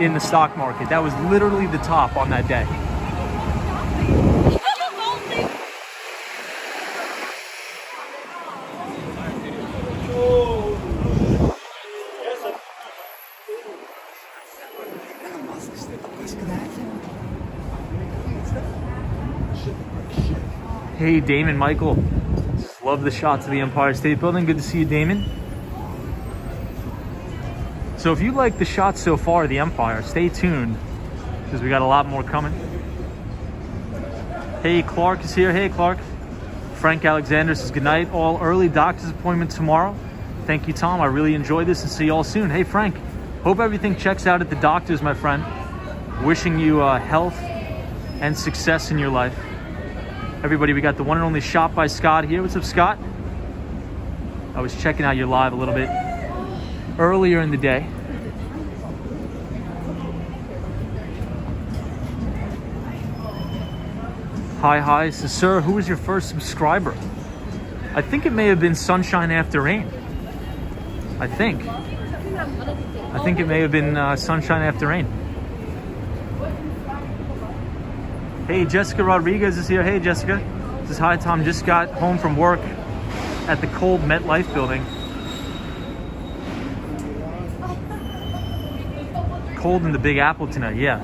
in the stock market. That was literally the top on that day. Hey, Damon, Michael. Love the shots of the Empire State Building. Good to see you, Damon. So if you like the shots so far of the Empire, stay tuned because we got a lot more coming. Hey, Clark is here. Hey, Clark. Frank Alexander says good night. All early doctor's appointment tomorrow. Thank you, Tom. I really enjoyed this and see you all soon. Hey, Frank. Hope everything checks out at the doctor's, my friend. Wishing you health and success in your life. Everybody, we got the one and only Shop by Scott here. What's up, Scott? I was checking out your live a little bit earlier in the day. Hi. So, sir, who was your first subscriber? I think it may have been Sunshine After Rain. I think it may have been Sunshine After Rain. Hey, Jessica Rodriguez is here. Hey, Jessica. Says, hi, Tom. Just got home from work at the cold MetLife building. Cold in the Big Apple tonight, yeah.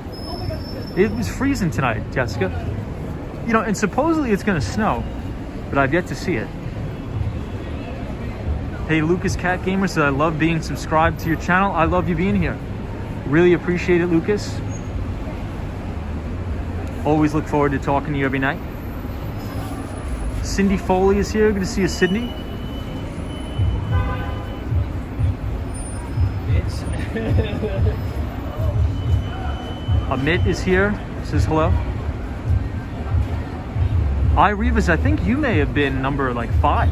It was freezing tonight, Jessica. You know, and supposedly it's going to snow, but I've yet to see it. Hey, Lucas Cat Gamer says, I love being subscribed to your channel. I love you being here. Really appreciate it, Lucas. Always look forward to talking to you every night. Cindy Foley is here. Good to see you, Cindy. Amit is here. Says hello. Rivas, I think you may have been number like 5.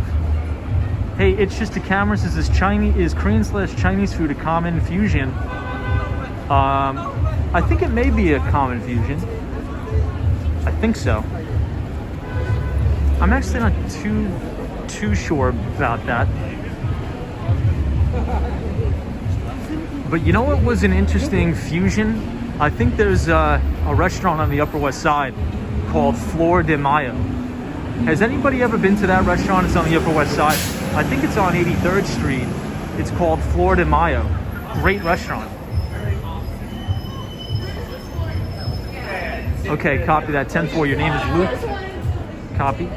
Hey, it's just a camera. Says is Korean/Chinese food a common fusion? I think it may be a common fusion. I think so. I'm actually not too sure about that. But you know what was an interesting fusion? I think there's a restaurant on the Upper West Side called Flor de Mayo. Has anybody ever been to that restaurant? It's on the Upper West Side. I think it's on 83rd Street. It's called Flor de Mayo. Great restaurant. Okay, copy that. 10-4. Your name is Luke. Copy.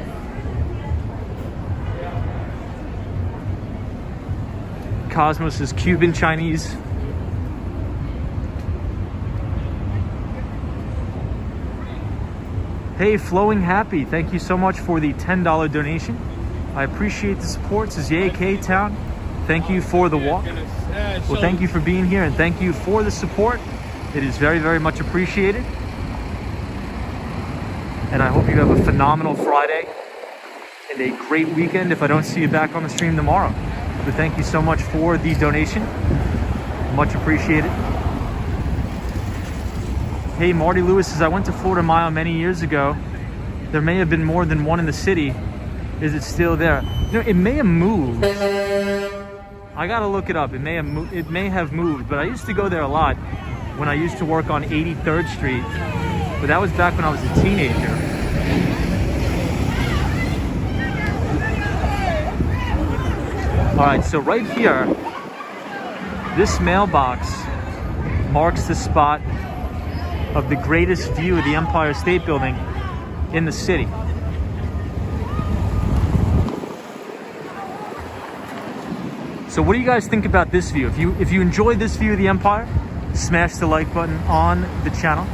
Cosmos is Cuban Chinese. Hey, Flowing Happy. Thank you so much for the $10 donation. I appreciate the support. Says Yay K-Town. Thank you for the walk. Well, thank you for being here and thank you for the support. It is very, very much appreciated. And I hope you have a phenomenal Friday and a great weekend if I don't see you back on the stream tomorrow. So thank you so much for the donation. Much appreciated. Hey, Marty Lewis says, I went to Florida Mile many years ago. There may have been more than one in the city. Is it still there? You know, it may have moved. I gotta look it up. It may have moved, but I used to go there a lot when I used to work on 83rd Street. But that was back when I was a teenager. All right, so right here, this mailbox marks the spot of the greatest view of the Empire State Building in the city. So what do you guys think about this view? If you enjoy this view of the Empire, smash the like button on the channel.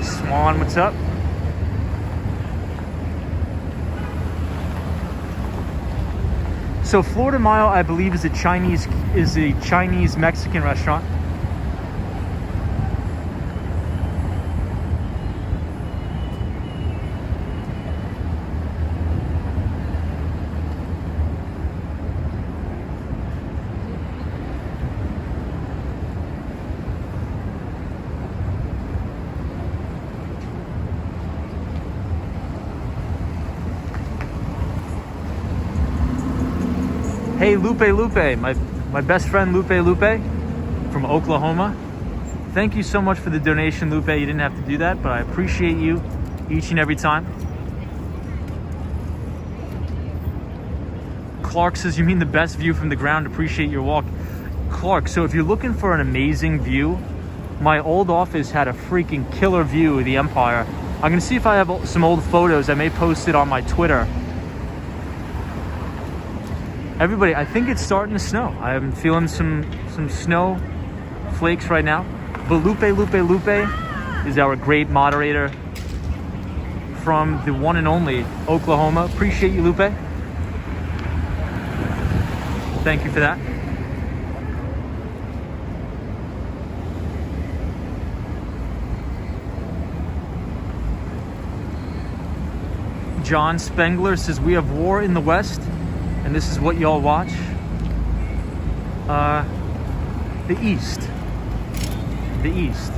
Swan, what's up? So Florida Mile, I believe, is a Chinese Mexican restaurant. Hey, Lupe, my best friend Lupe from Oklahoma. Thank you so much for the donation, Lupe. You didn't have to do that, but I appreciate you each and every time. Clark says, you mean the best view from the ground? Appreciate your walk. Clark, so if you're looking for an amazing view, my old office had a freaking killer view of the Empire. I'm gonna see if I have some old photos. I may post it on my Twitter. Everybody, I think it's starting to snow. I'm feeling some snow flakes right now. But Lupe is our great moderator from the one and only Oklahoma. Appreciate you, Lupe. Thank you for that. John Spengler says, we have war in the West, and this is what y'all watch. The East. The East.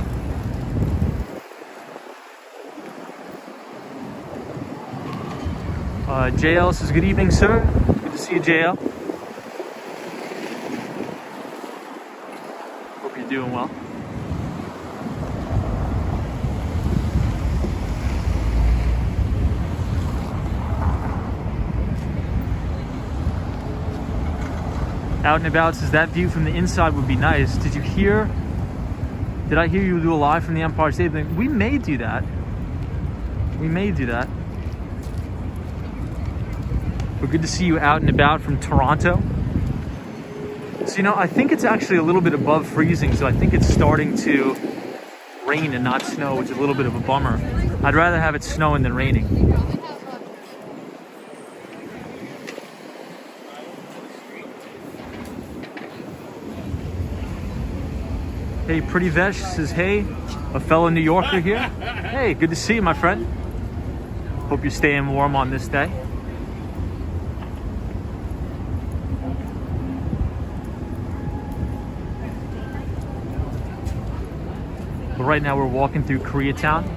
JL says, good evening, sir. Good to see you, JL. Hope you're doing well. Out and About says, that view from the inside would be nice. Did I hear you do a live from the Empire State Building? We may do that. We may do that. But good to see you out and about from Toronto. So, you know, I think it's actually a little bit above freezing, so I think it's starting to rain and not snow, which is a little bit of a bummer. I'd rather have it snowing than raining. Hey, Pretty Vesh says, hey, a fellow New Yorker here. Hey, good to see you, my friend. Hope you're staying warm on this day. But right now we're walking through Koreatown.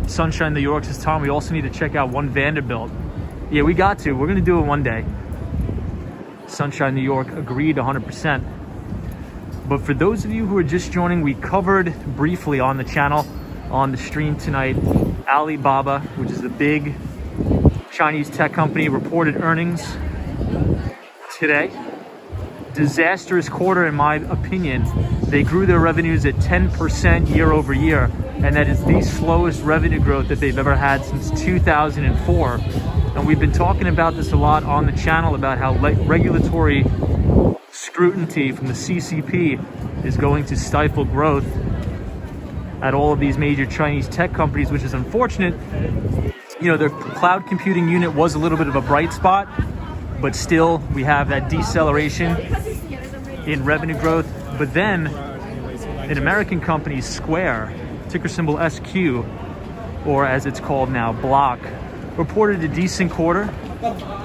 Sunshine, New York says, Tom, we also need to check out one Vanderbilt. Yeah, we got to. We're going to do it one day. Sunshine, New York, agreed 100%. But for those of you who are just joining, we covered briefly on the channel, on the stream tonight, Alibaba, which is the big Chinese tech company, reported earnings today. Disastrous quarter, in my opinion. They grew their revenues at 10% year over year, and that is the slowest revenue growth that they've ever had since 2004. And we've been talking about this a lot on the channel, about how regulatory scrutiny from the CCP is going to stifle growth at all of these major Chinese tech companies, which is unfortunate. You know, their cloud computing unit was a little bit of a bright spot, but still we have that deceleration in revenue growth. But then an American company, Square, ticker symbol SQ, or as it's called now, Block, reported a decent quarter,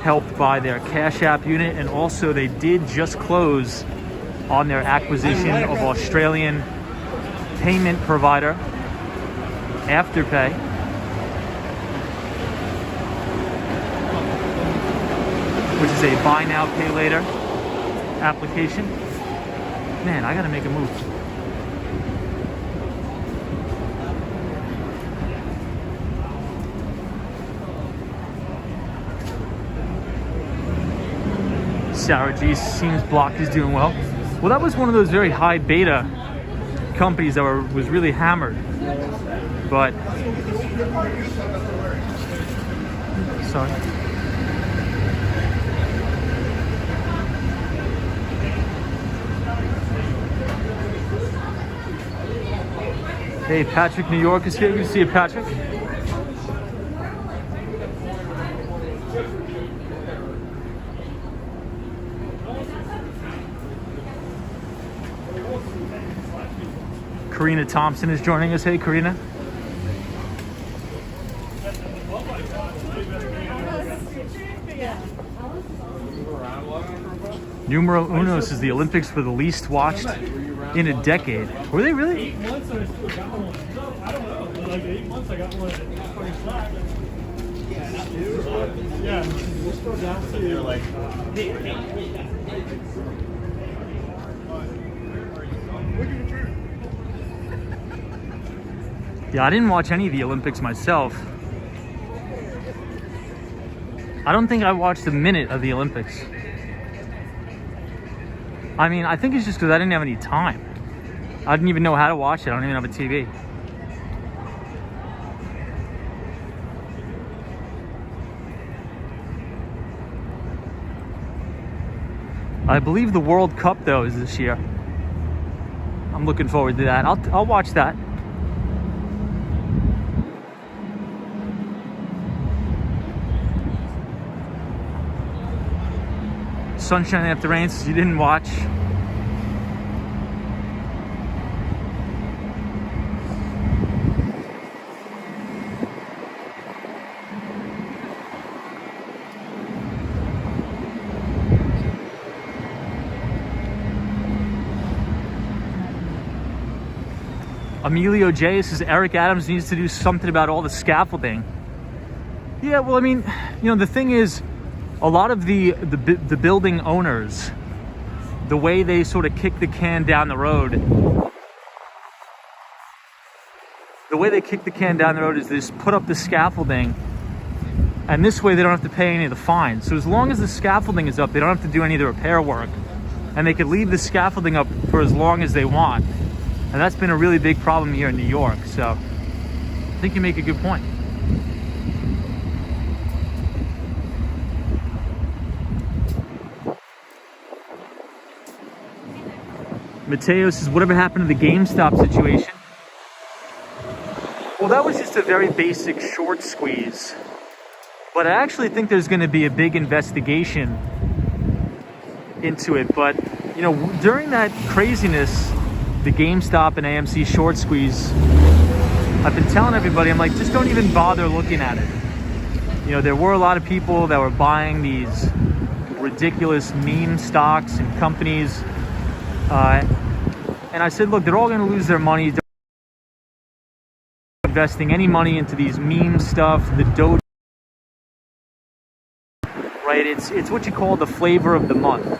helped by their Cash App unit, and also they did just close on their acquisition of Australian payment provider Afterpay. Which is a buy now, pay later application. Man, I gotta make a move. Sarah G seems Block is doing well. Well, that was one of those very high beta companies that was really hammered. But sorry. Hey, Patrick, New York is here. Good to see you, Patrick. Karina Thompson is joining us. Hey, Karina. Numero unos is the Olympics for the least watched in a decade. Were they really? 8 months I still got one. No, I don't know. Like 8 months I got one. Yeah. just go down to like, Yeah, I didn't watch any of the Olympics myself. I don't think I watched a minute of the Olympics. I mean, I think it's just because I didn't have any time. I didn't even know how to watch it. I don't even have a TV. I believe the World Cup, though, is this year. I'm looking forward to that. I'll watch that. Sunshine after rain, since you didn't watch. Emilio J says Eric Adams needs to do something about all the scaffolding. Yeah, well, I mean, the thing is, a lot of the building owners, the way they sort of kick the can down the road, is they just put up the scaffolding, and this way they don't have to pay any of the fines. So as long as the scaffolding is up, they don't have to do any of the repair work, and they could leave the scaffolding up for as long as they want. And that's been a really big problem here in New York. So I think you make a good point. Mateo says, whatever happened to the GameStop situation? Well, that was just a very basic short squeeze. But I actually think there's going to be a big investigation into it. But, during that craziness, the GameStop and AMC short squeeze, I've been telling everybody, I'm like, just don't even bother looking at it. There were a lot of people that were buying these ridiculous meme stocks and companies. And I said, look, they're all going to lose their money. Don't investing any money into these meme stuff, the Doge, right? It's what you call the flavor of the month.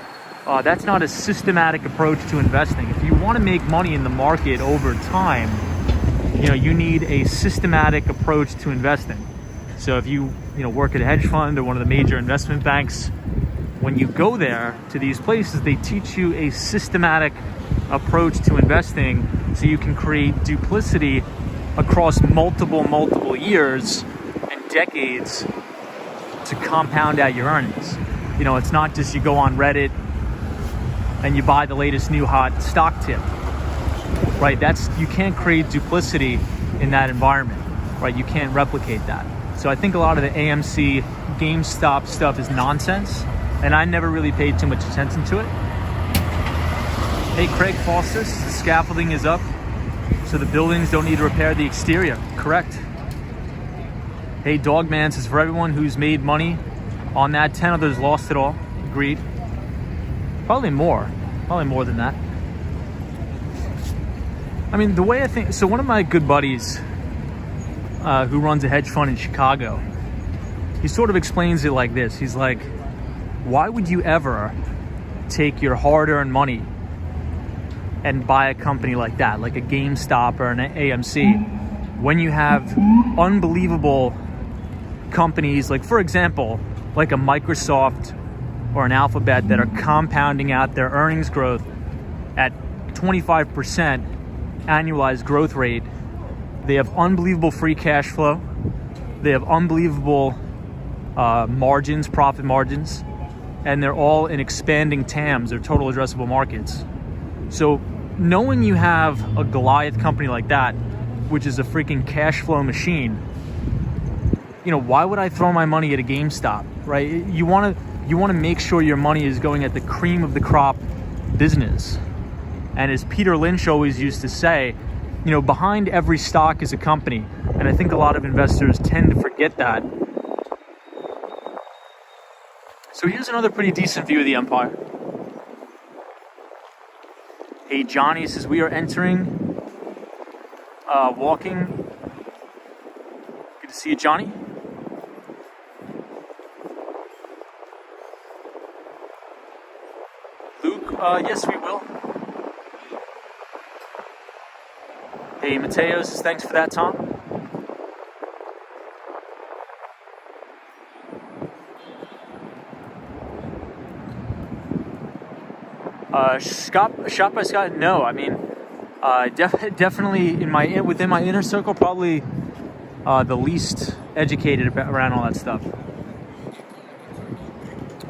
That's not a systematic approach to investing. If you want to make money in the market over time, you need a systematic approach to investing. So if you work at a hedge fund or one of the major investment banks, when you go there to these places, they teach you a systematic approach to investing so you can create duplicity across multiple years and decades to compound out your earnings. It's not just you go on Reddit and you buy the latest new hot stock tip, right? You can't create duplicity in that environment, right? You can't replicate that. So I think a lot of the AMC, GameStop stuff is nonsense, and I never really paid too much attention to it. Hey, Craig Faustus, the scaffolding is up, so the buildings don't need to repair the exterior. Correct. Hey, Dogman says, for everyone who's made money on that, 10 others lost it all. Agreed. Probably more than that. I mean, the way I think, so one of my good buddies who runs a hedge fund in Chicago, he sort of explains it like this. He's like, why would you ever take your hard-earned money and buy a company like that, like a GameStop or an AMC, when you have unbelievable companies, like, for example, like a Microsoft or an Alphabet that are compounding out their earnings growth at 25% annualized growth rate. They have unbelievable free cash flow. They have unbelievable margins, profit margins, and they're all in expanding TAMs, or total addressable markets. So knowing you have a Goliath company like that, which is a freaking cash flow machine, why would I throw my money at a GameStop, right? You want to make sure your money is going at the cream of the crop business. And as Peter Lynch always used to say, behind every stock is a company. And I think a lot of investors tend to forget that. So here's another pretty decent view of the empire. Hey, Johnny says, we are entering, walking. Good to see you, Johnny. Yes, we will. Hey, Mateos, thanks for that, Tom. Shop by Scott? No, I mean, definitely within my inner circle, probably the least educated around all that stuff.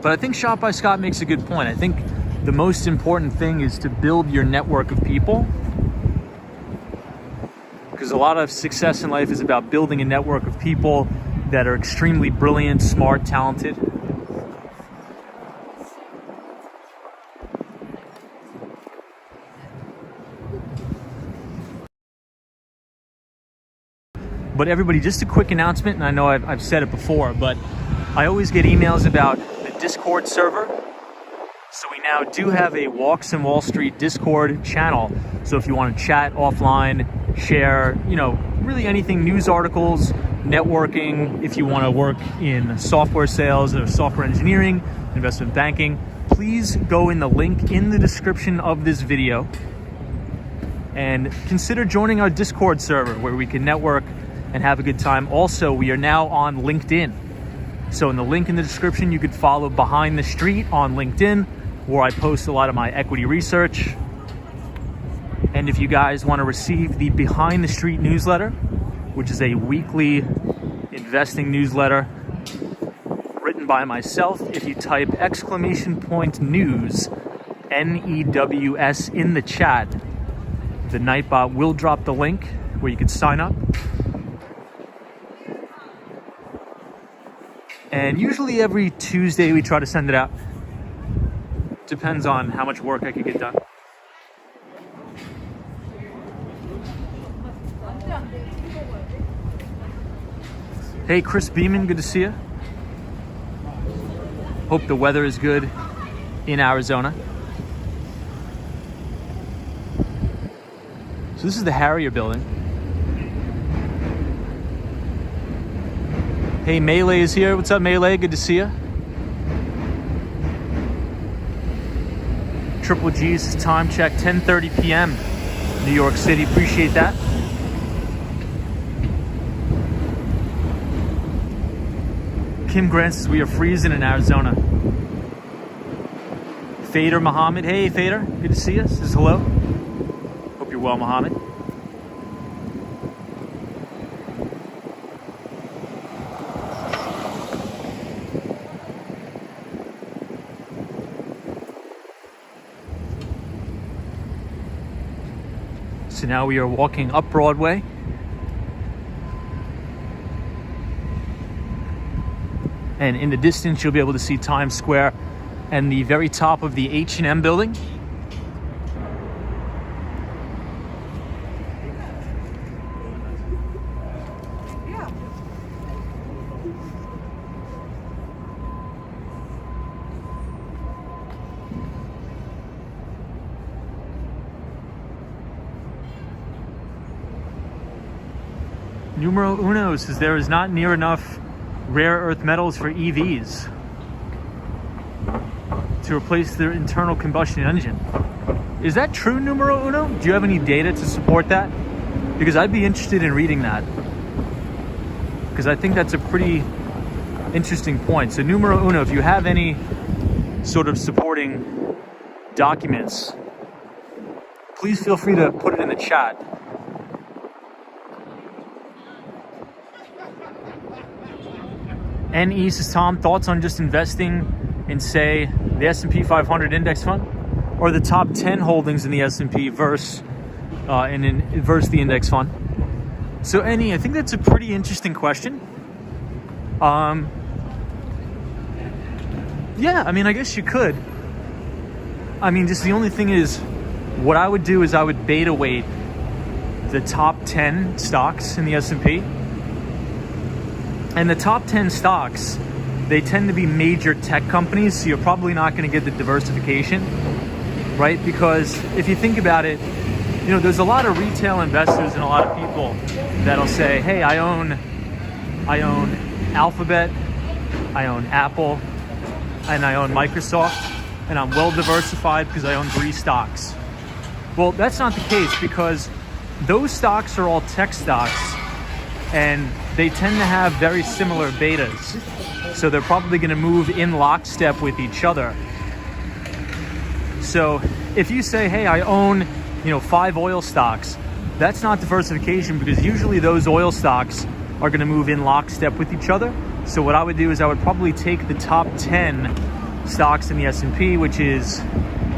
But I think Shop by Scott makes a good point. I think the most important thing is to build your network of people, because a lot of success in life is about building a network of people that are extremely brilliant, smart, talented. But everybody, just a quick announcement, and I know I've said it before, but I always get emails about the Discord server. So we now do have a Walks in Wall Street Discord channel. So if you want to chat offline, share, really anything, news articles, networking, if you want to work in software sales or software engineering, investment banking, please go in the link in the description of this video and consider joining our Discord server where we can network and have a good time. Also, we are now on LinkedIn. So in the link in the description, you could follow Behind the Street on LinkedIn, where I post a lot of my equity research. And if you guys want to receive the Behind the Street newsletter, which is a weekly investing newsletter written by myself, if you type !news, NEWS in the chat, the Nightbot will drop the link where you can sign up. And usually every Tuesday we try to send it out. Depends on how much work I can get done. Hey, Chris Beeman, good to see you. Hope the weather is good in Arizona. So this is the Harrier building. Hey, Melee is here. What's up, Melee? Good to see you. Triple G's time check, 10:30 p.m. New York City. Appreciate that. Kim Grant says we are freezing in Arizona. Fader Muhammad. Hey, Fader. Good to see you. Says hello. Hope you're well, Muhammad. So now we are walking up Broadway. And in the distance, you'll be able to see Times Square and the very top of the H&M building. Numero uno says there is not near enough rare earth metals for EVs to replace their internal combustion engine. Is that true, numero uno? Do you have any data to support that? Because I'd be interested in reading that, because I think that's a pretty interesting point. So numero uno, if you have any sort of supporting documents, please feel free to put it in the chat. NE says, Tom, thoughts on just investing in, say, the S&P 500 index fund or the top 10 holdings in the S&P versus the index fund? So, NE, I think that's a pretty interesting question. Yeah, I mean, I guess you could. I mean, just the only thing is, what I would do is I would beta weight the top 10 stocks in the S&P. And the top 10 stocks, they tend to be major tech companies, so you're probably not going to get the diversification, right? Because if you think about it, there's a lot of retail investors and a lot of people that'll say, hey, I own Alphabet, I own Apple, and I own Microsoft. and I'm well diversified because I own 3 stocks. Well, that's not the case because those stocks are all tech stocks and they tend to have very similar betas. So they're probably going to move in lockstep with each other. So if you say, hey, I own, 5 oil stocks, that's not diversification because usually those oil stocks are going to move in lockstep with each other. So what I would do is I would probably take the top 10 stocks in the S&P, which is,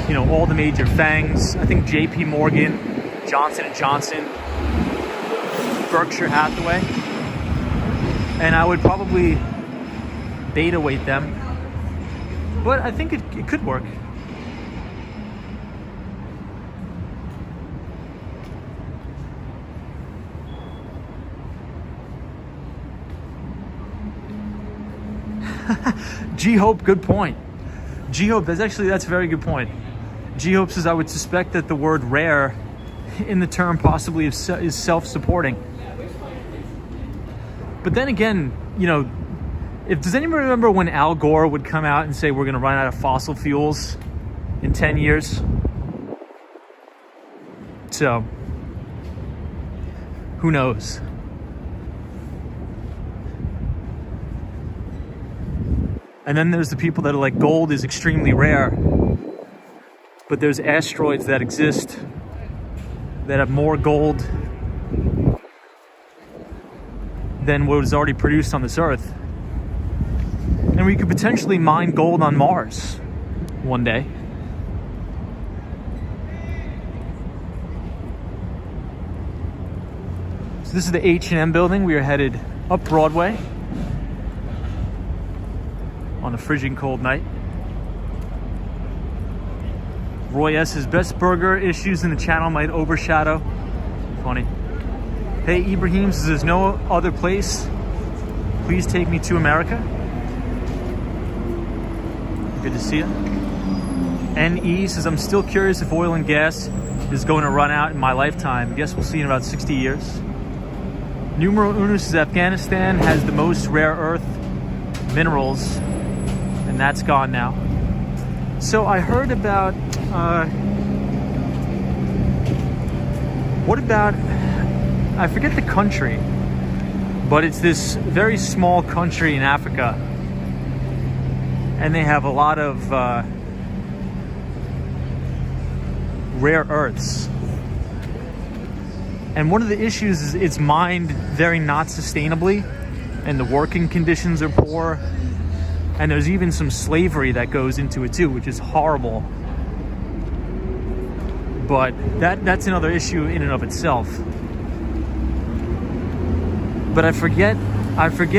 all the major FANGs. I think JP Morgan, Johnson & Johnson, Berkshire Hathaway. And I would probably beta weight them. But I think it could work. G-Hope, good point. G-Hope, that's a very good point. G-Hope says, I would suspect that the word rare in the term possibly is self-supporting. But then again, does anybody remember when Al Gore would come out and say we're going to run out of fossil fuels in 10 years? So, who knows? And then there's the people that are like, gold is extremely rare. But there's asteroids that exist that have more gold than what was already produced on this earth. And we could potentially mine gold on Mars one day. So this is the H&M building. We are headed up Broadway on a frigid cold night. Roy S.'s best burger issues in the channel might overshadow. Funny. Hey, Ibrahim says there's no other place. Please take me to America. Good to see you. NE says I'm still curious if oil and gas is going to run out in my lifetime. I guess we'll see in about 60 years. Numero uno says Afghanistan has the most rare earth minerals, and that's gone now. So I heard about, what about, I forget the country, but it's this very small country in Africa, and they have a lot of rare earths. And one of the issues is it's mined very not sustainably, and the working conditions are poor. And there's even some slavery that goes into it too, which is horrible. But that's another issue in and of itself. But I forget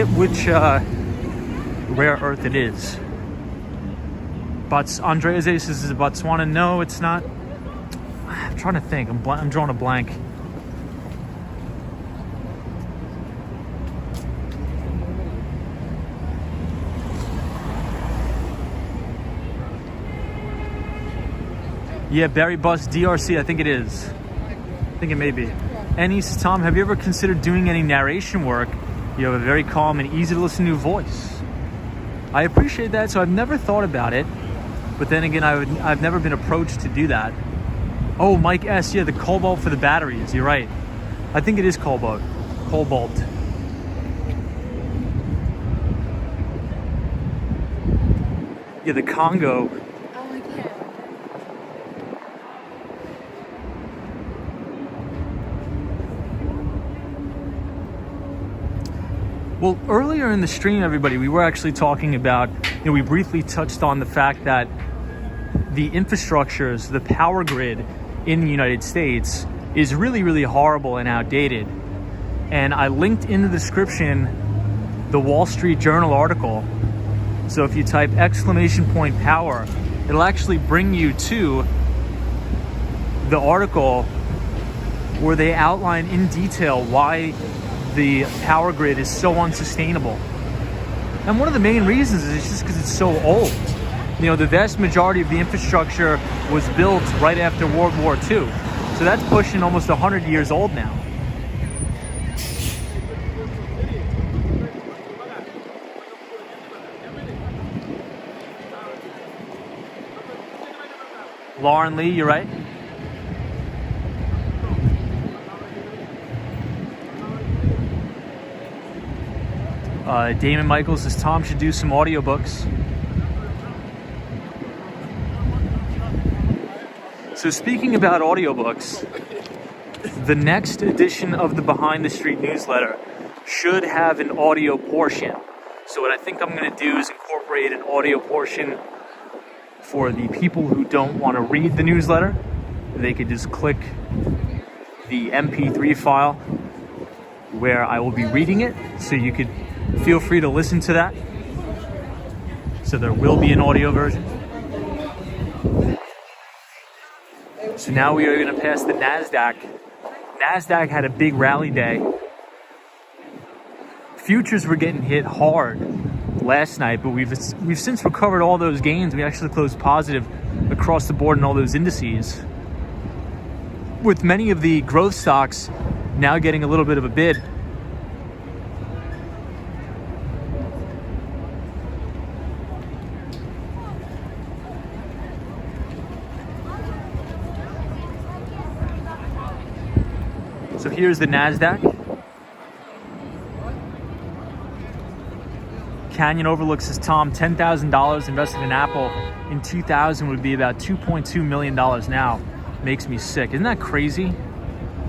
which rare earth it is. But Andreas says, is it Botswana? No, it's not. I'm trying to think. I'm drawing a blank. Yeah, Barry Bus, DRC, I think it is. I think it may be. And he says, Tom, have you ever considered doing any narration work? You have a very calm and easy to listen to voice. I appreciate that, so I've never thought about it. But then again, I've never been approached to do that. Oh, Mike S, yeah, the cobalt for the batteries, you're right. I think it is cobalt. Yeah, the Congo. Well, earlier in the stream, everybody, we were actually talking about, we briefly touched on the fact that the infrastructures, the power grid in the United States is really, really horrible and outdated. And I linked in the description the Wall Street Journal article. So if you type !power, it'll actually bring you to the article where they outline in detail why the power grid is so unsustainable. And one of the main reasons is just because it's so old. The vast majority of the infrastructure was built right after World War II. So that's pushing almost 100 years old now. Lauren Lee, you're right. Damon Michaels says Tom should do some audiobooks. So speaking about audiobooks, the next edition of the Behind the Street newsletter should have an audio portion. So what I think I'm going to do is incorporate an audio portion for the people who don't want to read the newsletter. They could just click the MP3 file where I will be reading it, so you could feel free to listen to that. So there will be an audio version. So now we are going to pass the NASDAQ. NASDAQ had a big rally day. Futures were getting hit hard last night, but we've since recovered all those gains. We actually closed positive across the board in all those indices, with many of the growth stocks now getting a little bit of a bid. So here's the NASDAQ. Canyon Overlook says, Tom, $10,000 invested in Apple in 2000 would be about $2.2 million now. Makes me sick. Isn't that crazy?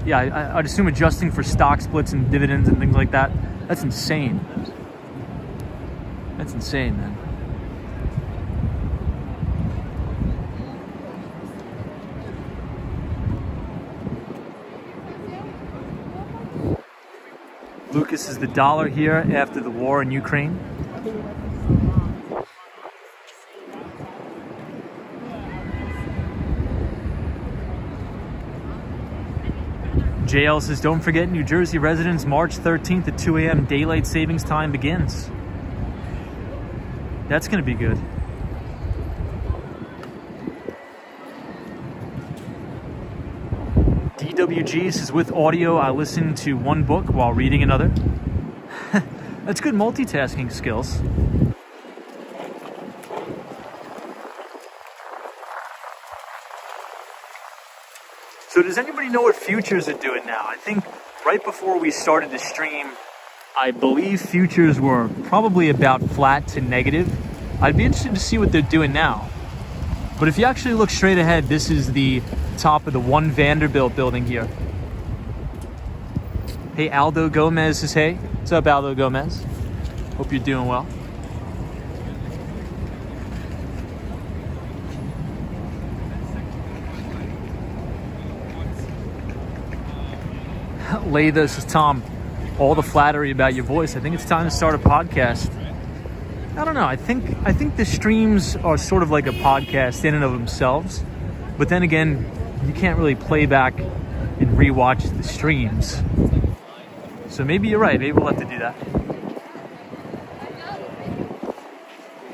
Yeah, I'd assume adjusting for stock splits and dividends and things like that. That's insane. That's insane, man. Lucas is the dollar here after the war in Ukraine. JL says, don't forget New Jersey residents, March 13th at 2 a.m. daylight savings time begins. That's going to be good. DWG says, with audio, I listen to one book while reading another. That's good multitasking skills. So does anybody know what futures are doing now? I think right before we started the stream, I believe futures were probably about flat to negative. I'd be interested to see what they're doing now. But if you actually look straight ahead, this is the top of the One Vanderbilt building here. Hey, Aldo Gomez says, hey. What's up, Aldo Gomez? Hope you're doing well. Latha says, Tom, all the flattery about your voice. I think it's time to start a podcast. I don't know. I think the streams are sort of like a podcast in and of themselves. But then again, you can't really play back and rewatch the streams. So maybe you're right. Maybe we'll have to do that.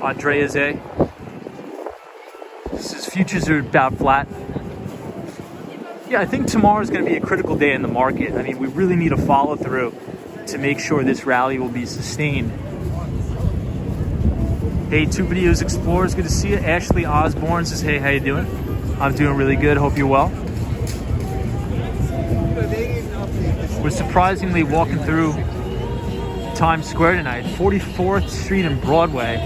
Andrea Zay says futures are about flat. Yeah, I think tomorrow's going to be a critical day in the market. I mean, we really need a follow through to make sure this rally will be sustained. Hey, Two Videos Explorers, good to see you. Ashley Osborne says, hey, how you doing? I'm doing really good. Hope you're well. We're surprisingly walking through Times Square tonight, 44th Street and Broadway.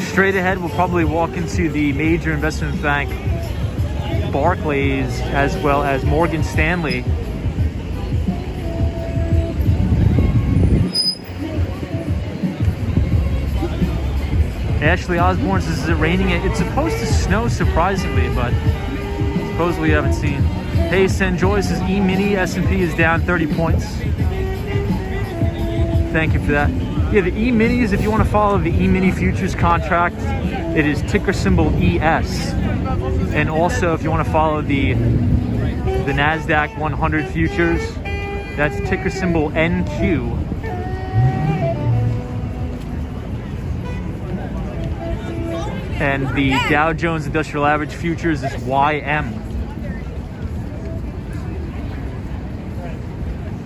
Straight ahead, we'll probably walk into the major investment bank, Barclays, as well as Morgan Stanley. Ashley Osborne says, is it raining? It's supposed to snow, surprisingly, but supposedly you haven't seen. Hey, Sen Joy says, E-mini S&P is down 30 points. Thank you for that. Yeah, the E-minis, if you want to follow the E-mini futures contract, it is ticker symbol ES. And also, if you want to follow the NASDAQ 100 futures, that's ticker symbol NQ. And the Dow Jones Industrial Average futures is YM.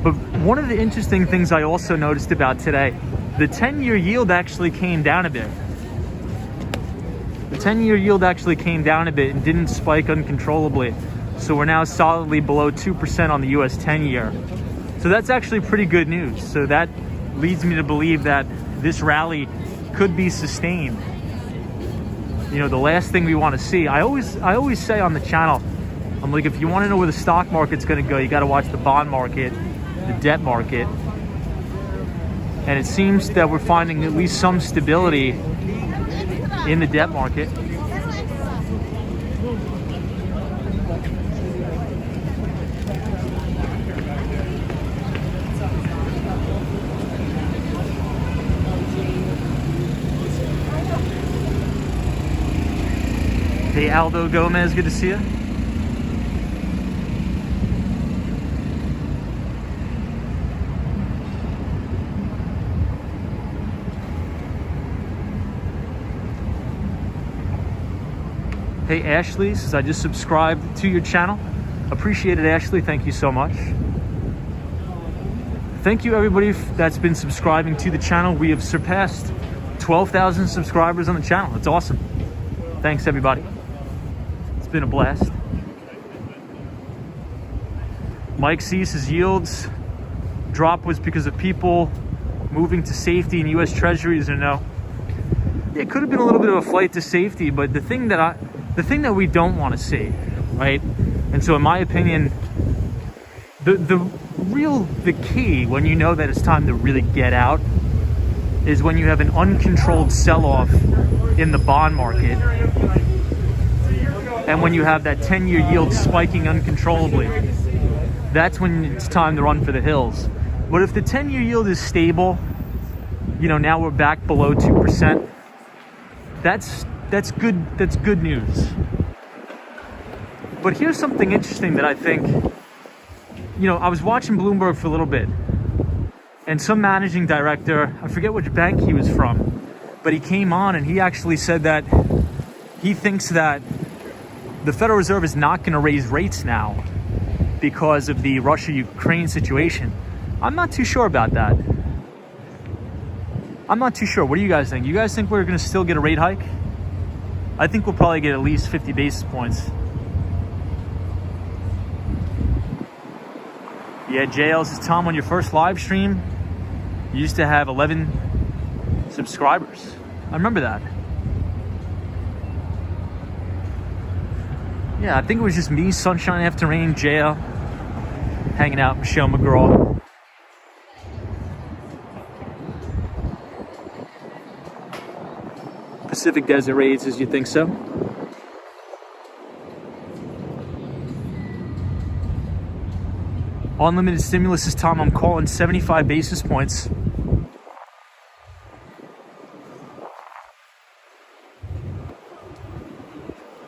But one of the interesting things I also noticed about today, the 10-year yield actually came down a bit. The 10-year yield actually came down a bit and didn't spike uncontrollably. So we're now solidly below 2% on the US 10-year. So that's actually pretty good news. So that leads me to believe that this rally could be sustained. You know, the last thing we want to see, I always say on the channel, I'm like, if you want to know where the stock market's going to go, you got to watch the bond market, the debt market. And it seems that we're finding at least some stability in the debt market. Hey Aldo Gomez, good to see you. Hey Ashley says, I just subscribed to your channel. Appreciate it, Ashley. Thank you so much. Thank you everybody that's been subscribing to the channel. We have surpassed 12,000 subscribers on the channel. It's awesome. Thanks everybody. It's been a blast. Mike C says yields drop was because of people moving to safety in US Treasuries, or no? It could have been a little bit of a flight to safety, but the thing that we don't want to see, right? And so in my opinion, the key when you know that it's time to really get out is when you have an uncontrolled sell-off in the bond market and when you have that 10-year yield spiking uncontrollably. That's when it's time to run for the hills. But if the 10-year yield is stable, you know, now we're back below 2%, that's good news. But here's something interesting that I think, you know, I was watching Bloomberg for a little bit, and some managing director, I forget which bank he was from, but he came on and he actually said that he thinks that the Federal Reserve is not going to raise rates now because of the Russia-Ukraine situation. I'm not too sure about that. I'm not too sure. What do you guys think? You guys think we're going to still get a rate hike? I think we'll probably get at least 50 basis points. Yeah, JL says, Tom, on your first live stream, you used to have 11 subscribers. I remember that. Yeah, I think it was just me, Sunshine After Rain, JL, hanging out, Michelle McGraw. Pacific Desert Raids, as you think so? Unlimited stimulus is Tom. I'm calling 75 basis points.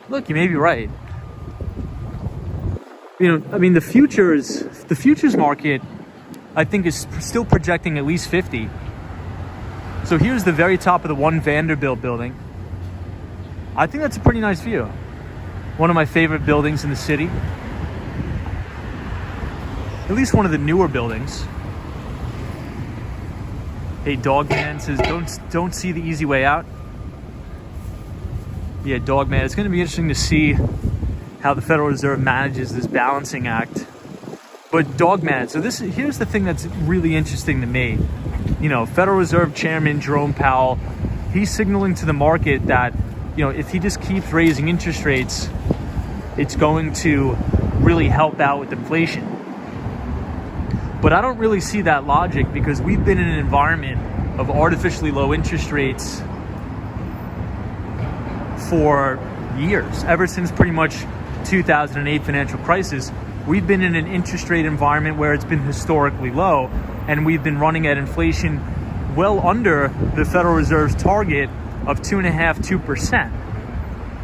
Look, you may be right. You know, I mean, the futures market, I think, is still projecting at least 50. So here's the very top of the One Vanderbilt building. I think that's a pretty nice view. One of my favorite buildings in the city. At least one of the newer buildings. Hey, Dogman says, don't see the easy way out. Yeah, Dogman, it's going to be interesting to see how the Federal Reserve manages this balancing act. But Dogman, so here's the thing that's really interesting to me. You know, Federal Reserve Chairman Jerome Powell, he's signaling to the market that, you know, if he just keeps raising interest rates, it's going to really help out with inflation. But I don't really see that logic because we've been in an environment of artificially low interest rates for years. Ever since pretty much 2008 financial crisis, we've been in an interest rate environment where it's been historically low, and we've been running at inflation well under the Federal Reserve's target of 2%.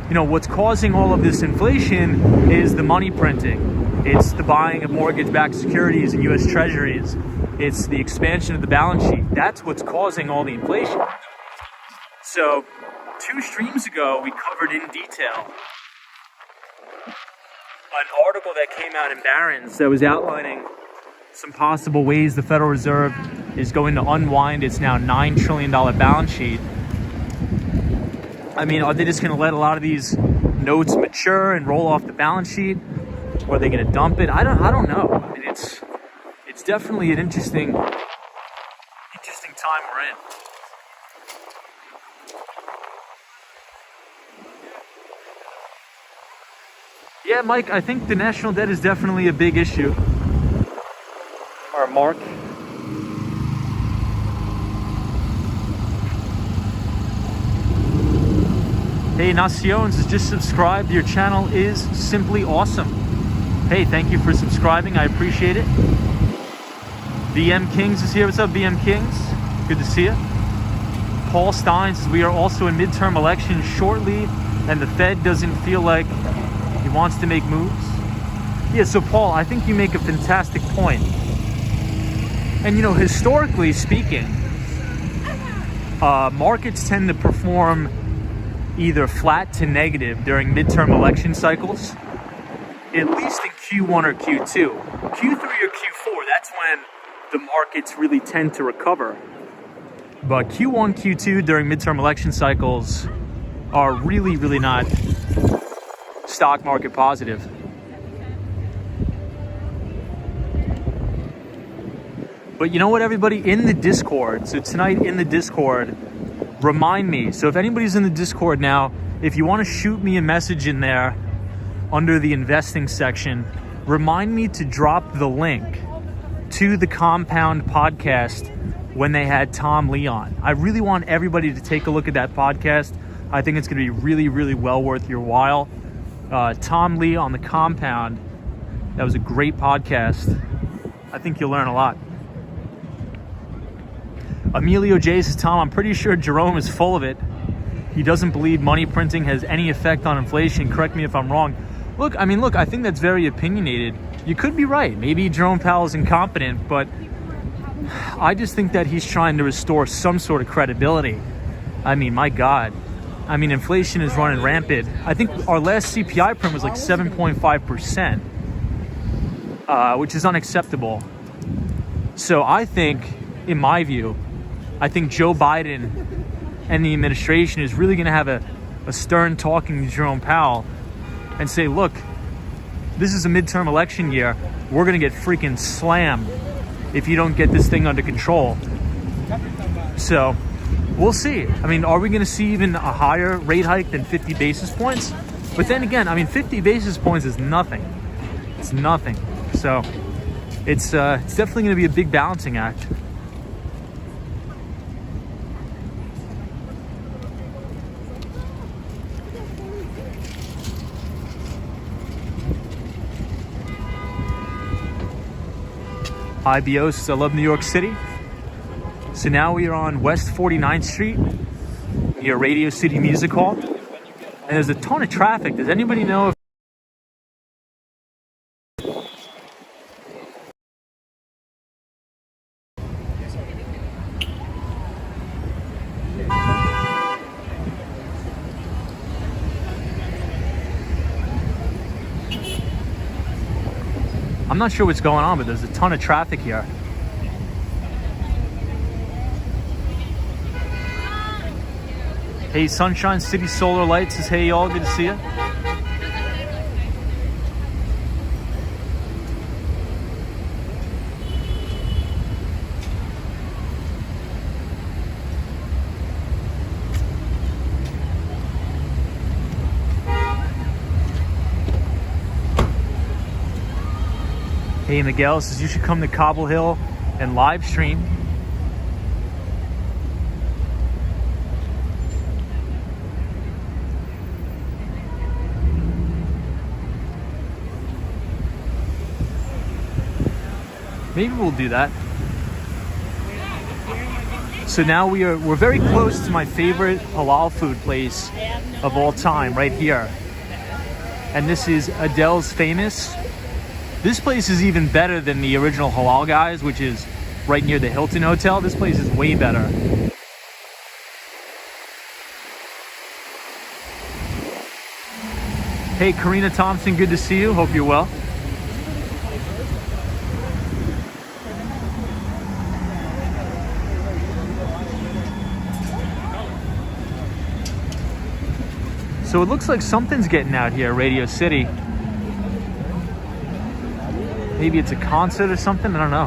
You know, what's causing all of this inflation is the money printing. It's the buying of mortgage-backed securities and US Treasuries. It's the expansion of the balance sheet. That's what's causing all the inflation. So 2 streams ago, we covered in detail an article that came out in Barron's that was outlining some possible ways the Federal Reserve is going to unwind its now $9 trillion balance sheet. I mean, are they just going to let a lot of these notes mature and roll off the balance sheet? Or are they going to dump it? I don't know. I mean, it's definitely an interesting time we're in. Yeah, Mike, I think the national debt is definitely a big issue. Or Mark. Hey, Naciones has just subscribed. Your channel is simply awesome. Hey, thank you for subscribing. I appreciate it. BM Kings is here. What's up, BM Kings? Good to see you. Paul Stein says we are also in midterm elections shortly, and the Fed doesn't feel like he wants to make moves. Yeah, so Paul, I think you make a fantastic point. And you know, historically speaking, markets tend to perform either flat to negative during midterm election cycles, at least in Q1 or Q2. Q3 or Q4, that's when the markets really tend to recover. But Q1, Q2 during midterm election cycles are really, really not stock market positive. But you know what, everybody, in the Discord, so tonight in the Discord, remind me. So if anybody's in the Discord now, if you want to shoot me a message in there under the investing section, remind me to drop the link to the Compound podcast when they had Tom Lee on. I really want everybody to take a look at that podcast. I think it's going to be really, really well worth your while. Tom Lee on the Compound. That was a great podcast. I think you'll learn a lot. Emilio J says, Tom, I'm pretty sure Jerome is full of it. He doesn't believe money printing has any effect on inflation. Correct me if I'm wrong. Look, I think that's very opinionated. You could be right. Maybe Jerome Powell is incompetent, but I just think that he's trying to restore some sort of credibility. I mean, my God. I mean, inflation is running rampant. I think our last CPI print was like 7.5%, which is unacceptable. So I think, in my view, I think Joe Biden and the administration is really going to have a stern talking to Jerome Powell and say, look, this is a midterm election year. We're going to get freaking slammed if you don't get this thing under control. So we'll see. I mean, are we going to see even a higher rate hike than 50 basis points? But then again, I mean, 50 basis points is nothing. It's nothing. So it's definitely going to be a big balancing act. IBO says, I love New York City. So now we are on West 49th Street near Radio City Music Hall. And there's a ton of traffic. Does anybody know if I'm not sure what's going on, but there's a ton of traffic here. Hey, Sunshine City Solar Lights says, hey y'all, good to see you. Hey, Miguel says you should come to Cobble Hill and live stream. Maybe we'll do that. So now we're very close to my favorite halal food place of all time, right here. And this is Adele's Famous. This place is even better than the original Halal Guys, which is right near the Hilton Hotel. This place is way better. Hey, Karina Thompson, good to see you. Hope you're well. So it looks like something's getting out here, Radio City. Maybe it's a concert or something, I don't know.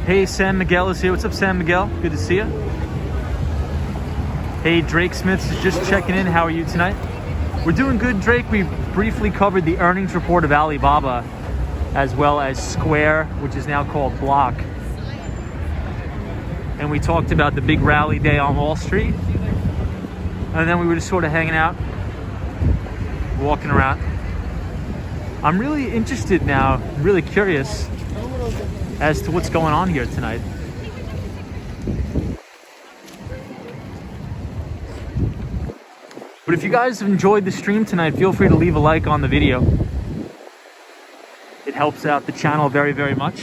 Hey, Sam Miguel is here. What's up, Sam Miguel? Good to see you. Hey, Drake Smiths is just checking in. How are you tonight? We're doing good, Drake. We briefly covered the earnings report of Alibaba, as well as Square, which is now called Block. And we talked about the big rally day on Wall Street. And then we were just sort of hanging out, walking around. I'm really interested now, really curious as to what's going on here tonight. But if you guys have enjoyed the stream tonight, feel free to leave a like on the video. It helps out the channel very, very much.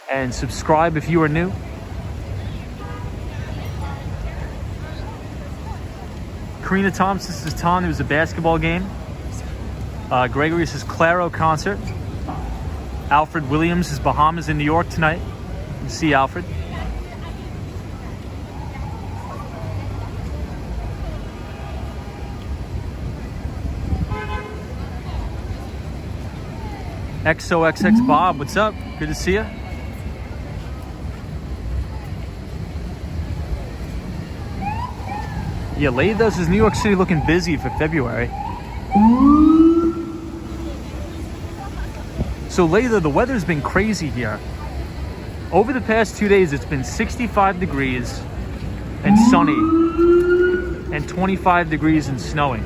And subscribe if you are new. Karina Thompson says, Tom, it was a basketball game. Gregory says, Claro concert. Alfred Williams says, Bahamas in New York tonight. You see Alfred. XOXX Bob, what's up? Good to see you. Yeah, Layda says New York City looking busy for February. So Layda, the weather's been crazy here. Over the past 2 days, it's been 65 degrees and sunny and 25 degrees and snowing.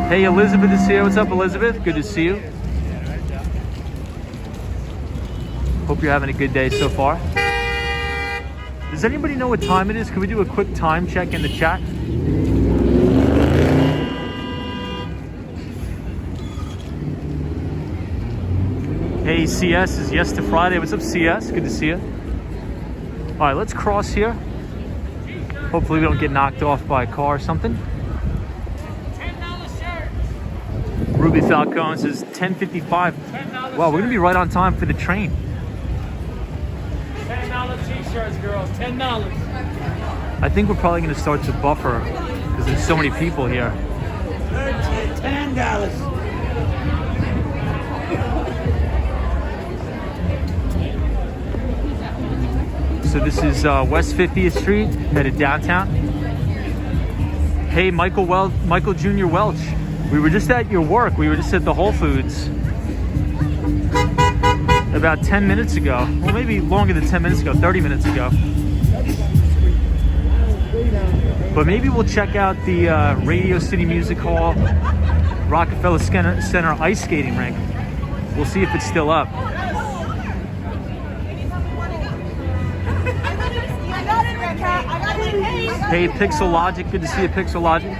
Hey, Elizabeth is here. What's up, Elizabeth? Good to see you. Hope you're having a good day so far. Does anybody know what time it is? Can we do a quick time check in the chat? Hey, CS is yes to Friday. What's up, CS? Good to see you. All right, let's cross here. Hopefully we don't get knocked off by a car or something. Ruby Falcone says 10:55. Wow, we're gonna be right on time for the train. $10 t-shirts, girls. $10. I think we're probably gonna start to buffer because there's so many people here. $10. So this is West 50th Street, headed downtown. Hey, Michael Jr. Welch. We were just at your work. We were just at the Whole Foods about 10 minutes ago. Well, maybe longer than 10 minutes ago, 30 minutes ago. But maybe we'll check out the Radio City Music Hall, Rockefeller Center ice skating rink. We'll see if it's still up. Hey, Pixel Logic. Good to see you, Pixel Logic.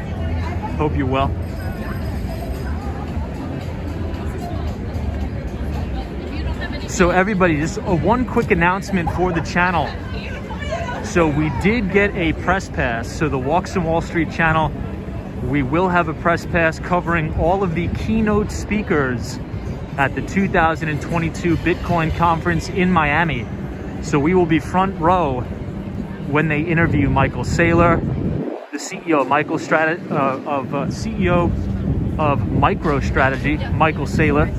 Hope you're well. So everybody, just one quick announcement for the channel. So we did get a press pass. So the Walks on Wall Street channel, we will have a press pass covering all of the keynote speakers at the 2022 Bitcoin conference in Miami. So we will be front row when they interview Michael Saylor, the CEO of CEO of MicroStrategy, Michael Saylor.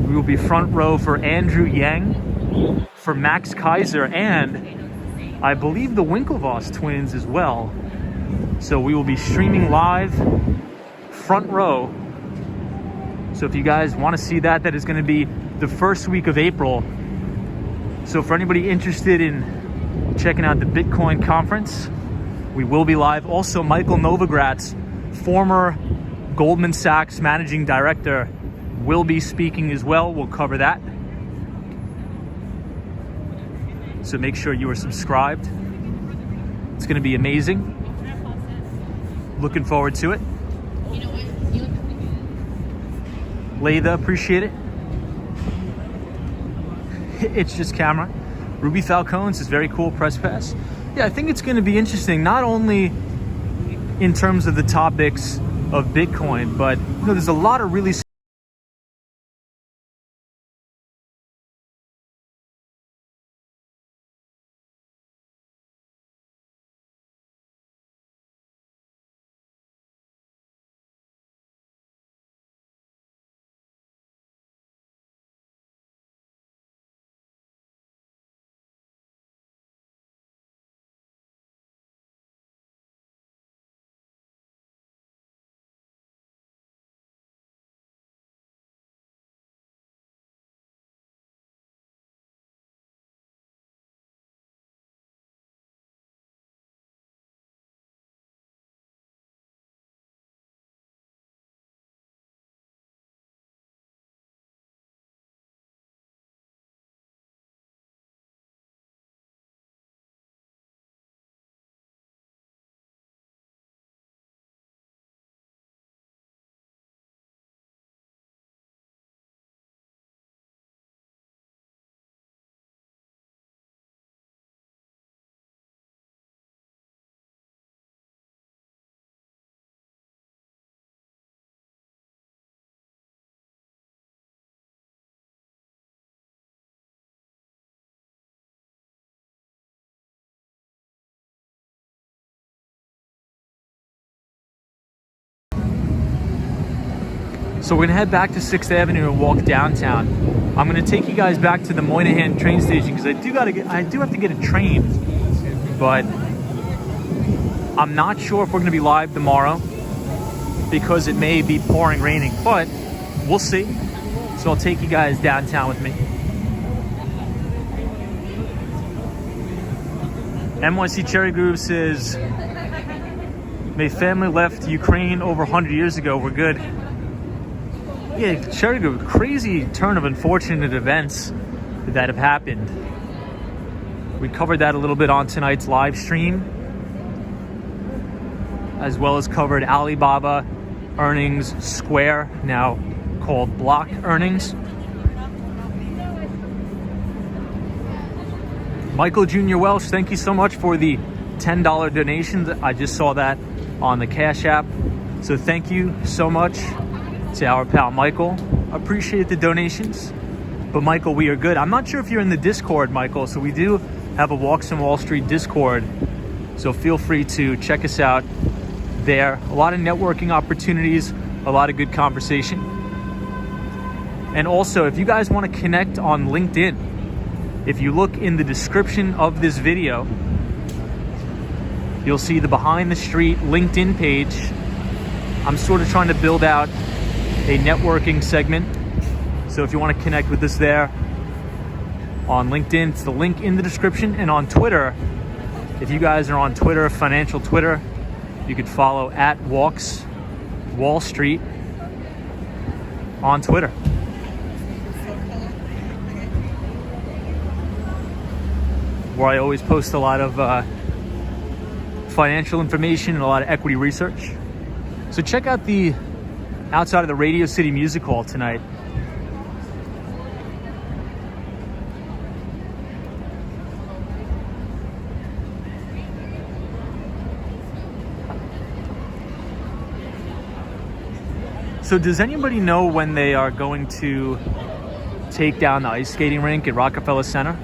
We will be front row for Andrew Yang, for Max Kaiser, and I believe the Winklevoss twins as well. So we will be streaming live, front row. So if you guys want to see that, that is going to be the first week of April. So for anybody interested in checking out the Bitcoin conference, we will be live. Also, Michael Novogratz, former Goldman Sachs managing director, will be speaking as well. We'll cover that. So make sure you are subscribed. It's going to be amazing. Looking forward to it. Layda, appreciate it. It's just camera. Ruby Falcone says very cool press pass. Yeah, I think it's going to be interesting, not only in terms of the topics of Bitcoin, but there's a lot of really So we're gonna head back to 6th Avenue and walk downtown. I'm gonna take you guys back to the Moynihan train station because I do have to get a train, but I'm not sure if we're gonna be live tomorrow because it may be pouring raining, but we'll see. So I'll take you guys downtown with me. NYC Cherry Groove says, "My family left Ukraine over 100 years ago. We're good." Yeah, Cherry Groove, crazy turn of unfortunate events that have happened. We covered that a little bit on tonight's live stream, as well as covered Alibaba earnings, Square, now called Block earnings. Michael Jr. Welsh, thank you so much for the $10 donations. I just saw that on the Cash App. So thank you so much to our pal Michael. Appreciate the donations. But Michael, we are good. I'm not sure if you're in the Discord, Michael. So we do have a Walks on Wall Street Discord. So feel free to check us out there. A lot of networking opportunities, a lot of good conversation. And also, if you guys want to connect on LinkedIn, if you look in the description of this video, you'll see the Behind the Street LinkedIn page. I'm sort of trying to build out a networking segment. So if you want to connect with us there on LinkedIn, it's the link in the description. And on Twitter, if you guys are on Twitter, financial Twitter, you could follow at Walks Wall Street on Twitter. Where I always post a lot of financial information and a lot of equity research. So check out the outside of the Radio City Music Hall tonight. So does anybody know when they are going to take down the ice skating rink at Rockefeller Center?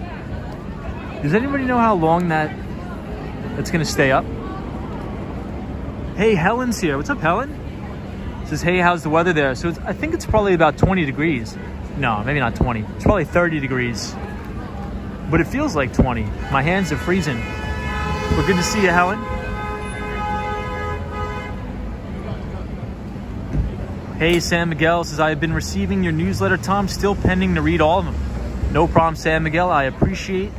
Does anybody know how long that's going to stay up? Hey, Helen's here. What's up, Helen? Says, hey, how's the weather there? So I think it's probably about 20 degrees. No, maybe not 20. It's probably 30 degrees. But it feels like 20. My hands are freezing. But good to see you, Helen. Hey, San Miguel says, I have been receiving your newsletter, Tom. Still pending to read all of them. No problem, San Miguel. I appreciate.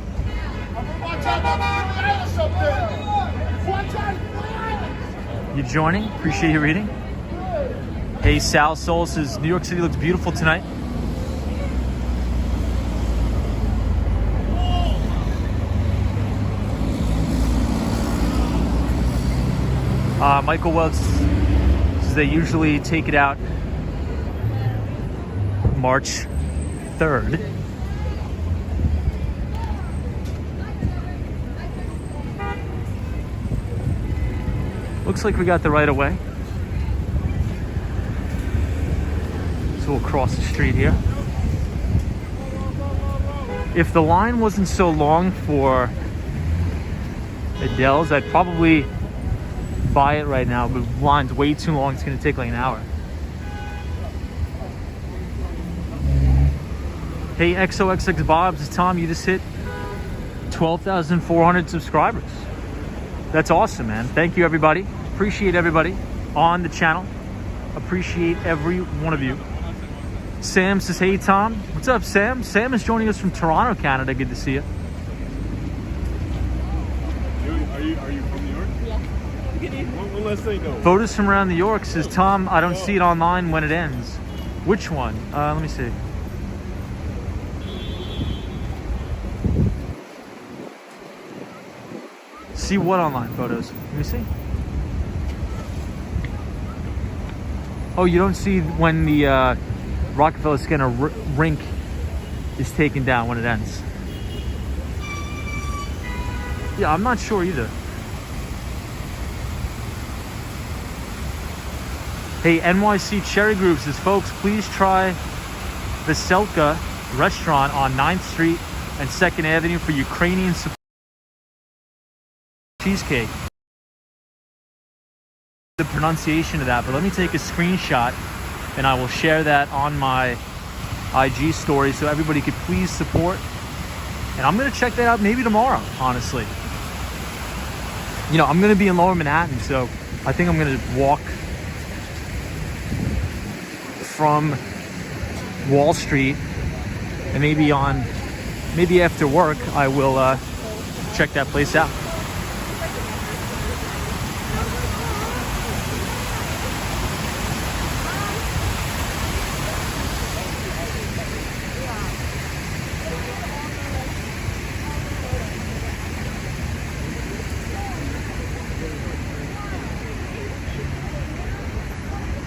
You joining? Appreciate you reading. Hey, Sal Soul says, New York City looks beautiful tonight. Michael Wells says they usually take it out March 3rd. Looks like we got the right of way. So we'll cross the street here. If the line wasn't so long for Adele's, I'd probably buy it right now, but the line's way too long. It's gonna take like an hour. Hey, XOXX Bobs, it's Tom. You just hit 12,400 subscribers. That's awesome, man. Thank you, everybody. Appreciate everybody on the channel. Appreciate every one of you. Sam says, hey, Tom. What's up, Sam? Sam is joining us from Toronto, Canada. Good to see you. Are you from New York? Yeah. One last thing, though. Photos from around New York says, Tom, I don't see it online when it ends. Which one? Let me see. See what online photos? Let me see. Oh, you don't see when the Rockefeller Center rink is taken down when it ends. Yeah, I'm not sure either. Hey, NYC Cherry Group says, folks, please try the Selka restaurant on 9th Street and 2nd Avenue for Ukrainian cheesecake. The pronunciation of that, but let me take a screenshot and I will share that on my IG story so everybody could please support. And I'm gonna check that out maybe tomorrow, honestly. You know, I'm gonna be in Lower Manhattan, so I think I'm gonna walk from Wall Street, and maybe after work I will check that place out.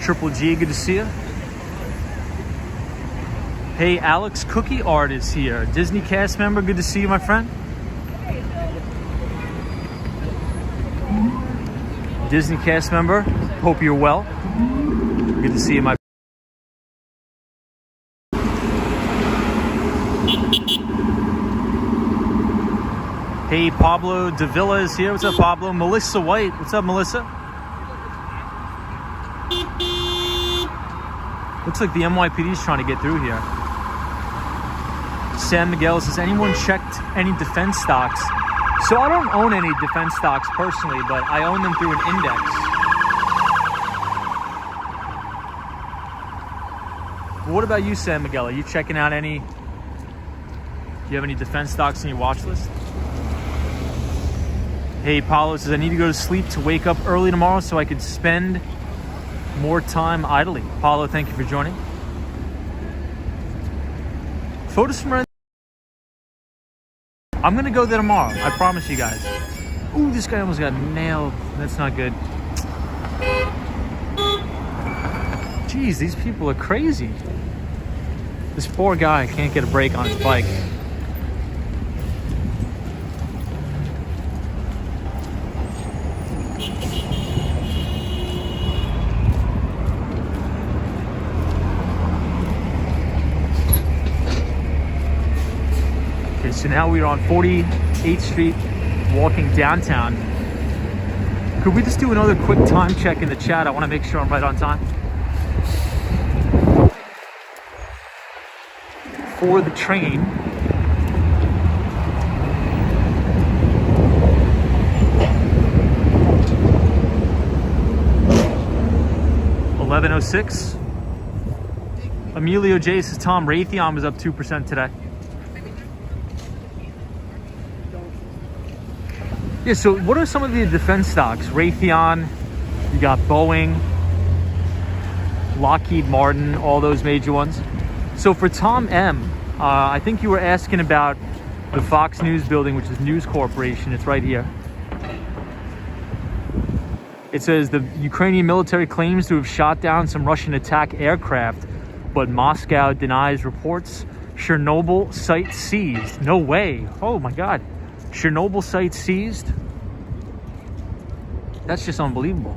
Triple G, good to see you. Hey, Alex Cookie Art is here. Disney cast member, good to see you, my friend. Disney cast member, hope you're well. Good to see you, my Hey, Pablo Davila is here. What's up, Pablo? Melissa White. What's up, Melissa? Looks like the NYPD is trying to get through here. Sam Miguel says, anyone checked any defense stocks? So I don't own any defense stocks personally, but I own them through an index. What about you, Sam Miguel? Are you checking out any? Do you have any defense stocks in your watch list? Hey, Paulo says, I need to go to sleep to wake up early tomorrow so I could spend more time idly. Paulo, thank you for joining. Photos from around. I'm gonna go there tomorrow. I promise you guys. Ooh, this guy almost got nailed. That's not good. Jeez, these people are crazy. This poor guy can't get a break on his bike. So now we're on 48th Street, walking downtown. Could we just do another quick time check in the chat? I want to make sure I'm right on time. For the train. $11:06. Emilio J says, Tom, Raytheon was up 2% today. Yeah, so what are some of the defense stocks? Raytheon, you got Boeing, Lockheed Martin, all those major ones. So for Tom M, I think you were asking about the Fox News building, which is News Corporation. It's right here. It says the Ukrainian military claims to have shot down some Russian attack aircraft, but Moscow denies reports. Chernobyl site seized. No way. Oh my God. Chernobyl site seized. That's just unbelievable.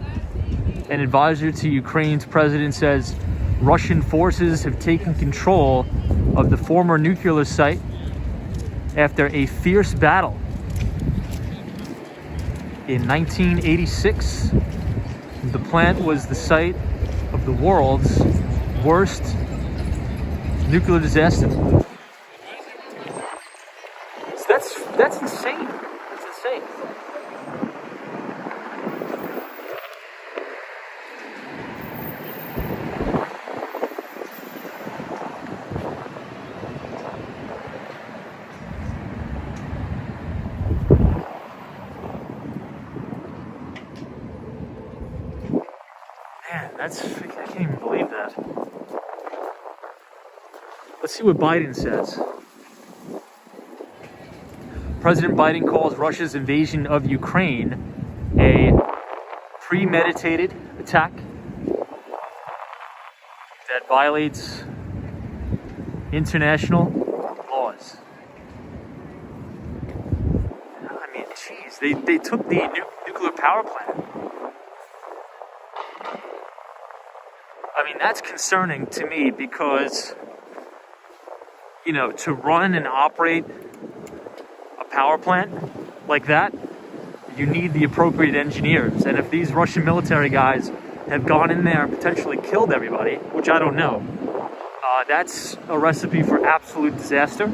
An advisor to Ukraine's president says Russian forces have taken control of the former nuclear site after a fierce battle. In 1986, the plant was the site of the world's worst nuclear disaster. So that's insane. That's insane. Man, I can't even believe that. Let's see what Biden says. President Biden calls Russia's invasion of Ukraine a premeditated attack that violates international laws. I mean, geez, they took the nuclear power plant. I mean, that's concerning to me because, you know, to run and operate a power plant like that, you need the appropriate engineers. And if these Russian military guys have gone in there and potentially killed everybody, which I don't know, that's a recipe for absolute disaster.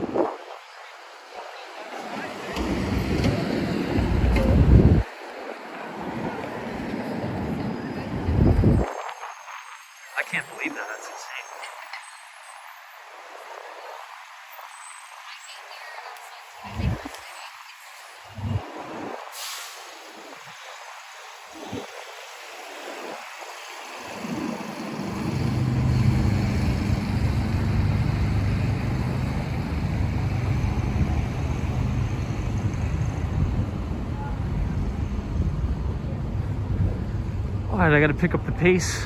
I can't believe that. That's insane. All right, I got to pick up the pace.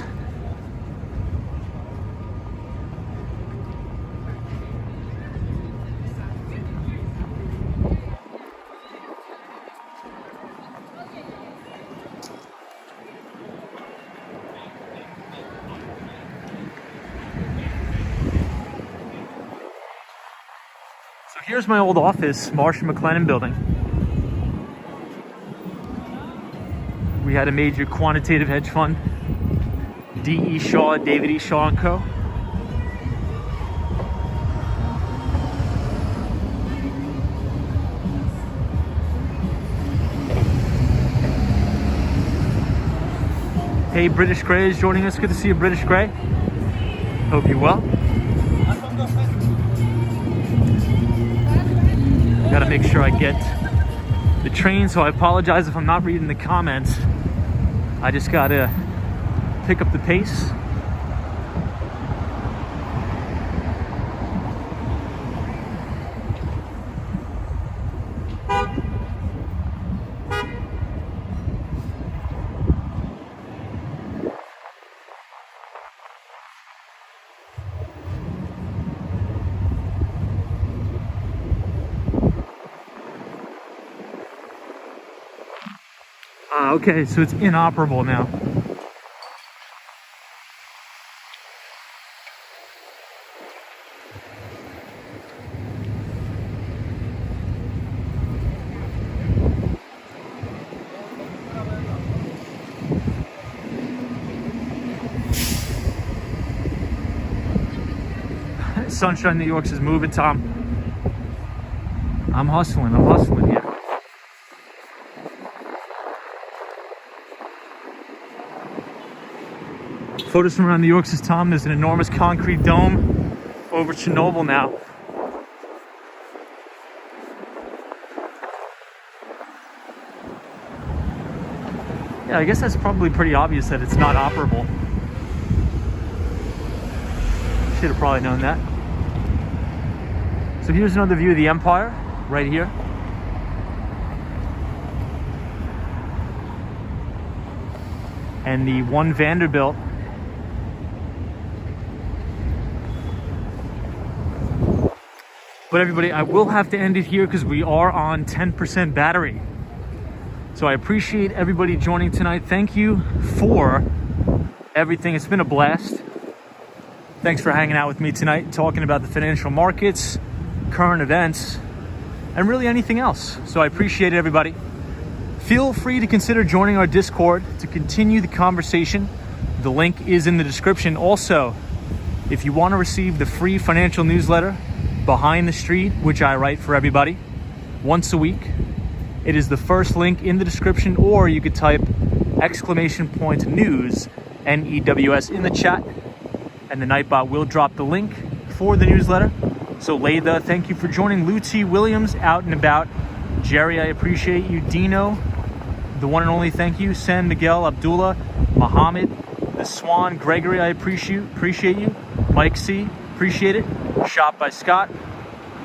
So here's my old office, Marsh & McLennan building. We had a major quantitative hedge fund, D.E. Shaw, David E. Shaw & Co. Hey, British Grey is joining us. Good to see you, British Grey. Hope you're well. Gotta make sure I get the train, so I apologize if I'm not reading the comments. I just gotta pick up the pace. Okay, so it's inoperable now. Sunshine New York is moving, Tom. I'm hustling here. Photos from around New York says, Tom, there's an enormous concrete dome over Chernobyl now. Yeah, I guess that's probably pretty obvious that it's not operable. Should have probably known that. So here's another view of the Empire, right here. And the One Vanderbilt. But everybody, I will have to end it here because we are on 10% battery. So I appreciate everybody joining tonight. Thank you for everything. It's been a blast. Thanks for hanging out with me tonight, talking about the financial markets, current events, and really anything else. So I appreciate it, everybody. Feel free to consider joining our Discord to continue the conversation. The link is in the description. Also, if you want to receive the free financial newsletter, Behind the Street, which I write for everybody once a week, it is the first link in the description, or you could type !news, NEWS, in the chat, and the Nightbot will drop the link for the newsletter. So Laytha, thank you for joining. Lou T. Williams, out and about. Jerry, I appreciate you. Dino, the one and only, thank you. San Miguel, Abdullah, Muhammad, the Swan, Gregory, I appreciate you. Mike C, appreciate it. Shot by Scott.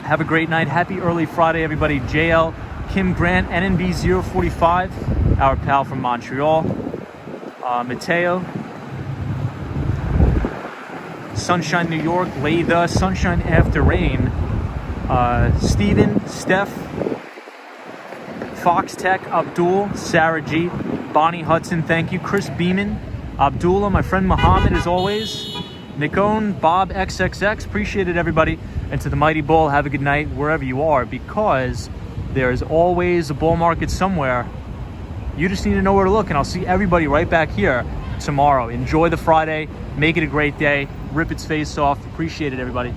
Have a great night. Happy early Friday, everybody. JL, Kim Grant, NNB 045, our pal from Montreal. Mateo, Sunshine, New York. Laytha, Sunshine After Rain. Steven, Steph, Fox Tech, Abdul, Sarah G, Bonnie Hudson, thank you. Chris Beeman, Abdullah, my friend Muhammad, as always. Nikon, Bob XXX, appreciate it, everybody. And to the Mighty Bull, have a good night wherever you are, because there is always a bull market somewhere. You just need to know where to look, and I'll see everybody right back here tomorrow. Enjoy the Friday, make it a great day, rip its face off. Appreciate it, everybody.